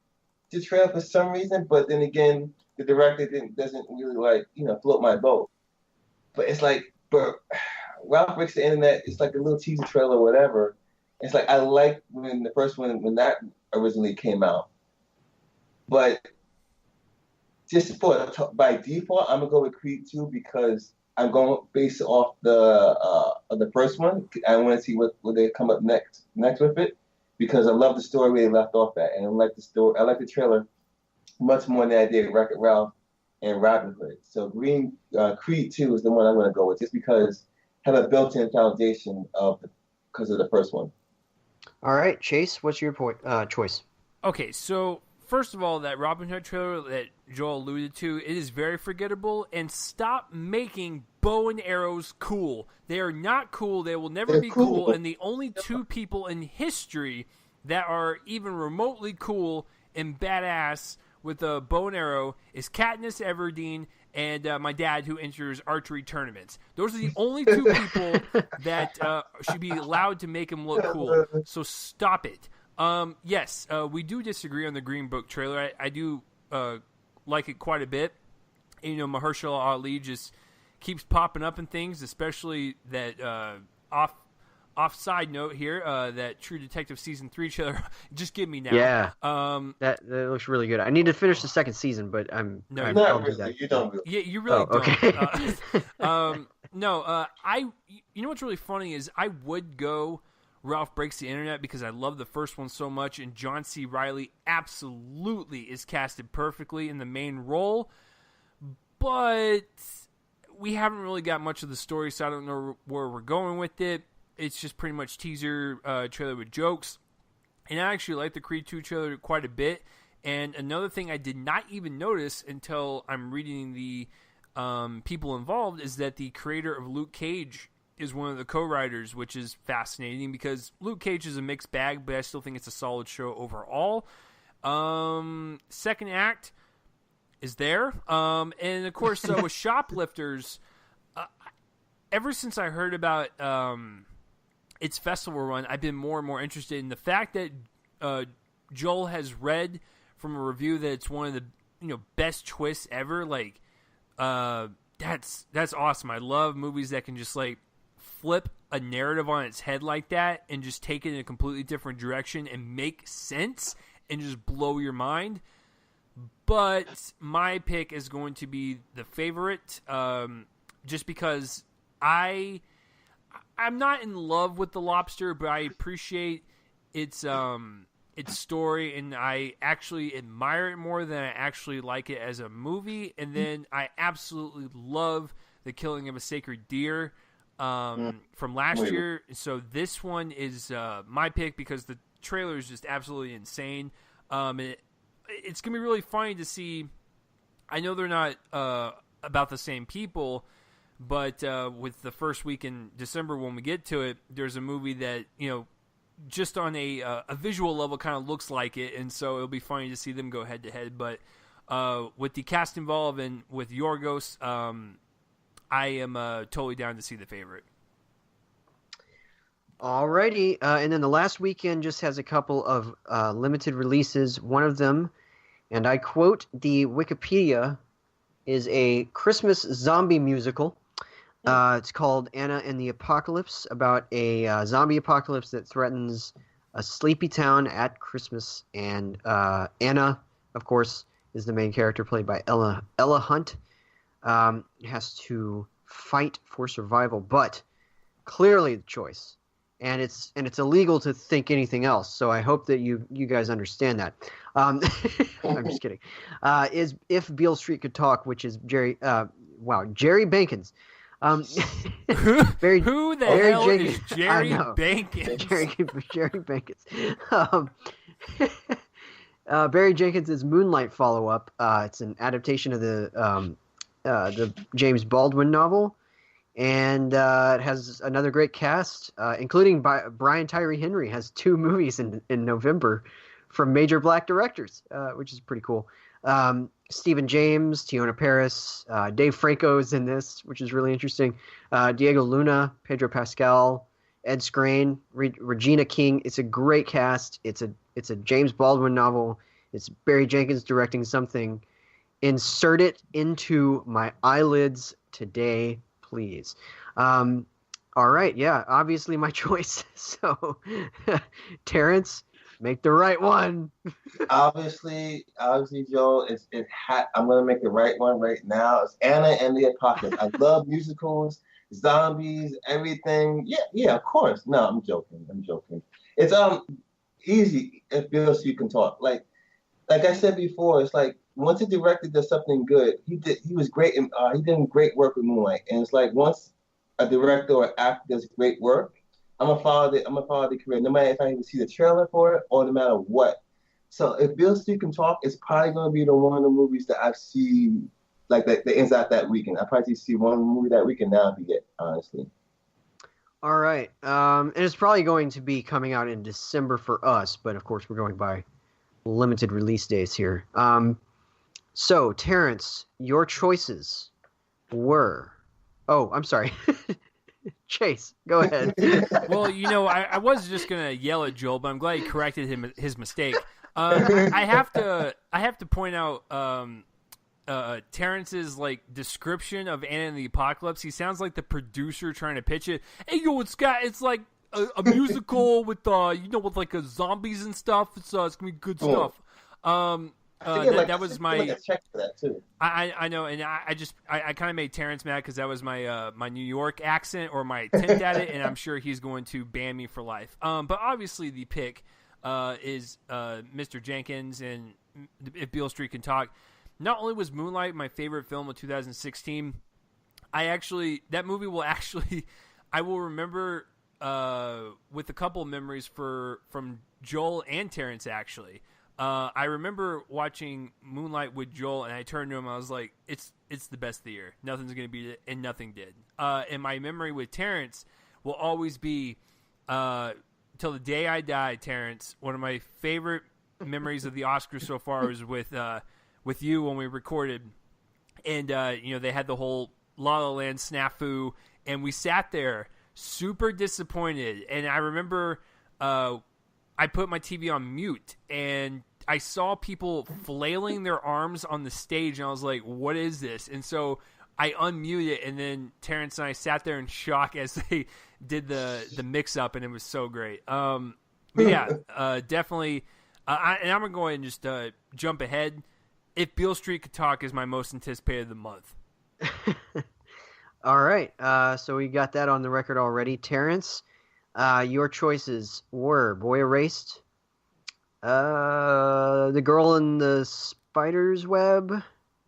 the trailer for some reason. But then again, the director doesn't really like float my boat. But it's like, but Ralph Breaks the Internet, it's like a little teaser trailer or whatever. It's like, I like when the first one, when that originally came out. But just by default, I'm going to go with Creed 2 because I'm going based off the first one. I want to see what they come up next with it because I love the story where they left off at. And I like the story, I like the trailer much more than I did Wreck-It Ralph and Robin Hood. So Creed 2 is the one I'm going to go with just because I have a built-in foundation because of the first one. All right, Chase, what's your choice? Okay, so first of all, that Robin Hood trailer that Joel alluded to, it is very forgettable, and stop making bow and arrows cool. They are not cool. They will never be cool, and the only two people in history that are even remotely cool and badass with a bow and arrow is Katniss Everdeen and my dad, who enters archery tournaments. Those are the only two people that should be allowed to make him look cool. So stop it. Yes, we do disagree on the Green Book trailer. I do like it quite a bit. And, Mahershala Ali just keeps popping up in things, especially that off side note here, that True Detective Season 3 trailer. Just give me now. Yeah. That looks really good. I need to finish the second season, but not really. You don't. Yeah, you really don't. Okay. No, you know what's really funny is I would go Ralph Breaks the Internet because I love the first one so much, and John C. Reilly absolutely is casted perfectly in the main role, but we haven't really got much of the story, so I don't know where we're going with it. It's just pretty much teaser trailer with jokes. And I actually like the Creed 2 trailer quite a bit. And another thing I did not even notice until I'm reading the people involved is that the creator of Luke Cage is one of the co-writers, which is fascinating because Luke Cage is a mixed bag, but I still think it's a solid show overall. Second act is there. And, of course, with Shoplifters, ever since I heard about its festival run, I've been more and more interested in the fact that Joel has read from a review that it's one of the best twists ever. Like, that's awesome. I love movies that can just like flip a narrative on its head like that and just take it in a completely different direction and make sense and just blow your mind. But my pick is going to be The Favorite, just because I'm not in love with The Lobster, but I appreciate its story, and I actually admire it more than I actually like it as a movie. And then I absolutely love The Killing of a Sacred Deer from last year. So this one is my pick because the trailer is just absolutely insane. It's going to be really funny to see. I know they're not about the same people, but with the first week in December when we get to it, there's a movie that, just on a visual level kind of looks like it, and so it'll be funny to see them go head-to-head. But with the cast involved and with Yorgos, I am totally down to see The Favorite. Alrighty, and then the last weekend just has a couple of limited releases. One of them, and I quote the Wikipedia, is a Christmas zombie musical. It's called Anna and the Apocalypse, about a zombie apocalypse that threatens a sleepy town at Christmas. And Anna, of course, is the main character, played by Ella Hunt. Has to fight for survival, but clearly the choice, and it's illegal to think anything else. So I hope that you guys understand that. I'm just kidding. Is If Beale Street Could Talk, which is Jerry Bankins. Who the hell is Jerry Bankins? Jerry Bankins. Barry Jenkins' Moonlight follow-up. It's an adaptation of the James Baldwin novel, and it has another great cast, including Brian Tyree Henry has 2 movies in November from major black directors, which is pretty cool. Stephen James, Tiona Paris, Dave Franco's in this, which is really interesting. Diego Luna, Pedro Pascal, Ed Skrein, Regina King. It's a great cast. It's a James Baldwin novel. It's Barry Jenkins directing something. Insert it into my eyelids today, please. All right, yeah, obviously my choice. So, Terrence, make the right one. Obviously, Joe, I'm gonna make the right one right now. It's Anna and the Apocalypse. I love musicals, zombies, everything. Yeah, of course. No, I'm joking. It's easy if Beale Street Can Talk. Like I said before, it's like once a director does something good, he was great. He did great work with Moonlight, and it's like once a director or actor does great work, I'm gonna follow the career, no matter if I even see the trailer for it or no matter what. So if Beale Street Can Talk, it's probably gonna be one of the movies that I've seen like that ends out that weekend. I probably see one movie that weekend. That'll be it, honestly. All right, and it's probably going to be coming out in December for us, but of course we're going by limited release days here. So Terrence, your choices were. Oh, I'm sorry. Chase, go ahead. Well, I was just gonna yell at Joel, but I'm glad he corrected his mistake. I have to point out Terrence's description of Anna and the Apocalypse. He sounds like the producer trying to pitch it. Hey, it's like a musical with with zombies and stuff. It's gonna be good stuff. That was my check for that too. I know, and I kind of made Terrence mad because that was my my New York accent or my attempt at it, and I'm sure he's going to ban me for life. But obviously the pick is Mr. Jenkins, and If Beale Street Can Talk. Not only was Moonlight my favorite film of 2016, that movie I will remember with a couple of memories from Joel and Terrence actually. I remember watching Moonlight with Joel, and I turned to him. I was like, "It's the best of the year. Nothing's gonna beat it," and nothing did. And my memory with Terrence will always be, till the day I die. Terrence, one of my favorite memories of the Oscars so far was with you when we recorded, and they had the whole La La Land snafu, and we sat there super disappointed. And I remember. I put my TV on mute, and I saw people flailing their arms on the stage, and I was like, what is this? And so I unmuted it, and then Terrence and I sat there in shock as they did the mix-up, and it was so great. But yeah, definitely. And I'm going to go ahead and just jump ahead. If Beale Street Could Talk is my most anticipated of the month. All right, so we got that on the record already. Terrence? Your choices were Boy Erased, The Girl in the Spider's Web,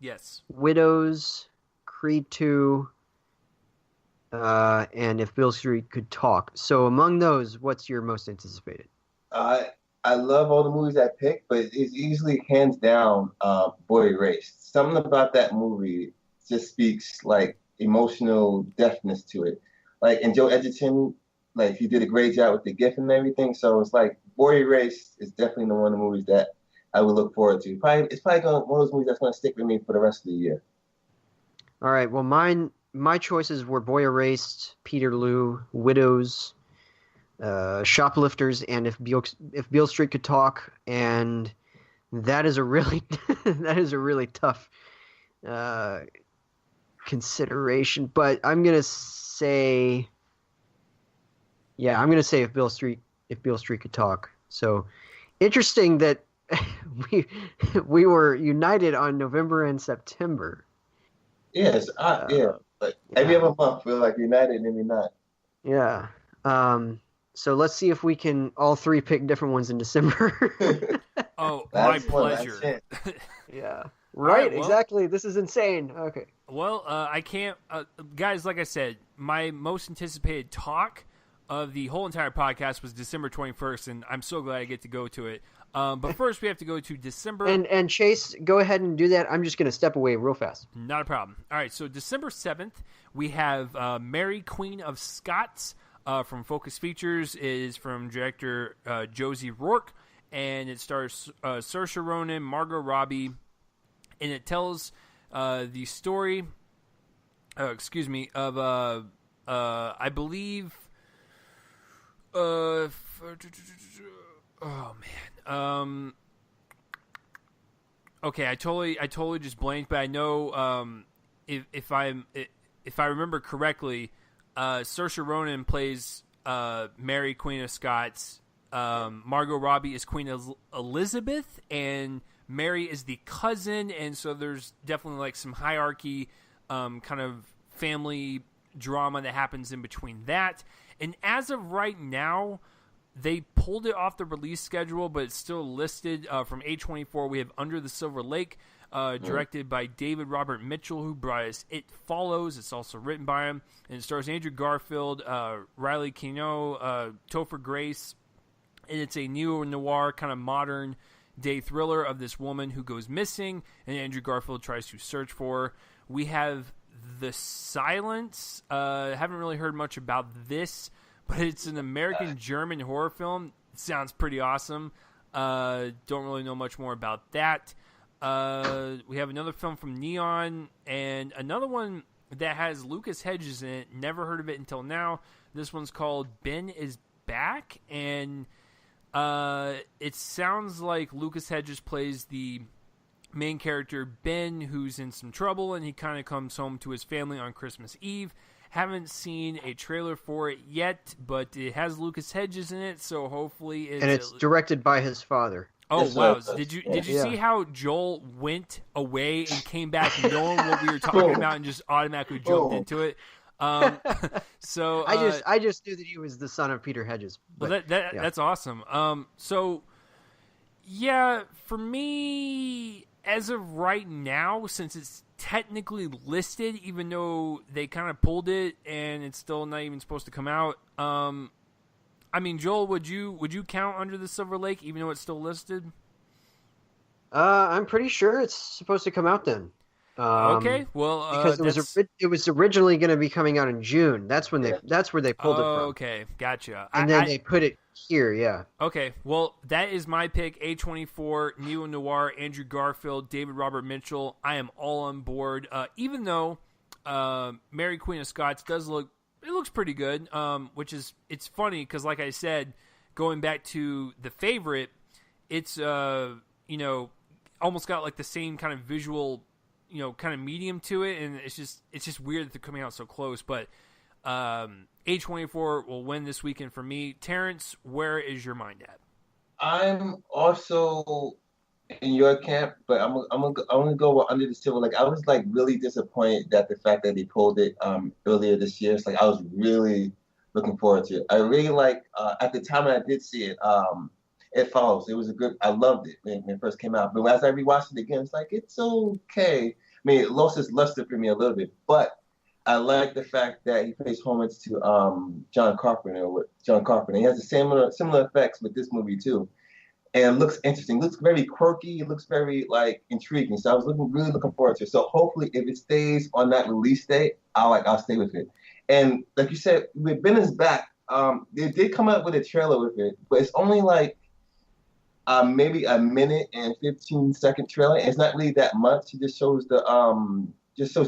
yes, Widows, Creed 2, and If Beale Street Could Talk. So among those, what's your most anticipated? I love all the movies I picked, but it's easily hands down Boy Erased. Something about that movie just speaks emotional depthness to it. And Joe Edgerton. He did a great job with the gift and everything. So it's Boy Erased is definitely one of the movies that I would look forward to. It's probably one of those movies that's going to stick with me for the rest of the year. All right. Well, my choices were Boy Erased, Peterloo, Widows, Shoplifters, and If Beale Street Could Talk. And that is a really tough consideration. But I'm gonna say. Yeah, I'm going to say If Beale Street Could Talk. So interesting that we we were united on November and September. Yes, yeah. Like every Yeah, other month, we're like united and then we're not. yeah. So let's see if we can all three pick different ones in December. Oh, my Last one, last pleasure. chance. Yeah. All right, Right, well, exactly. This is insane. Okay. well, I can't, guys. Like I said, my most anticipated talk of the whole entire podcast was December 21st, and I'm so glad I get to go to it. But first, we have to go to December. And Chase, go ahead and do that. I'm just going to step away real fast. Not a problem. All right, so December 7th, we have Mary, Queen of Scots from Focus Features. It is from director Josie Rourke, and it stars Saoirse Ronan, Margot Robbie, and it tells the story, of, I believe, oh, man. Okay, I totally just blanked, but I know if I remember correctly, Saoirse Ronan plays Mary, Queen of Scots. Margot Robbie is Queen Elizabeth, and Mary is the cousin, and so there's definitely like some hierarchy, kind of family drama that happens in between that. And as of right now, they pulled it off the release schedule, but it's still listed from A24. We have Under the Silver Lake, directed by David Robert Mitchell, who brought us It Follows. It's also written by him, and it stars Andrew Garfield, Riley Keough, Topher Grace, and it's a neo-noir kind of modern day thriller of this woman who goes missing, and Andrew Garfield tries to search for her. We have The Silence. Haven't really heard much about this, but it's an American-German horror film. It sounds pretty awesome. Don't really know much more about that. We have another film from Neon, and another one that has Lucas Hedges in it. Never heard of it until now. This one's called Ben is Back, and it sounds like Lucas Hedges plays the main character, Ben, who's in some trouble, and he kind of comes home to his family on Christmas Eve. Haven't seen a trailer for it yet, but it has Lucas Hedges in it, so hopefully it's directed by his father. Oh Yes, wow! sir. Did you Yeah. see how Joel went away and came back knowing what we were talking about and just automatically jumped into it? So I just knew that he was the son of Peter Hedges. well, But, that yeah. that's awesome. So yeah, for me, as of right now, since it's technically listed, even though they kind of pulled it and it's still not even supposed to come out. I mean, Joel, would you count Under the Silver Lake, even though it's still listed? I'm pretty sure it's supposed to come out then. Okay, well, Because it was originally going to be coming out in June. That's when that's where they pulled it from. Okay, gotcha. And then they put it here, yeah. Okay, well, that is my pick. A24, Neo Noir, Andrew Garfield, David Robert Mitchell. I am all on board. Even though Mary Queen of Scots looks pretty good. Which is, it's funny because, like I said, going back to The Favorite, it's almost got like the same kind of visual, kind of medium to it, and it's just weird that they're coming out so close. But A24 will win this weekend for me. Terrence, where is your mind at? I'm also in your camp, but I'm gonna go Under the Silver Lake. I was like really disappointed that the fact that they pulled it earlier this year. It's like I was really looking forward to it. I really like at the time when I did see it. It Follows. It was I loved it when it first came out. But as I rewatched it again, it's like it's okay. I mean, it lost its luster for me a little bit, but I like the fact that he pays homage to John Carpenter. He has the similar effects with this movie too, and it looks interesting. It looks very quirky. It looks very like intriguing. So I was really looking forward to it. So hopefully, if it stays on that release date, I'll stay with it. And like you said, with Ben is Back, they did come up with a trailer with it, but it's only like maybe a minute and 15-second trailer. It's not really that much. It just shows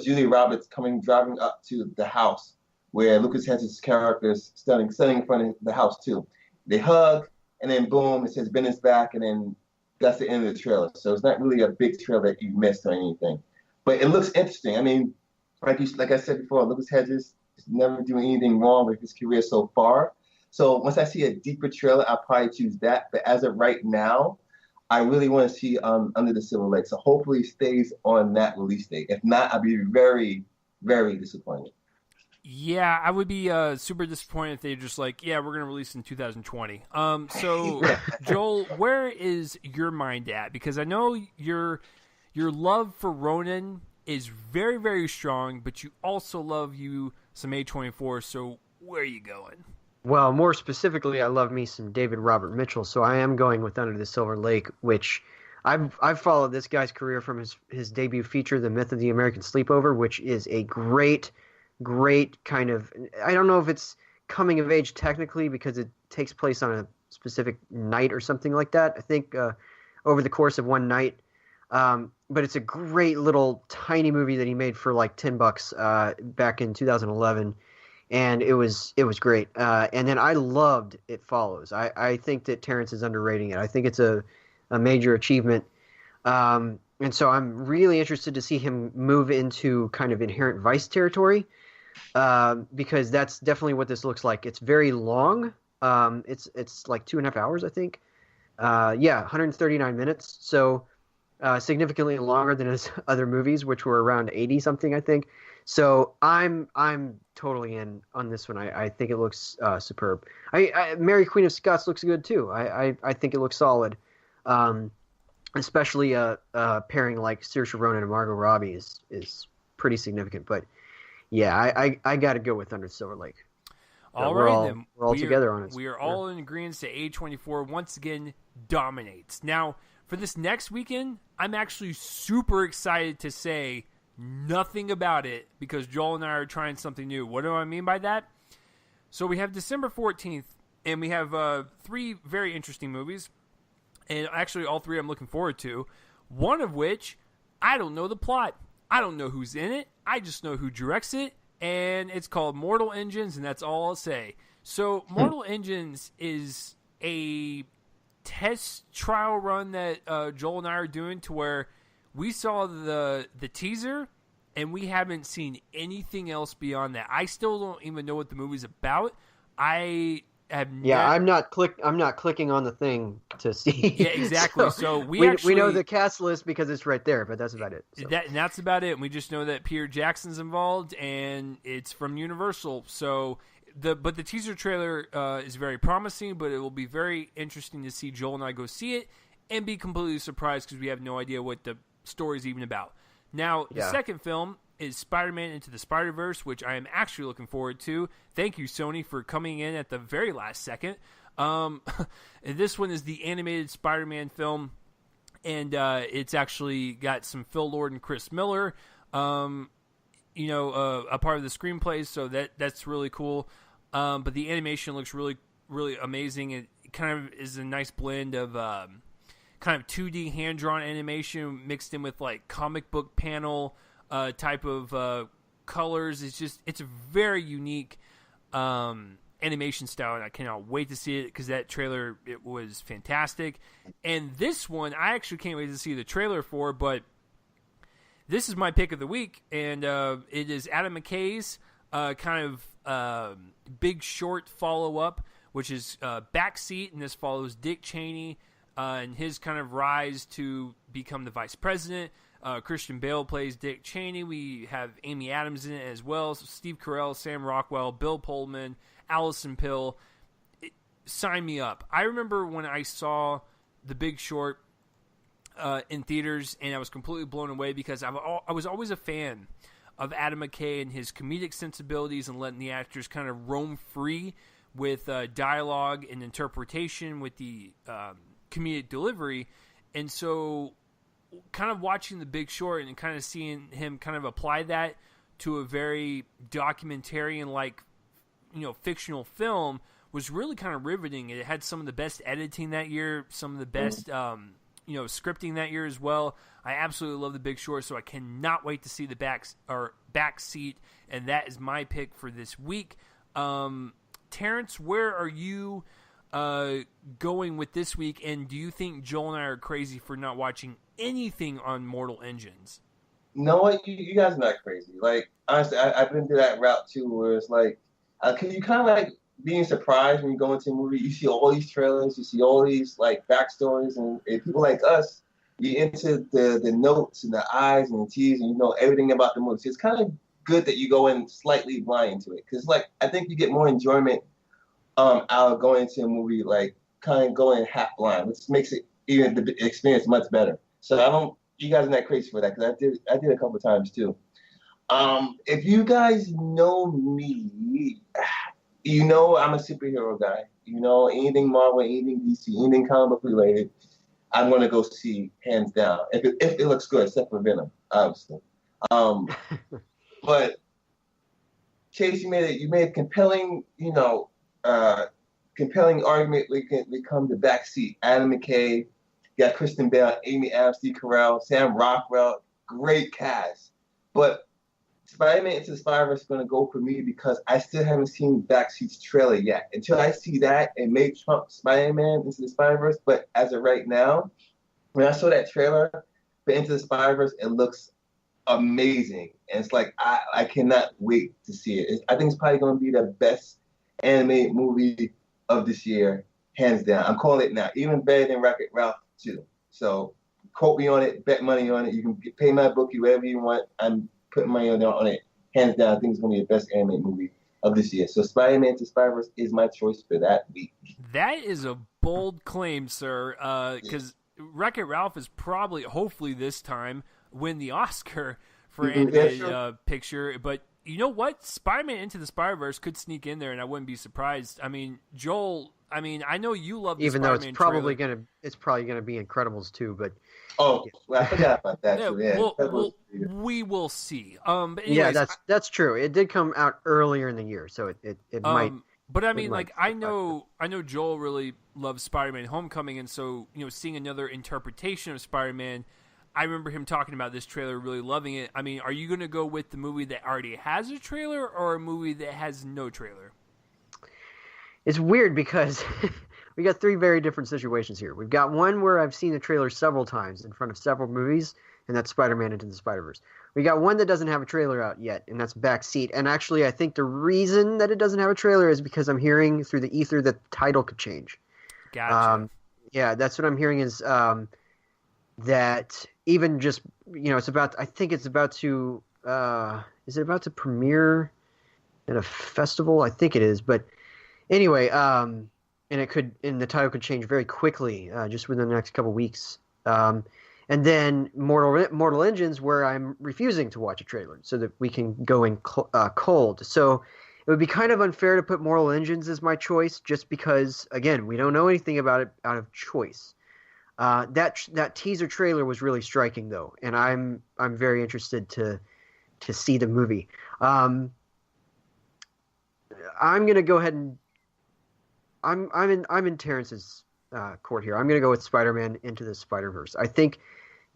Julia Roberts driving up to the house where Lucas Hedges' character is standing in front of the house too. They hug, and then boom, it says Ben is back, and then that's the end of the trailer. So it's not really a big trailer that you missed or anything. But it looks interesting. I mean, like I said before, Lucas Hedges is never doing anything wrong with his career so far. So once I see a deeper trailer, I'll probably choose that. But as of right now, I really want to see Under the Silver Lake. So hopefully it stays on that release date. If not, I'll be very, very disappointed. Yeah, I would be super disappointed if they just like, yeah, we're going to release in 2020. So, Joel, where is your mind at? Because I know your love for Ronin is very, very strong, but you also love you some A24. So, where are you going? Well, more specifically, I love me some David Robert Mitchell, so I am going with Under the Silver Lake, which I've followed this guy's career from his debut feature, The Myth of the American Sleepover, which is a great kind of, I don't know if it's coming of age technically because it takes place on a specific night or something like that. I think over the course of one night. But it's a great little tiny movie that he made for like $10 back in 2011. And it was great. And then I loved It Follows. I think that Terence is underrating it. I think it's a major achievement. And so I'm really interested to see him move into kind of Inherent Vice territory, because that's definitely what this looks like. It's very long. It's like 2.5 hours, I think. 139 minutes. So significantly longer than his other movies, which were around 80 something, I think. So I'm totally in on this one. I think it looks superb. Mary Queen of Scots looks good too. I think it looks solid. Especially pairing like Saoirse Ronan and Margot Robbie is pretty significant. But yeah, I got to go with Under Silver Lake. All right, then. We're all together on it. We are all in agreement to A24 once again dominates. Now, for this next weekend, I'm actually super excited to say nothing about it because Joel and I are trying something new. What do I mean by that? So we have December 14th, and we have 3 very interesting movies. And actually, all 3 I'm looking forward to. One of which, I don't know the plot. I don't know who's in it. I just know who directs it. And it's called Mortal Engines, and that's all I'll say. So Mortal Engines is a test trial run that Joel and I are doing to where we saw the teaser, and we haven't seen anything else beyond that. I still don't even know what the movie's about. I have I'm not clicking on the thing to see. Yeah, exactly. So we know the cast list because it's right there, but that's about it. So. That's about it. And we just know that Peter Jackson's involved, and it's from Universal. So the teaser trailer is very promising, but it will be very interesting to see Joel and I go see it and be completely surprised because we have no idea what the story is even about. Now, the second film is Spider-Man Into the Spider-Verse, which I am actually looking forward to. Thank you, Sony, for coming in at the very last second. This one is the animated Spider-Man film, and it's actually got some Phil Lord and Chris Miller, a part of the screenplay, so that's really cool. But the animation looks really, really amazing. It kind of is a nice blend of kind of 2D hand-drawn animation mixed in with like comic book panel type of colors. It's a very unique animation style, and I cannot wait to see it because that trailer, it was fantastic. And this one, I actually can't wait to see the trailer for, but this is my pick of the week, and it is Adam McKay's kind of Big Short follow-up, which is Backseat, and this follows Dick Cheney and his kind of rise to become the vice president. Christian Bale plays Dick Cheney. We have Amy Adams in it as well. So Steve Carell, Sam Rockwell, Bill Pullman, Allison Pill. Sign me up. I remember when I saw The Big Short in theaters, and I was completely blown away because I was always a fan of Adam McKay and his comedic sensibilities and letting the actors kind of roam free with dialogue and interpretation with the comedic delivery. And so kind of watching The Big Short and kind of seeing him kind of apply that to a very documentarian-like, fictional film was really kind of riveting. It had some of the best editing that year, some of the best, scripting that year as well. I absolutely love The Big Short, so I cannot wait to see the back seat, and that is my pick for this week. Terrence, where are you going with this week, and do you think Joel and I are crazy for not watching anything on Mortal Engines? No, what you guys are not crazy. Like honestly, I've been through that route too, where it's like, can you kind of like being surprised when you go into a movie. You see all these trailers, you see all these like backstories, and people like us, you into the notes and the I's and the T's, and you know everything about the movie. So it's kind of good that you go in slightly blind to it, because like I think you get more enjoyment out of going into a movie like kind of going half blind, which makes it even the experience much better. So I don't, you guys are not crazy for that, because I did a couple of times too. If you guys know me, you know I'm a superhero guy. You know, anything Marvel, anything DC, anything comic book related, I'm gonna go see hands down. If it looks good, except for Venom, obviously. But Chase, you made a compelling, compelling argument. We come to backseat. Adam McKay, you got Kristen Bell, Amy Adams, Steve Carell, Sam Rockwell, great cast. But Spider-Man Into the Spider-Verse is going to go for me because I still haven't seen Backseat's trailer yet. Until I see that, it may trump Spider-Man Into the Spider-Verse. But as of right now, when I saw that trailer for Into the Spider-Verse, it looks amazing. And it's like, I cannot wait to see it. I think it's probably going to be the best animated movie of this year, hands down. I'm calling it now. Even better than Wreck-It Ralph 2. So quote me on it, bet money on it. You can pay my bookie, whatever you want. I'm putting money on it, hands down. I think it's going to be the best animated movie of this year. So Spider-Man to Spider-Verse is my choice for that week. That is a bold claim, sir, because Wreck-It Ralph is probably, hopefully this time, win the Oscar for animated picture. But you know what? Spider-Man Into the Spider-Verse could sneak in there, and I wouldn't be surprised. I mean, Joel, I know you love the even Spider-Man though it's probably gonna be Incredibles too, but well, I forgot about that too. Yeah, we will see. But anyways, yeah, that's true. It did come out earlier in the year, so it might. But I mean, like I know Joel really loves Spider-Man: Homecoming, and so seeing another interpretation of Spider-Man, I remember him talking about this trailer, really loving it. I mean, are you going to go with the movie that already has a trailer, or a movie that has no trailer? It's weird because we got three very different situations here. We've got one where I've seen the trailer several times in front of several movies, and that's Spider-Man Into the Spider-Verse. We got one that doesn't have a trailer out yet, and that's Backseat. And actually, I think the reason that it doesn't have a trailer is because I'm hearing through the ether that the title could change. Gotcha. Yeah, that's what I'm hearing is that even just, it's about, I think it's about to, is it about to premiere at a festival? I think it is, but anyway, and the title could change very quickly, just within the next couple weeks. And then Mortal Engines, where I'm refusing to watch a trailer so that we can go in cold. So it would be kind of unfair to put Mortal Engines as my choice, just because, again, we don't know anything about it out of choice. That teaser trailer was really striking, though, and I'm very interested to see the movie. I'm gonna go ahead and I'm in Terrence's court here. I'm gonna go with Spider-Man Into the Spider-Verse. I think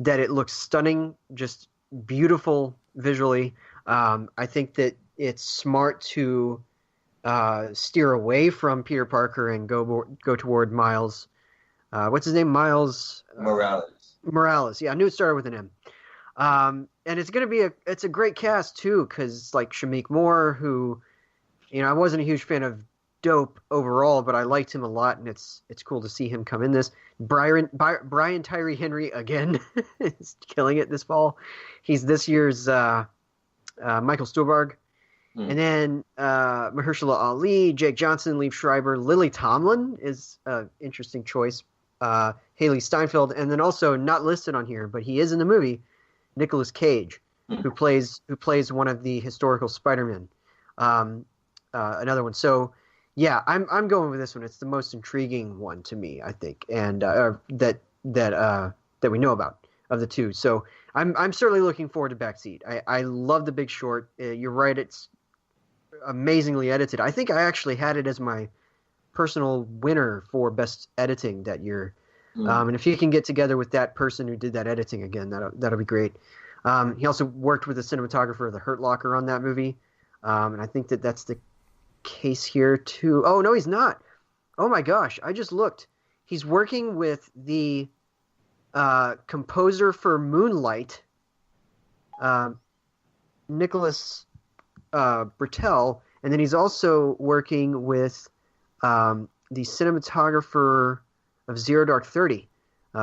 that it looks stunning, just beautiful visually. I think that it's smart to steer away from Peter Parker and go toward Miles. What's his name? Miles Morales. Morales. Yeah, I knew it started with an M. And it's gonna be it's a great cast too, because like Shameik Moore, who, I wasn't a huge fan of Dope overall, but I liked him a lot, and it's cool to see him come in this. Brian Tyree Henry again is killing it this fall. He's this year's Michael Stuhlbarg. And then Mahershala Ali, Jake Johnson, Liev Schreiber, Lily Tomlin is an interesting choice. Haley Steinfeld, and then also not listed on here, but he is in the movie, Nicolas Cage, who plays one of the historical Spider-Men. Another one. So yeah, I'm going with this one. It's the most intriguing one to me, I think, and that we know about of the two. So I'm certainly looking forward to Backseat. I love The Big Short. You're right, it's amazingly edited. I think I actually had it as my personal winner for best editing that year. And if you can get together with that person who did that editing again, that'll be great. He also worked with the cinematographer of The Hurt Locker on that movie, and I think that's the case here too. Oh no, he's not. Oh my gosh, I just looked. He's working with the composer for Moonlight, Nicholas Britell, and then he's also working with the cinematographer of Zero Dark 30,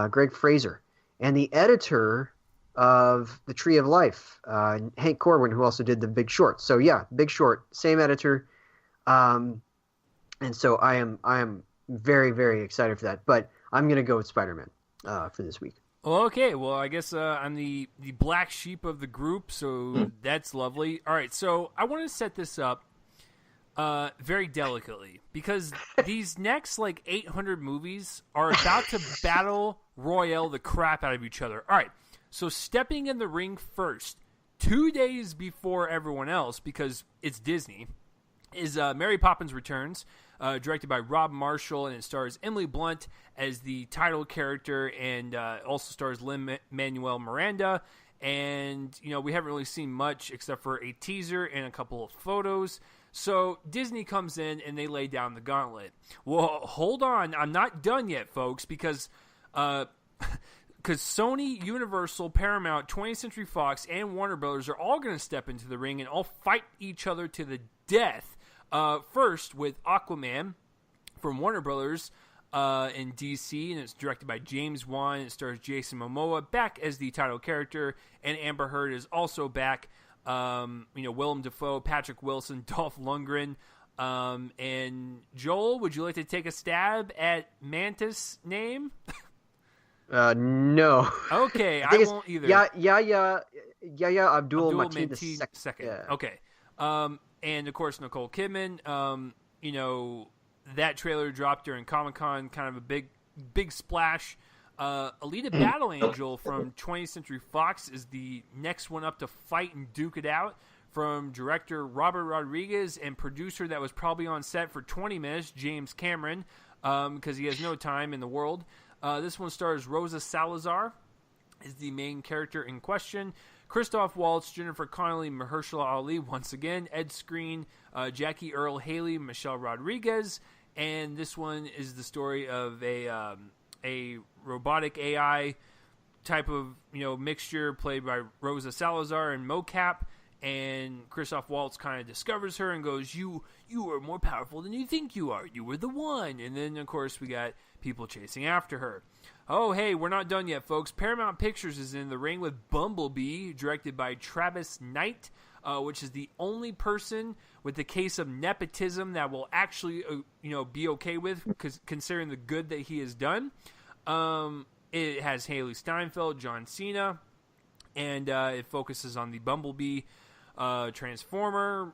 Greg Fraser, and the editor of The Tree of Life, Hank Corwin, who also did The Big Short. So yeah, Big Short, same editor. And so I am very, very excited for that. But I'm going to go with Spider-Man for this week. Well, okay. Well, I guess I'm the black sheep of the group, so that's lovely. All right, so I want to set this up very delicately because these next 800 movies are about to battle royale the crap out of each other. All right, so stepping in the ring first, 2 days before everyone else, because it's Disney, is Mary Poppins Returns, directed by Rob Marshall, and it stars Emily Blunt as the title character, and also stars Lin-Manuel Miranda. And, we haven't really seen much except for a teaser and a couple of photos. So Disney comes in and they lay down the gauntlet. Well, hold on. I'm not done yet, folks, because Sony, Universal, Paramount, 20th Century Fox, and Warner Brothers are all going to step into the ring and all fight each other to the death. First, with Aquaman from Warner Brothers in DC, and it's directed by James Wan. It stars Jason Momoa back as the title character, and Amber Heard is also back. Willem Dafoe, Patrick Wilson, Dolph Lundgren. And Joel, would you like to take a stab at Mantis' name? No. Okay, I won't either. Yeah, Abdul Mateen II. Yeah. Okay. And of course, Nicole Kidman. That trailer dropped during Comic-Con, kind of a big splash. Alita Battle Angel from 20th Century Fox is the next one up to fight and duke it out, from director Robert Rodriguez and producer that was probably on set for 20 minutes, James Cameron, because he has no time in the world. This one stars Rosa Salazar is the main character in question. Christoph Waltz, Jennifer Connelly, Mahershala Ali, once again, Ed Skrein, Jackie Earle Haley, Michelle Rodriguez, and this one is the story of a robotic AI type of mixture played by Rosa Salazar and mocap, and Christoph Waltz kind of discovers her and goes, "You are more powerful than you think you are. You were the one." And then of course we got people chasing after her. Oh, hey, we're not done yet, folks. Paramount Pictures is in the ring with Bumblebee, directed by Travis Knight, which is the only person with the case of nepotism that will actually, be okay with, considering the good that he has done. It has Haley Steinfeld, John Cena, and it focuses on the Bumblebee Transformer.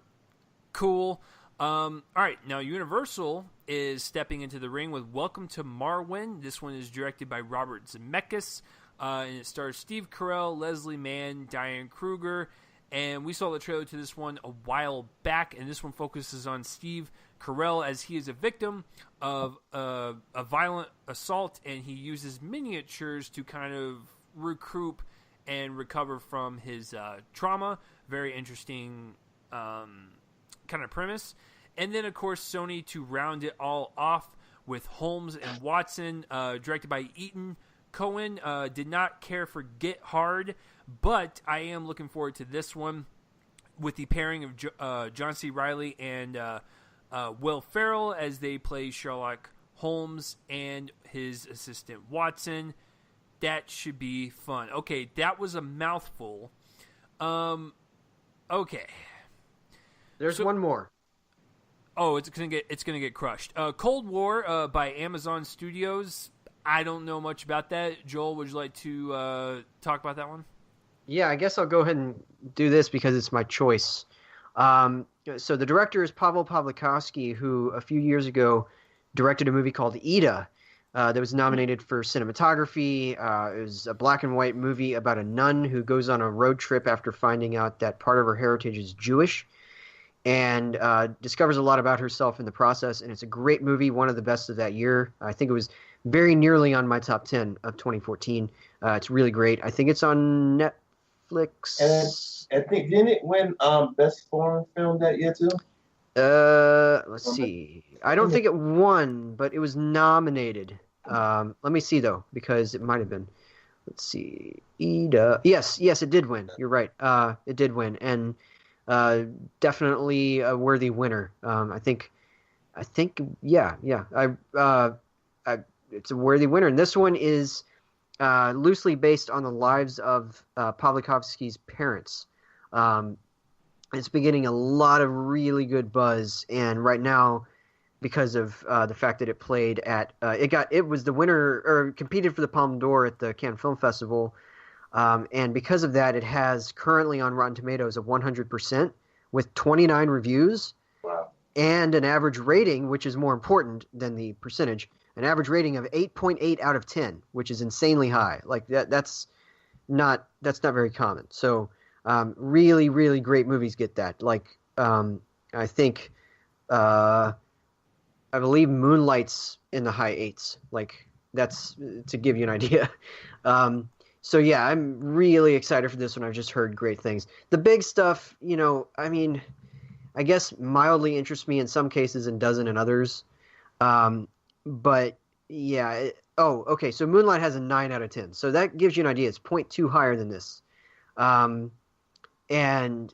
Cool. All right, now Universal is stepping into the ring with Welcome to Marwen. This one is directed by Robert Zemeckis, and it stars Steve Carell, Leslie Mann, Diane Kruger, and we saw the trailer to this one a while back, and this one focuses on Steve Carell as he is a victim of a violent assault, and he uses miniatures to kind of recoup and recover from his trauma. Very interesting kind of premise. And then, of course, Sony to round it all off with Holmes and Watson, directed by Ethan Cohen. Did not care for Get Hard, but I am looking forward to this one with the pairing of John C. Reilly and Will Ferrell as they play Sherlock Holmes and his assistant Watson. That should be fun. Okay, that was a mouthful. Okay. There's one more. Oh, it's gonna get crushed. Cold War by Amazon Studios. I don't know much about that. Joel, would you like to talk about that one? Yeah, I guess I'll go ahead and do this because it's my choice. So the director is Pavel Pawlikowski, who a few years ago directed a movie called Ida that was nominated for cinematography. It was a black and white movie about a nun who goes on a road trip after finding out that part of her heritage is Jewish, and discovers a lot about herself in the process. And it's a great movie, one of the best of that year. I think it was very nearly on my top 10 of 2014. It's really great. I think it's on Netflix. And I think, didn't it win Best Foreign Film that year too? Let's see. I don't think it won, but it was nominated. Let me see, though, because it might have been. Let's see. Ida. Yes, it did win. You're right. It did win. And definitely a worthy winner. I think I think, yeah. It's a worthy winner. And this one is loosely based on the lives of Pawlikowski's parents. Um, it's been getting a lot of really good buzz, and right now, because of the fact that it played at it was the winner or competed for the Palme d'Or at the Cannes Film Festival, and because of that, it has currently on Rotten Tomatoes a 100% with 29 reviews. Wow. And an average rating, which is more important than the percentage, an average rating of 8.8 out of 10, which is insanely high. Like that's not very common. So really, really great movies get that. Like I think I believe Moonlight's in the high eights. Like that's to give you an idea. So yeah, I'm really excited for this one. I've just heard great things. The big stuff, I mean, I guess mildly interests me in some cases and doesn't in others. But yeah. Okay. So Moonlight has a 9 out of 10. So that gives you an idea. It's 0.2 higher than this. And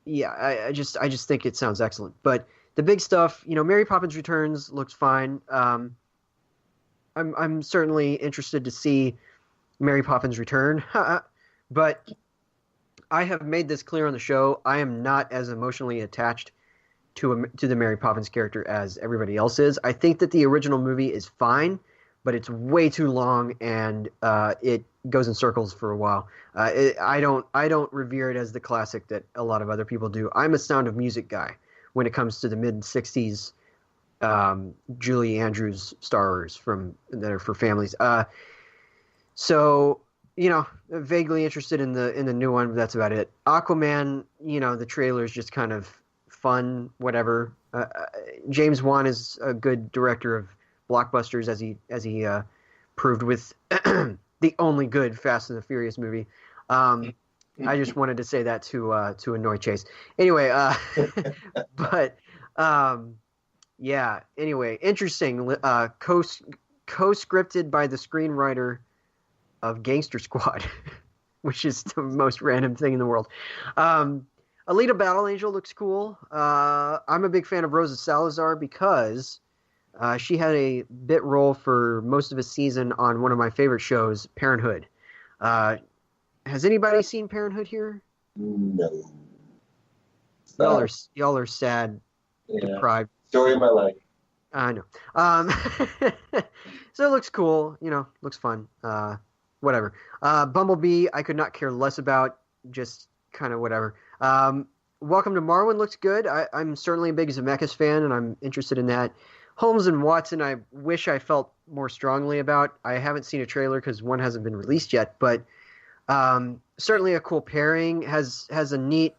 yeah, I just think it sounds excellent. But the big stuff, Mary Poppins Returns looks fine. I'm certainly interested to see Mary Poppins Return. But I have made this clear on the show. I am not as emotionally attached to the Mary Poppins character as everybody else is. I think that the original movie is fine, but it's way too long and it goes in circles for a while. I don't revere it as the classic that a lot of other people do. I'm a Sound of Music guy when it comes to the mid '60s Julie Andrews stars that are for families. So. Vaguely interested in the new one, but that's about it. Aquaman, the trailer is just kind of fun, whatever. James Wan is a good director of blockbusters, as he proved with the only good Fast and the Furious movie. I just wanted to say that to annoy Chase. Anyway, but yeah. Anyway, interesting. Co-scripted by the screenwriter of Gangster Squad, which is the most random thing in the world. Alita Battle Angel looks cool. I'm a big fan of Rosa Salazar because she had a bit role for most of a season on one of my favorite shows, Parenthood. Has anybody seen Parenthood here? No. Y'all are sad, deprived. Story of my life. I know. So it looks cool. Looks fun. Whatever. Bumblebee, I could not care less about. Just kind of whatever. Welcome to Marwen looks good. I'm certainly a big Zemeckis fan, and I'm interested in that. Holmes and Watson, I wish I felt more strongly about. I haven't seen a trailer because one hasn't been released yet, but certainly a cool pairing. Has a neat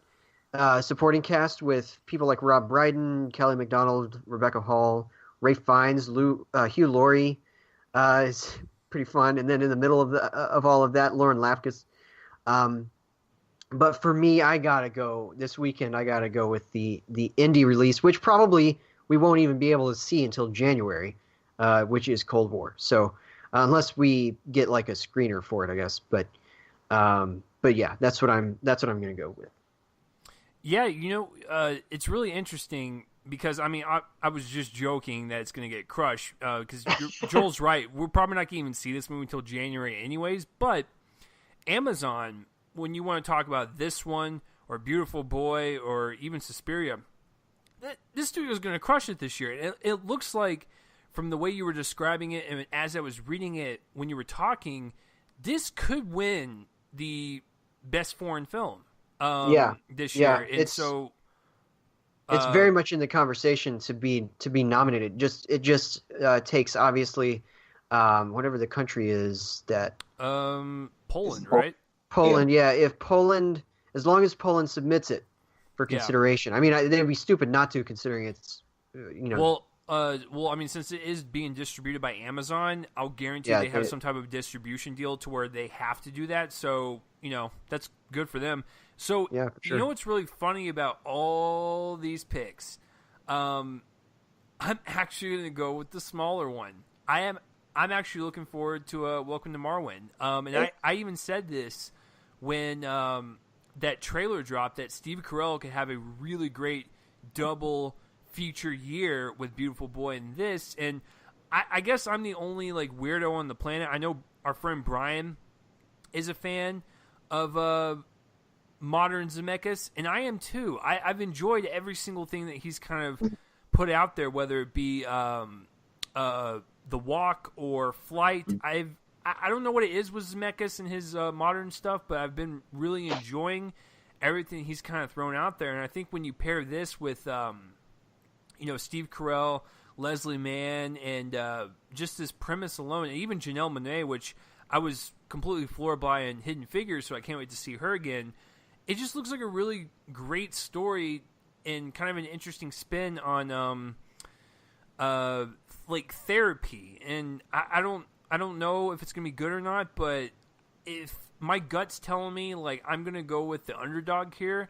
supporting cast with people like Rob Brydon, Kelly MacDonald, Rebecca Hall, Ralph Fiennes, Hugh Laurie. Is pretty fun. And then in the middle of all of that, Lauren Lapkus. But for me, I gotta go this weekend. I gotta go with the indie release, which probably we won't even be able to see until January, which is Cold War. So unless we get like a screener for it, I guess. But yeah, that's what I'm gonna go with. Yeah, it's really interesting. Because, I was just joking that it's going to get crushed. Because Joel's right. We're probably not going to even see this movie until January anyways. But Amazon, when you want to talk about this one, or Beautiful Boy, or even Suspiria, this studio is going to crush it this year. It looks like, from the way you were describing it, and as I was reading it when you were talking, this could win the Best Foreign Film this year. And so... It's very much in the conversation to be nominated. It just takes obviously whatever the country is that Poland, right? Poland, yeah. If Poland, as long as Poland submits it for consideration, they'd be stupid not to, considering it's Well, since it is being distributed by Amazon, I'll guarantee they have some type of distribution deal to where they have to do that. So that's good for them. So, yeah, for sure. What's really funny about all these picks? I'm actually going to go with the smaller one. I'm actually looking forward to Welcome to Marwen. And I even said this when that trailer dropped, that Steve Carell could have a really great double feature year with Beautiful Boy and this, and I guess I'm the only like weirdo on the planet. I know our friend Brian is a fan of modern Zemeckis, and I am too. I've enjoyed every single thing that he's kind of put out there, whether it be The Walk or Flight. I don't know what it is with Zemeckis and his modern stuff, but I've been really enjoying everything he's kind of thrown out there. And I think when you pair this with, Steve Carell, Leslie Mann, and just this premise alone, and even Janelle Monáe, which I was completely floored by in Hidden Figures, so I can't wait to see her again. It just looks like a really great story and kind of an interesting spin on like therapy. And I don't know if it's gonna be good or not, but if my gut's telling me like I'm gonna go with the underdog here,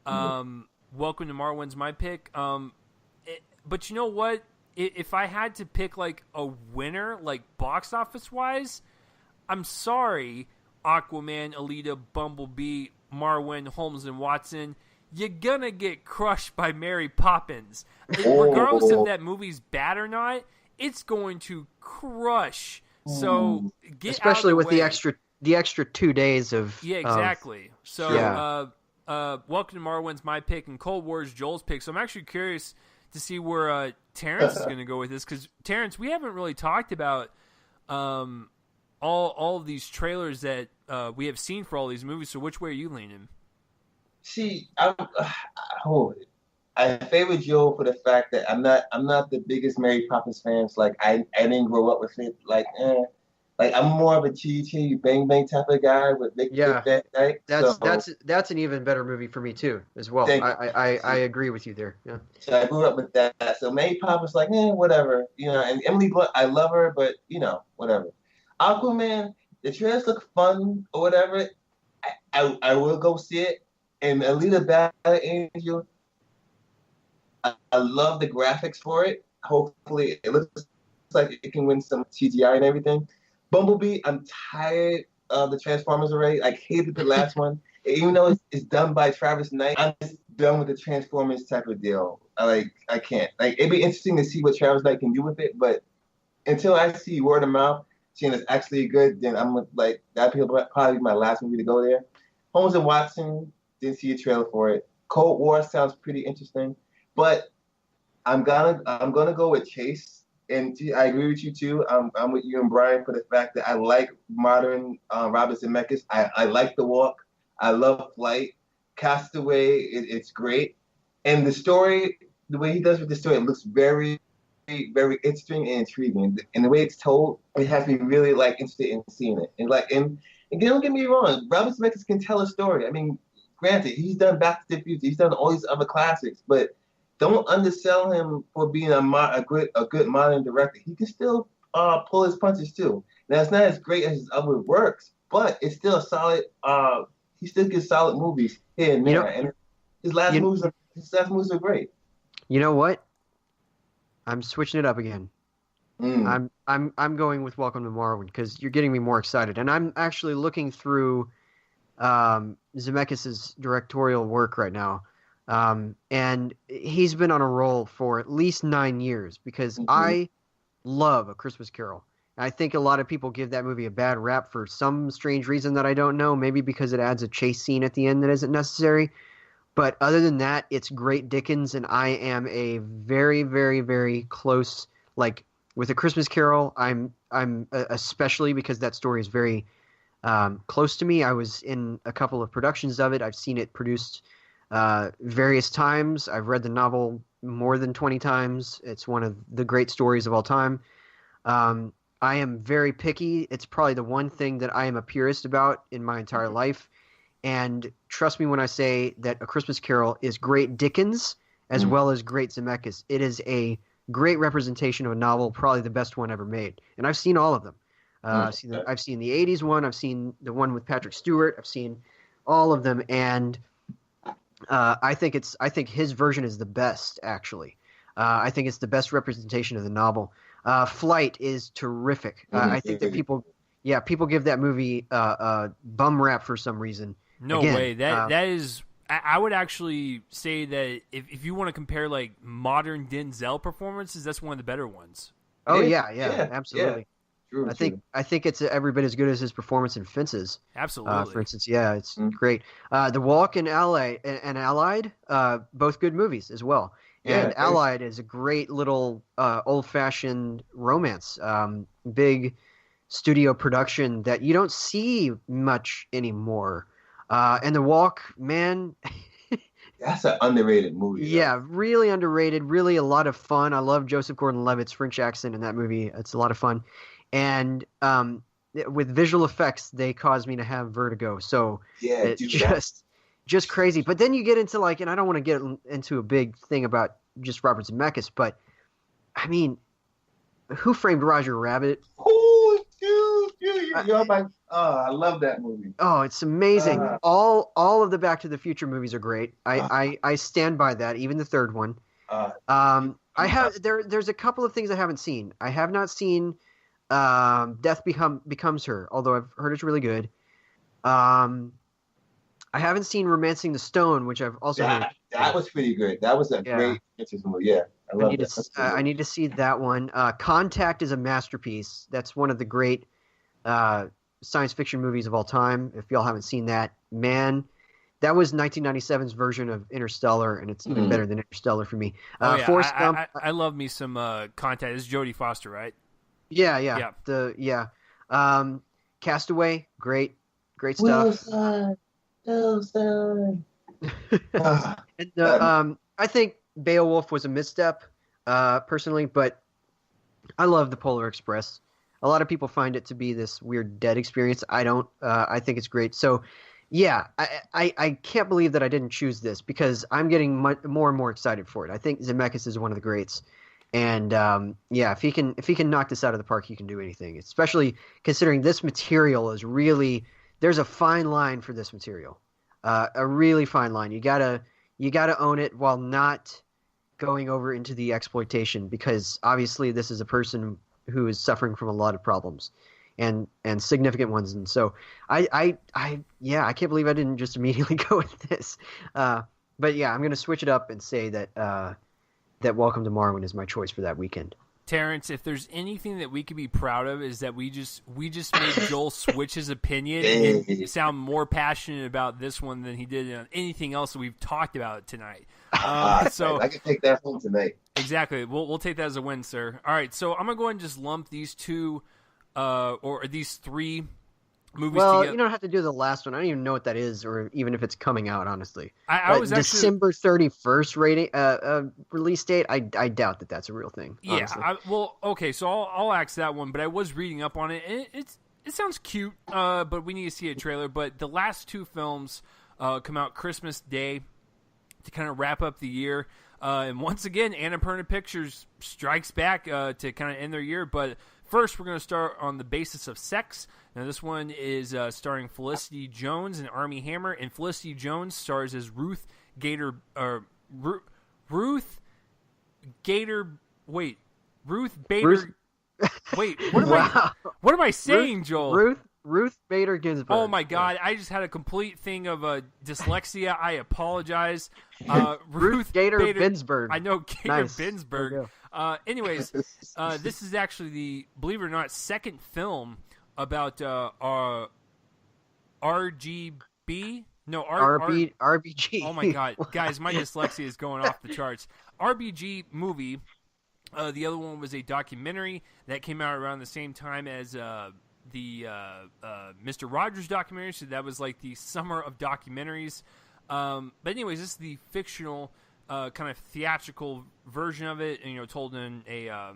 Welcome to Marwen's my pick. But you know what? If I had to pick like a winner, like box office wise, I'm sorry, Aquaman, Alita, Bumblebee, Marwen, Holmes, and Watson, you're gonna get crushed by Mary Poppins. Regardless if that movie's bad or not, it's going to crush. So get especially out of with way. the extra 2 days of Exactly. So Yeah. Welcome to Marwen's my pick, and Cold War's Joel's pick. So I'm actually curious to see where Terence is going to go with this, because Terence, we haven't really talked about all of these trailers that we have seen for all these movies. So which way are you leaning? See, I favor Joe for the fact that I'm not the biggest Mary Poppins fans. Like I didn't grow up with it. Like I'm more of a cheesy bang bang type of guy with big fat dyke. That's an even better movie for me too as well. I agree with you there. Yeah. So I grew up with that. So Mary Poppins, like, whatever, And Emily Blunt, I love her, but whatever. Aquaman, the trailers look fun or whatever. I will go see it. And Alita Battle Angel, I love the graphics for it. Hopefully, it looks like it can win some CGI and everything. Bumblebee, I'm tired of the Transformers already. I hated the last one. Even though it's done by Travis Knight, I'm just done with the Transformers type of deal. I can't. It'd be interesting to see what Travis Knight can do with it, but until I see word of mouth saying it's actually good, then I'm like, that'd probably be my last movie to go there. Holmes and Watson, didn't see a trailer for it. Cold War sounds pretty interesting, but I'm gonna go with Chase. And I agree with you too. I'm with you and Brian for the fact that I like modern Robert Zemeckis. I like The Walk. I love Flight. Castaway, it's great. And the story, the way he does with the story, it looks very, very interesting and intriguing. And the way it's told, it has me really interested in seeing it. And don't get me wrong, Robert Zemeckis can tell a story. I mean, granted, he's done Back to the Future, he's done all these other classics, but don't undersell him for being a good modern director. He can still pull his punches too. Now it's not as great as his other works, but it's still a solid. He still gives solid movies here and there, and his last movies are great. You know what? I'm switching it up again. I'm going with Welcome to Marwen because you're getting me more excited, and I'm actually looking through Zemeckis' directorial work right now. And he's been on a roll for at least 9 years because I love A Christmas Carol. I think a lot of people give that movie a bad rap for some strange reason that I don't know. Maybe because it adds a chase scene at the end that isn't necessary. But other than that, it's great Dickens, and I am a very, very, very close, with A Christmas Carol, I'm especially because that story is very close to me. I was in a couple of productions of it. I've seen it produced various times. I've read the novel more than 20 times. It's one of the great stories of all time. I am very picky. It's probably the one thing that I am a purist about in my entire life. And trust me when I say that A Christmas Carol is great Dickens as well as great Zemeckis. It is a great representation of a novel, probably the best one ever made. And I've seen all of them. I've seen the 80s one. I've seen the one with Patrick Stewart. I've seen all of them. And I think his version is the best, actually. I think it's the best representation of the novel. Flight is terrific. I think that people give that movie bum rap for some reason. No Again, way. That is I would actually say that if you want to compare like modern Denzel performances, that's one of the better ones. Oh yeah, absolutely. True, I think it's every bit as good as his performance in Fences. Absolutely. For instance, yeah, it's great. The Walk and Allied, both good movies as well. And Allied is a great little old-fashioned romance, big studio production that you don't see much anymore. And The Walk, man, that's an underrated movie. yeah, really underrated, really a lot of fun. I love Joseph Gordon-Levitt's French accent in that movie. It's a lot of fun. And with visual effects, they caused me to have vertigo. So it's just crazy. But then you get into like, and I don't want to get into a big thing about just Robert Zemeckis, but I mean, Who Framed Roger Rabbit? Oh, you're my, I love that movie. Oh, it's amazing. All of the Back to the Future movies are great. I stand by that, even the third one. There's a couple of things I haven't seen. I have not seen Death Becomes Her, although I've heard it's really good. I haven't seen Romancing the Stone, which I've also heard. That was pretty good. That was a great movie. Yeah, I love that. I need to see that one. Contact is a masterpiece. That's one of the great science fiction movies of all time. If y'all haven't seen that, man, that was 1997's version of Interstellar, and it's even better than Interstellar for me. Forrest Gump. I love me some Contact. It's Jodie Foster, right? Yeah. Castaway, great stuff. Wilson. And I think Beowulf was a misstep, personally, but I love The Polar Express. A lot of people find it to be this weird dead experience. I don't. I think it's great. So, yeah, I can't believe that I didn't choose this because I'm getting more and more excited for it. I think Zemeckis is one of the greats. And if he can knock this out of the park, he can do anything. Especially considering this material is really there's a fine line for this material, a really fine line. You gotta own it while not going over into the exploitation because obviously this is a person who is suffering from a lot of problems, and significant ones. And so I can't believe I didn't just immediately go with this. But yeah, I'm gonna switch it up and say that. That Welcome to Marwen is my choice for that weekend. Terrence, if there's anything that we could be proud of is that we just made Joel switch his opinion and sound more passionate about this one than he did on anything else that we've talked about tonight. So I can take that home tonight. Exactly. We'll take that as a win, sir. All right, so I'm gonna go ahead and just lump these two or these three movies together. You don't have to do the last one. I don't even know what that is, or even if it's coming out. Honestly, I was actually December 31st release date. I doubt that that's a real thing. Yeah. Okay. So I'll ask that one. But I was reading up on it, and it sounds cute. But we need to see a trailer. But the last two films come out Christmas Day to kind of wrap up the year. And once again, Annapurna Pictures strikes back to kind of end their year. But first, we're going to start on The Basis of Sex. Now, this one is starring Felicity Jones and Armie Hammer, and Felicity Jones stars as Ruth Gator. Ruth Bader. Wait, what am I saying, Joel? Ruth Bader Ginsburg. Oh my God! I just had a complete thing of dyslexia. I apologize. Ruth Gator Ginsburg. I know Gator Ginsburg. Anyways, this is actually believe it or not, second film about RGB. No, RBG. Oh my God, guys, my dyslexia is going off the charts. RBG movie. The other one was a documentary that came out around the same time as the Mr. Rogers documentary. So that was like the summer of documentaries. But anyways, this is the fictional kind of theatrical version of it, and, told in a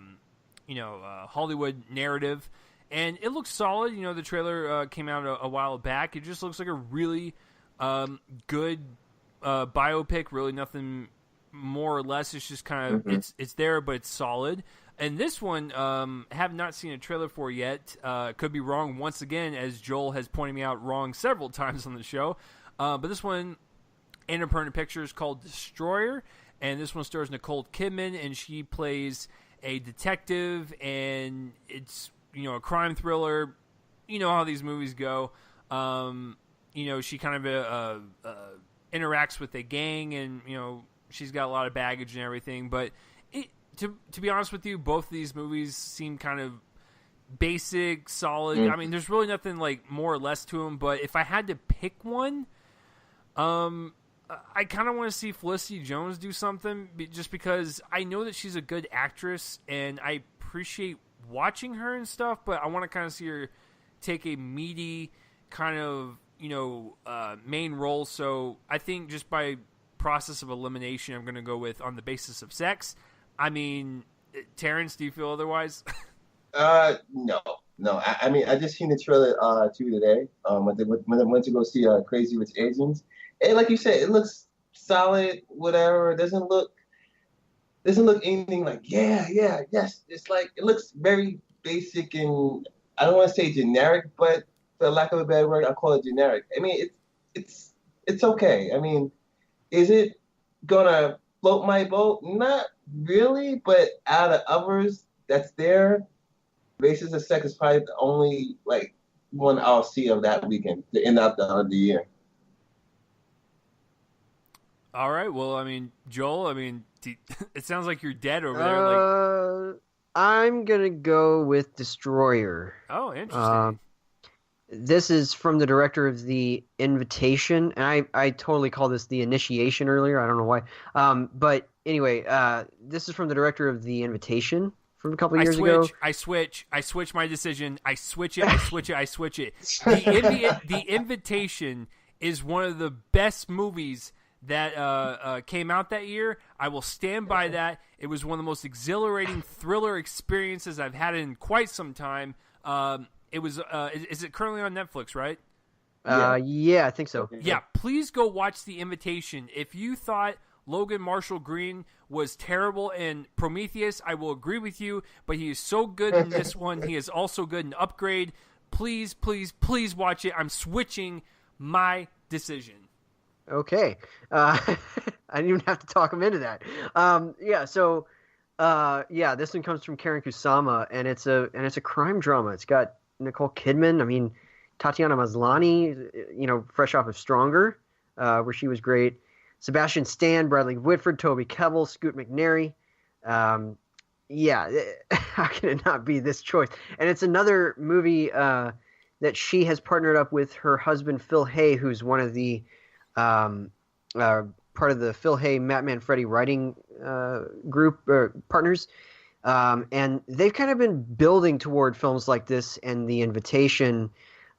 Hollywood narrative. And it looks solid. The trailer came out a while back. It just looks like a really good biopic. Really nothing more or less. It's just kind of it's there, but it's solid. And this one, have not seen a trailer for yet. Could be wrong once again, as Joel has pointed me out wrong several times on the show. But this one, Annapurna Pictures, called Destroyer. And this one stars Nicole Kidman, and she plays a detective, and it's a crime thriller. You know how these movies go. She kind of interacts with a gang, and she's got a lot of baggage and everything. But to be honest with you, both of these movies seem kind of basic, solid. I mean, there's really nothing like more or less to them. But if I had to pick one, I kind of want to see Felicity Jones do something, just because I know that she's a good actress and I appreciate watching her and stuff. But I want to kind of see her take a meaty kind of main role. So I think just by process of elimination, I'm going to go with On the Basis of Sex. I mean, Terrence, do you feel otherwise? No. I mean, I just seen the trailer too today. When I went to go see Crazy Rich Asians, and like you said, it looks solid. Whatever. It doesn't look anything like yes. It's like it looks very basic, and I don't want to say generic, but for lack of a better word, I'll call it generic. I mean, it's okay. I mean, is it gonna float my boat? Not really, but out of others that's there, Basis of Sex is probably the only like one I'll see of that weekend, the end of the year. All right. Well, I mean, Joel, it sounds like you're dead over there. I'm gonna go with Destroyer. Oh, interesting. This is from the director of The Invitation, and I totally called this The Initiation earlier. I don't know why. But anyway, this is from the director of The Invitation from a couple years ago. I switch my decision. I switch it. The Invitation is one of the best movies that came out that year. I will stand by that. It was one of the most exhilarating thriller experiences I've had in quite some time. It was. Is it currently on Netflix, right? Yeah, I think so. Yeah, please go watch The Invitation. If you thought Logan Marshall Green was terrible in Prometheus, I will agree with you, but he is so good in this one. He is also good in Upgrade. Please, please, please watch it. I'm switching my decision. Okay. I didn't even have to talk him into that. This one comes from Karen Kusama, and it's a crime drama. It's got Nicole Kidman. I mean, Tatiana Maslany, fresh off of Stronger, where she was great. Sebastian Stan, Bradley Whitford, Toby Kebbell, Scoot McNairy. How can it not be this choice? And it's another movie that she has partnered up with her husband Phil Hay, who's one of the part of the Phil Hay Matt Manfredi writing group partners. And they've kind of been building toward films like this and The Invitation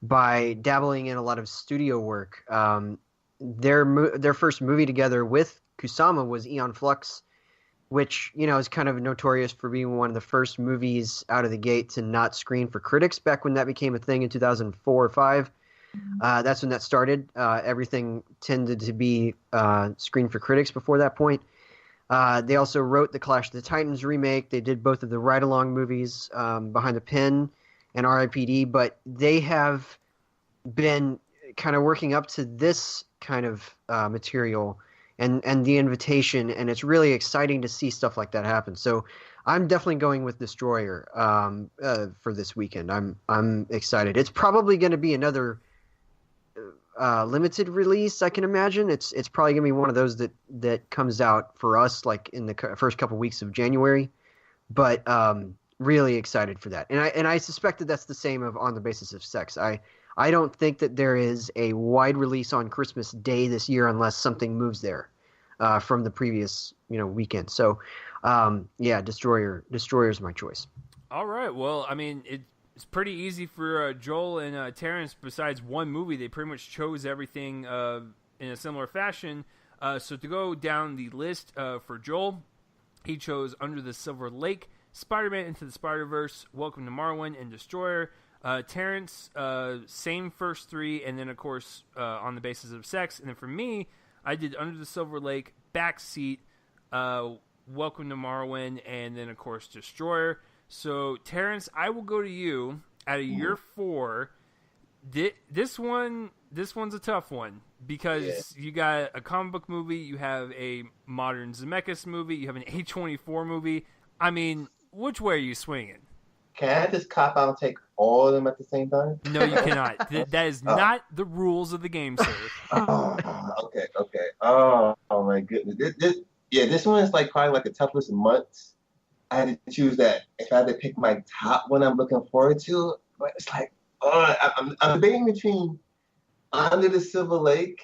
by dabbling in a lot of studio work. Their first movie together with Kusama was Aeon Flux, which is kind of notorious for being one of the first movies out of the gate to not screen for critics back when that became a thing in 2004 or 5. That's when that started. Everything tended to be screened for critics before that point. They also wrote the Clash of the Titans remake. They did both of the ride-along movies, Behind the Pin and R.I.P.D., but they have been kind of working up to this kind of material and The Invitation, and it's really exciting to see stuff like that happen. So I'm definitely going with Destroyer for this weekend. I'm excited. It's probably going to be another limited release, I can imagine. It's probably gonna be one of those that comes out for us like in the first couple weeks of January, but really excited for that. And I suspect that that's the same of On the Basis of Sex. I don't think that there is a wide release on Christmas Day this year unless something moves there from the previous weekend. So Destroyer's my choice. All right. Well, I mean, it's pretty easy for Joel and Terrence. Besides one movie, they pretty much chose everything in a similar fashion. So to go down the list for Joel, he chose Under the Silver Lake, Spider-Man Into the Spider-Verse, Welcome to Marwen, and Destroyer. Terrence, same first three, and then, of course, On the Basis of Sex. And then for me, I did Under the Silver Lake, Backseat, Welcome to Marwen, and then, of course, Destroyer. So, Terrence, I will go to you. Out of your four, this one's a tough one because you got a comic book movie, you have a modern Zemeckis movie, you have an A24 movie. I mean, which way are you swinging? Can I just cop out and take all of them at the same time? No, you cannot. That is not the rules of the game, sir. Okay. Oh my goodness. This one is like probably like the toughest months. I had to choose that. If I had to pick my top one I'm looking forward to, but it's like, I'm debating between Under the Silver Lake,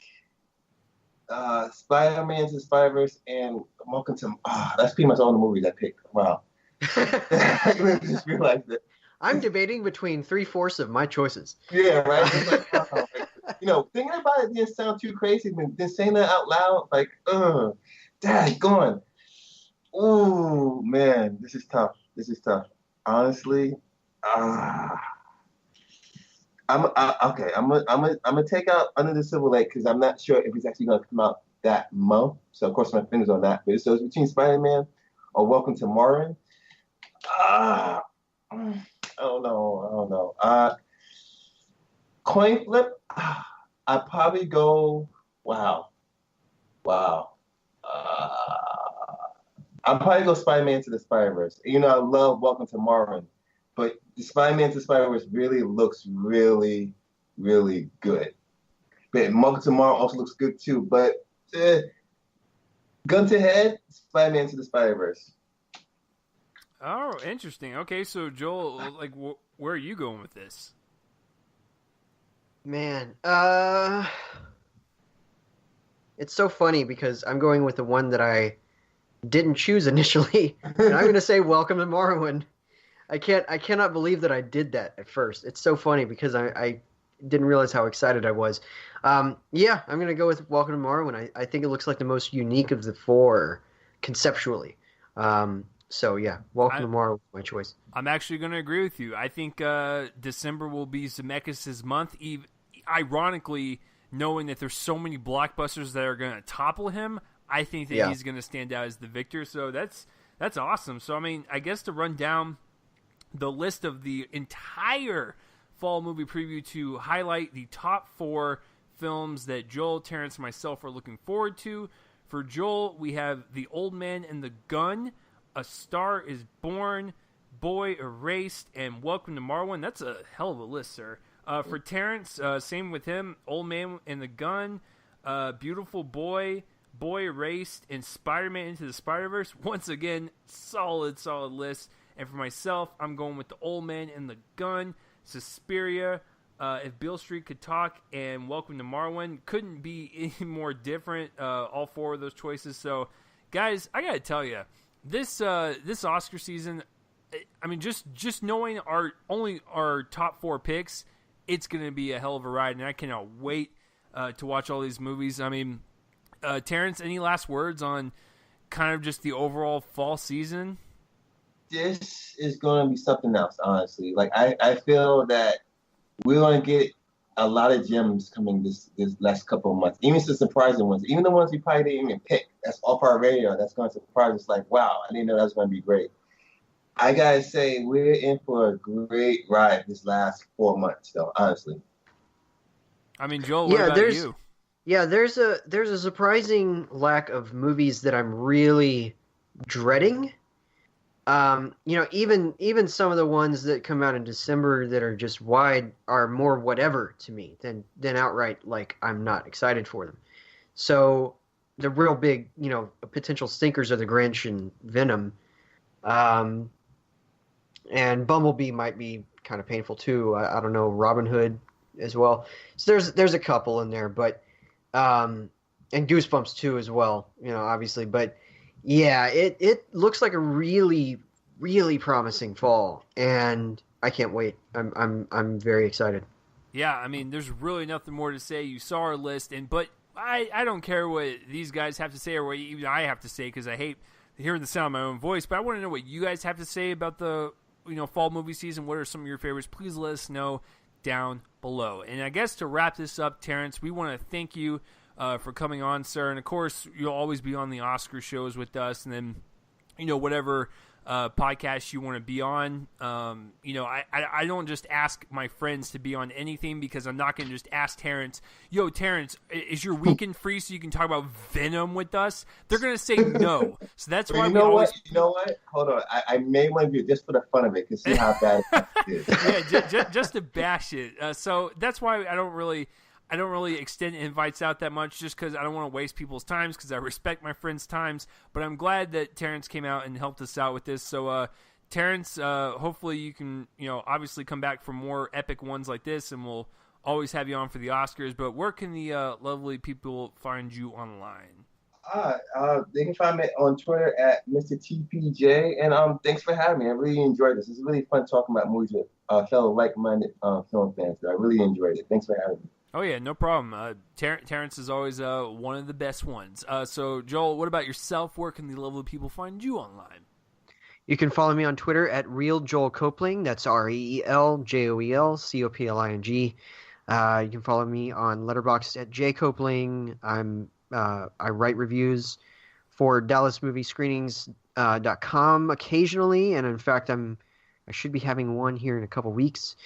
Spider-Man to the Spider-Verse, and Welcome to. That's pretty much all the movies I picked. Wow. I just realized that. I'm debating between 3/4 of my choices. Yeah, right. It's like, thinking about it didn't sound too crazy, but then saying that out loud, like, dad, going. Ooh, man, this is tough. Honestly, okay. I'm gonna take out Under the Silver Lake because I'm not sure if it's actually gonna come out that month. So of course my fingers on that. But so it's between Spider-Man or Welcome to Marvin. I don't know. Coin flip. I'd probably go. Wow. I'll probably go Spider-Man to the Spider-Verse. I love Welcome to Marvin, but the Spider-Man to Spider-Verse really looks really, really good. But Welcome to Marvin also looks good too. But gun to head, Spider-Man to the Spider-Verse. Oh, interesting. Okay, so Joel, like, where are you going with this? Man, it's so funny because I'm going with the one that I didn't choose initially, and I'm going to say Welcome to Morrowind. I cannot believe that I did that at first. It's so funny because I didn't realize how excited I was. Yeah, I'm going to go with Welcome to Morrowind. I think it looks like the most unique of the four conceptually. So yeah, Welcome to Morrowind, my choice. I'm actually going to agree with you. I think December will be Zemeckis' month. Ironically, knowing that there's so many blockbusters that are going to topple him, I think that he's going to stand out as the victor. So that's awesome. So I mean, I guess to run down the list of the entire fall movie preview to highlight the top 4 films that Joel, Terence, and myself are looking forward to. For Joel, we have The Old Man and the Gun, A Star is Born, Boy Erased, and Welcome to Marwin. That's a hell of a list, sir. For Terence, same with him, Old Man and the Gun, Beautiful Boy, Boy Erased, and Spider-Man Into the Spider-Verse. Once again, solid list. And for myself, I'm going with The Old Man and the Gun, Suspiria, If Beale Street Could Talk, and Welcome to Marwin. Couldn't be any more different, all 4 of those choices. So, guys, I got to tell you, this Oscar season, I mean, just knowing our top 4 picks, it's going to be a hell of a ride, and I cannot wait to watch all these movies. I mean, Terrence, any last words on kind of just the overall fall season? This is going to be something else, honestly. Like, I feel that we're going to get a lot of gems coming this last couple of months, even some surprising ones. Even the ones we probably didn't even pick. That's off our radar. That's going to surprise us. Like, wow, I didn't know that was going to be great. I got to say, we're in for a great ride this last 4 months, though, honestly. I mean, Joel, what about you? Yeah, there's a surprising lack of movies that I'm really dreading. Even some of the ones that come out in December that are just wide are more whatever to me than outright like I'm not excited for them. So the real big, potential stinkers are The Grinch and Venom. And Bumblebee might be kind of painful too. I don't know, Robin Hood as well. So there's a couple in there, but and Goosebumps too as well, obviously. But yeah, it looks like a really, really promising fall, and I can't wait. I'm very excited. Yeah, I mean, there's really nothing more to say. You saw our list, but I don't care what these guys have to say or what even I have to say because I hate hearing the sound of my own voice. But I want to know what you guys have to say about the fall movie season. What are some of your favorites? Please let us know down below. And I guess to wrap this up, Terrence, we want to thank you for coming on, sir. And of course, you'll always be on the Oscar shows with us. And then, whatever podcast you want to be on. I don't just ask my friends to be on anything because I'm not going to just ask Terrence, yo, Terrence, is your weekend free so you can talk about Venom with us? They're going to say no. So that's why you know what? Hold on. I may want to do it just for the fun of it to see how bad it is. Yeah, just to bash it. So that's why I don't really extend invites out that much, just because I don't want to waste people's times, because I respect my friends' times. But I'm glad that Terrence came out and helped us out with this. So, Terrence, hopefully you can, obviously come back for more epic ones like this, and we'll always have you on for the Oscars. But where can the lovely people find you online? They can find me on Twitter at Mr. TPJ. And thanks for having me. I really enjoyed this. It's really fun talking about movies with fellow like-minded film fans. I really enjoyed it. Thanks for having me. Oh, yeah, no problem. Terrence is always one of the best ones. So, Joel, what about yourself? Where can the lovely people find you online? You can follow me on Twitter at RealJoelCopling. That's ReelJoelCopling. You can follow me on Letterboxd at JCopling. I write reviews for DallasMovieScreenings.com occasionally, and in fact, I should be having one here in a couple weeks.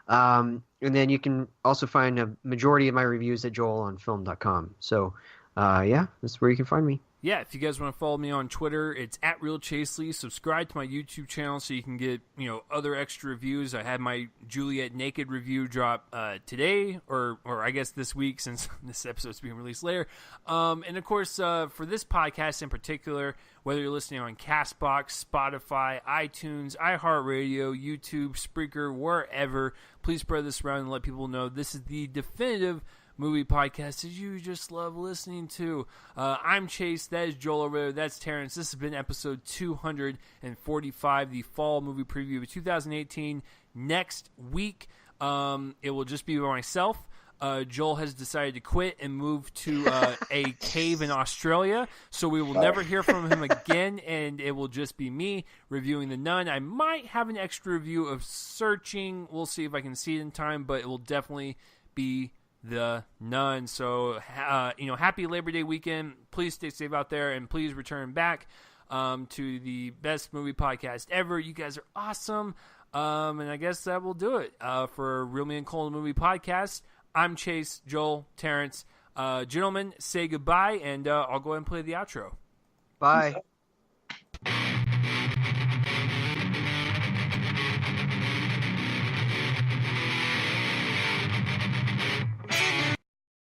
And then you can also find a majority of my reviews at joelonfilm.com. So, that's where you can find me. Yeah, if you guys want to follow me on Twitter, it's at RealChasely. Subscribe to my YouTube channel so you can get, other extra reviews. I had my Juliet Naked review drop today, or I guess this week, since this episode's being released later. And of course, for this podcast in particular, whether you're listening on CastBox, Spotify, iTunes, iHeartRadio, YouTube, Spreaker, wherever, please spread this around and let people know this is the definitive movie podcast that you just love listening to. I'm Chase. That is Joel over there. That's Terrence. This has been episode 245, the fall movie preview of 2018. Next week, it will just be by myself. Joel has decided to quit and move to a cave in Australia, so we will never hear from him again, and it will just be me reviewing The Nun. I might have an extra review of Searching. We'll see if I can see it in time, but it will definitely be The Nun. So, happy Labor Day weekend. Please stay safe out there, and please return back to the best movie podcast ever. You guys are awesome. And I guess that will do it for Real Me and Cole Movie Podcast. I'm Chase, Joel, Terrence. Gentlemen, say goodbye, and I'll go ahead and play the outro. Bye.